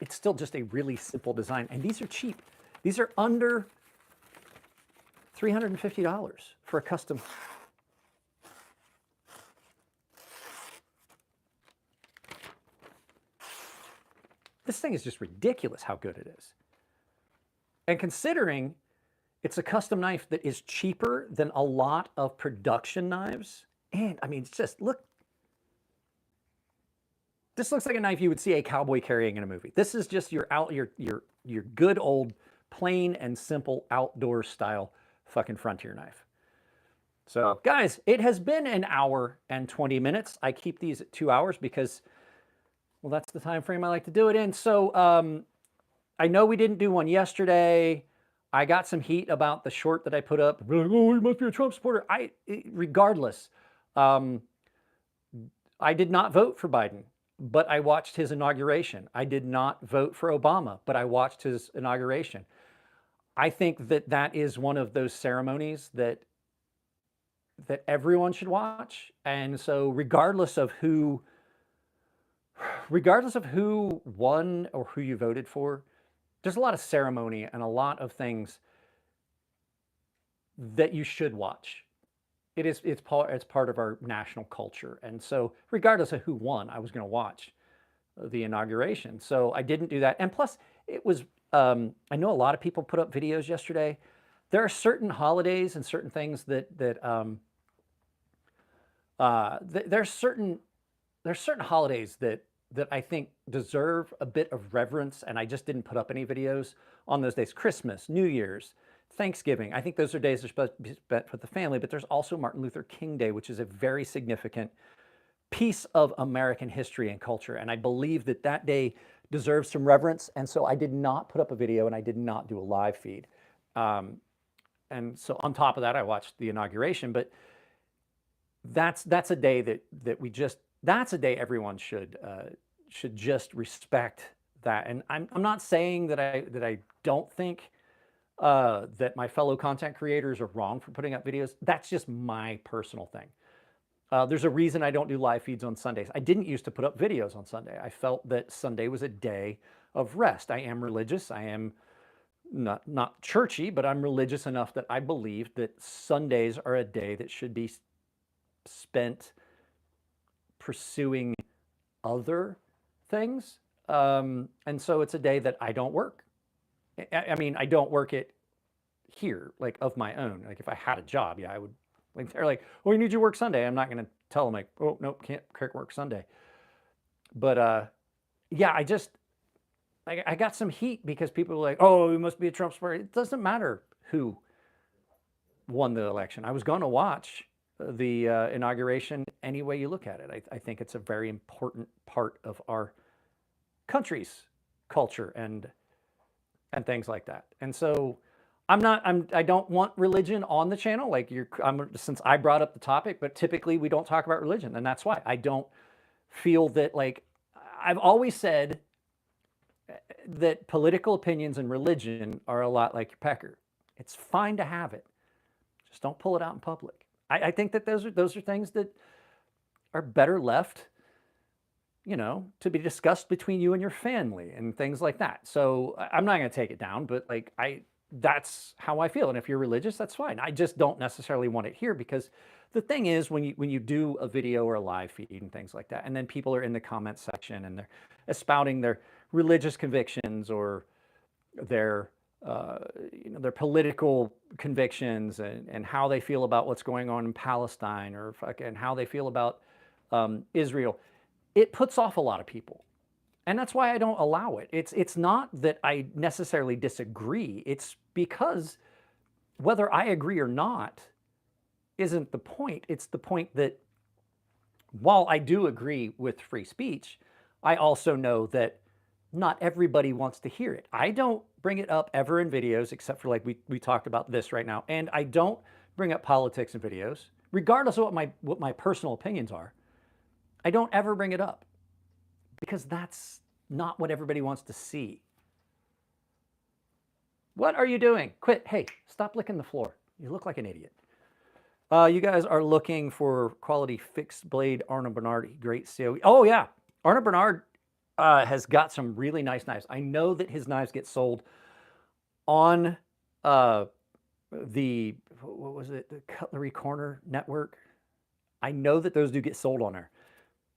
it's still just a really simple design. And these are cheap. These are under $350 for a custom. This thing is just ridiculous how good it is. And considering it's a custom knife that is cheaper than a lot of production knives, and I mean, it's just, look. This looks like a knife you would see a cowboy carrying in a movie. This is just your good old plain and simple outdoor style fucking frontier knife. So guys, it has been an hour and 20 minutes. I keep these at 2 hours because, well, that's the time frame I like to do it in. So I know we didn't do one yesterday. I got some heat about the short that I put up. Like, oh, you must be a Trump supporter. Regardless, I did not vote for Biden, but I watched his inauguration. I did not vote for Obama, but I watched his inauguration. I think that that is one of those ceremonies that everyone should watch. And so regardless of who won or who you voted for, there's a lot of ceremony and a lot of things that you should watch. It's part of our national culture. And so regardless of who won, I was going to watch the inauguration. So I didn't do that. And plus it was, I know a lot of people put up videos yesterday. There are certain holidays and certain things there's certain holidays that I think deserve a bit of reverence, and I just didn't put up any videos on those days. Christmas, New Year's, Thanksgiving. I think those are days that are supposed to be spent with the family, but there's also Martin Luther King Day, which is a very significant piece of American history and culture, and I believe that that day deserves some reverence, and so I did not put up a video, and I did not do a live feed. And so on top of that, I watched the inauguration, but that's a day that we just, that's a day everyone should just respect that. And I'm not saying that I don't think that my fellow content creators are wrong for putting up videos. That's just my personal thing. There's a reason I don't do live feeds on Sundays. I didn't used to put up videos on Sunday. I felt that Sunday was a day of rest. I am religious. I am not churchy, but I'm religious enough that I believe that Sundays are a day that should be spent pursuing other things. And so it's a day that I don't work. I mean, I don't work it here, like of my own. Like if I had a job, yeah, I would, like they're like, oh, you need you to work Sunday. I'm not going to tell them like, oh, nope, can't work Sunday. But yeah, I got some heat because people were like, oh, you must be a Trump supporter. It doesn't matter who won the election. I was going to watch the inauguration any way you look at it. I think it's a very important part of our country's culture and things like that. And so I don't want religion on the channel. Like since I brought up the topic, but typically we don't talk about religion, and that's why I don't feel that. Like I've always said that political opinions and religion are a lot like your pecker. It's fine to have it, just don't pull it out in public. I think that those are things that are better left, to be discussed between you and your family and things like that. So I'm not going to take it down, but like that's how I feel. And if you're religious, that's fine. I just don't necessarily want it here, because the thing is, when you do a video or a live feed and things like that, and then people are in the comment section and they're espouting their religious convictions or their their political convictions and how they feel about what's going on in Palestine or and how they feel about Israel, it puts off a lot of people. And that's why I don't allow it. It's not that I necessarily disagree. It's because whether I agree or not isn't the point. It's the point that while I do agree with free speech, I also know that not everybody wants to hear it. I don't bring it up ever in videos, except for like we talked about this right now. And I don't bring up politics in videos, regardless of what my personal opinions are. I don't ever bring it up, because that's not what everybody wants to see. What are you doing? Quit. Hey, stop licking the floor. You look like an idiot. You guys are looking for quality fixed blade Arnold Bernard, great COE. Oh yeah, Arnold Bernard has got some really nice knives. I know that his knives get sold on what was it, the Cutlery Corner Network. I know that those do get sold on there.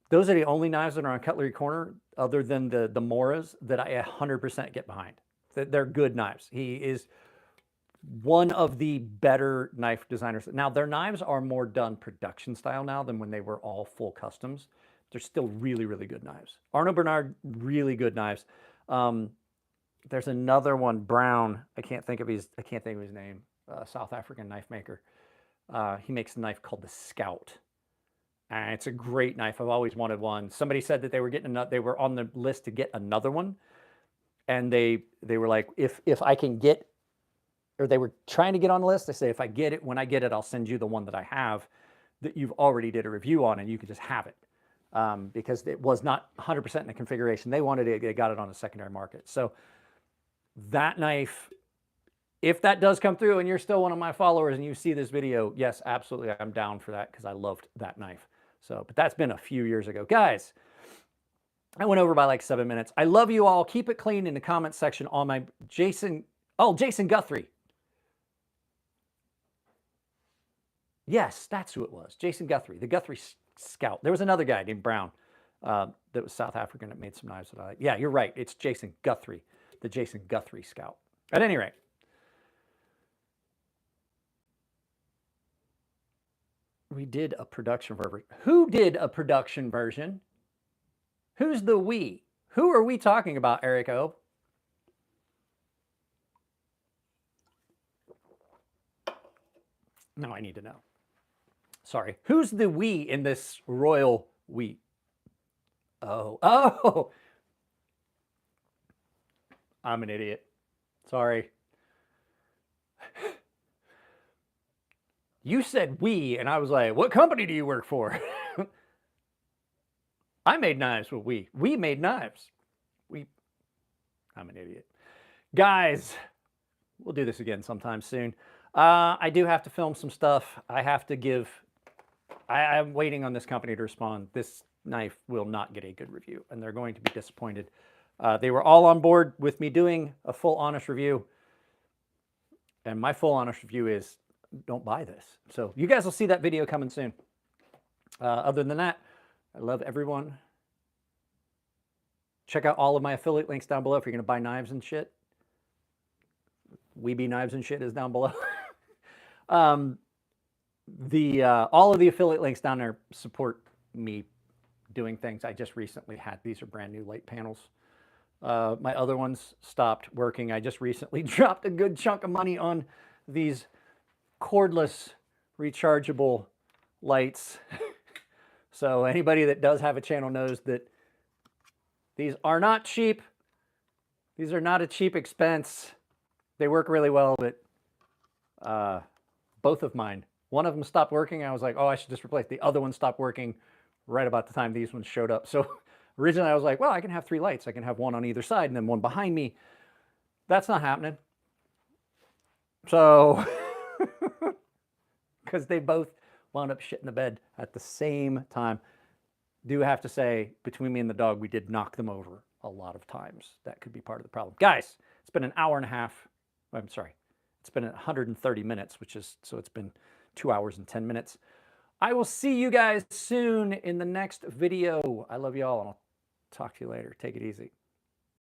Those are the only knives that are on Cutlery Corner, other than the Moras, that I 100% get behind. They're good knives. He is one of the better knife designers. Now, their knives are more done production style now than when they were all full customs. They're still really, really good knives. Arnold Bernard, really good knives. There's another one, Brown. I can't think of his name. South African knife maker. He makes a knife called the Scout. And it's a great knife. I've always wanted one. Somebody said that they were on the list to get another one, and they were like, if I can get, or they were trying to get on the list. They say, if I get it, when I get it, I'll send you the one that I have that you've already did a review on, and you can just have it. Because it was not 100% in the configuration they wanted it. They got it on the secondary market. So that knife, if that does come through and you're still one of my followers and you see this video, yes, absolutely, I'm down for that, because I loved that knife. So, but that's been a few years ago. Guys, I went over by like 7 minutes. I love you all. Keep it clean in the comment section on my Jason Guthrie. Yes, that's who it was. Jason Guthrie, the Guthrie Scout. There was another guy named Brown that was South African that made some knives that I like. Yeah, you're right. It's Jason Guthrie, the Jason Guthrie Scout. At any rate, we did a production version. Who did a production version? Who's the we? Who are we talking about, Eric O? No, I need to know. Sorry. Who's the we in this royal we? Oh. I'm an idiot. Sorry. You said we, and I was like, what company do you work for? I made knives with we. We made knives. I'm an idiot. Guys, we'll do this again sometime soon. I do have to film some stuff. I'm waiting on this company to respond. This knife will not get a good review, and they're going to be disappointed. They were all on board with me doing a full honest review, and my full honest review is, don't buy this. So you guys will see that video coming soon. Other than that, I love everyone. Check out all of my affiliate links down below if you're going to buy knives and shit. Weeby Knives and shit is down below. All of the affiliate links down there support me doing things. I just recently had, these are brand new light panels. My other ones stopped working. I just recently dropped a good chunk of money on these cordless rechargeable lights. So anybody that does have a channel knows that these are not cheap. These are not a cheap expense. They work really well, but both of mine, one of them stopped working. I was like, oh, I should just replace. The other one stopped working right about the time these ones showed up. So originally I was like, well, I can have 3 lights. I can have one on either side and then one behind me. That's not happening. So, because they both wound up shitting the bed at the same time. Do have to say, between me and the dog, we did knock them over a lot of times. That could be part of the problem. Guys, it's been an hour and a half. I'm sorry. It's been 130 minutes, which is, so it's been 2 hours and 10 minutes. I will see you guys soon in the next video. I love you all, and I'll talk to you later. Take it easy.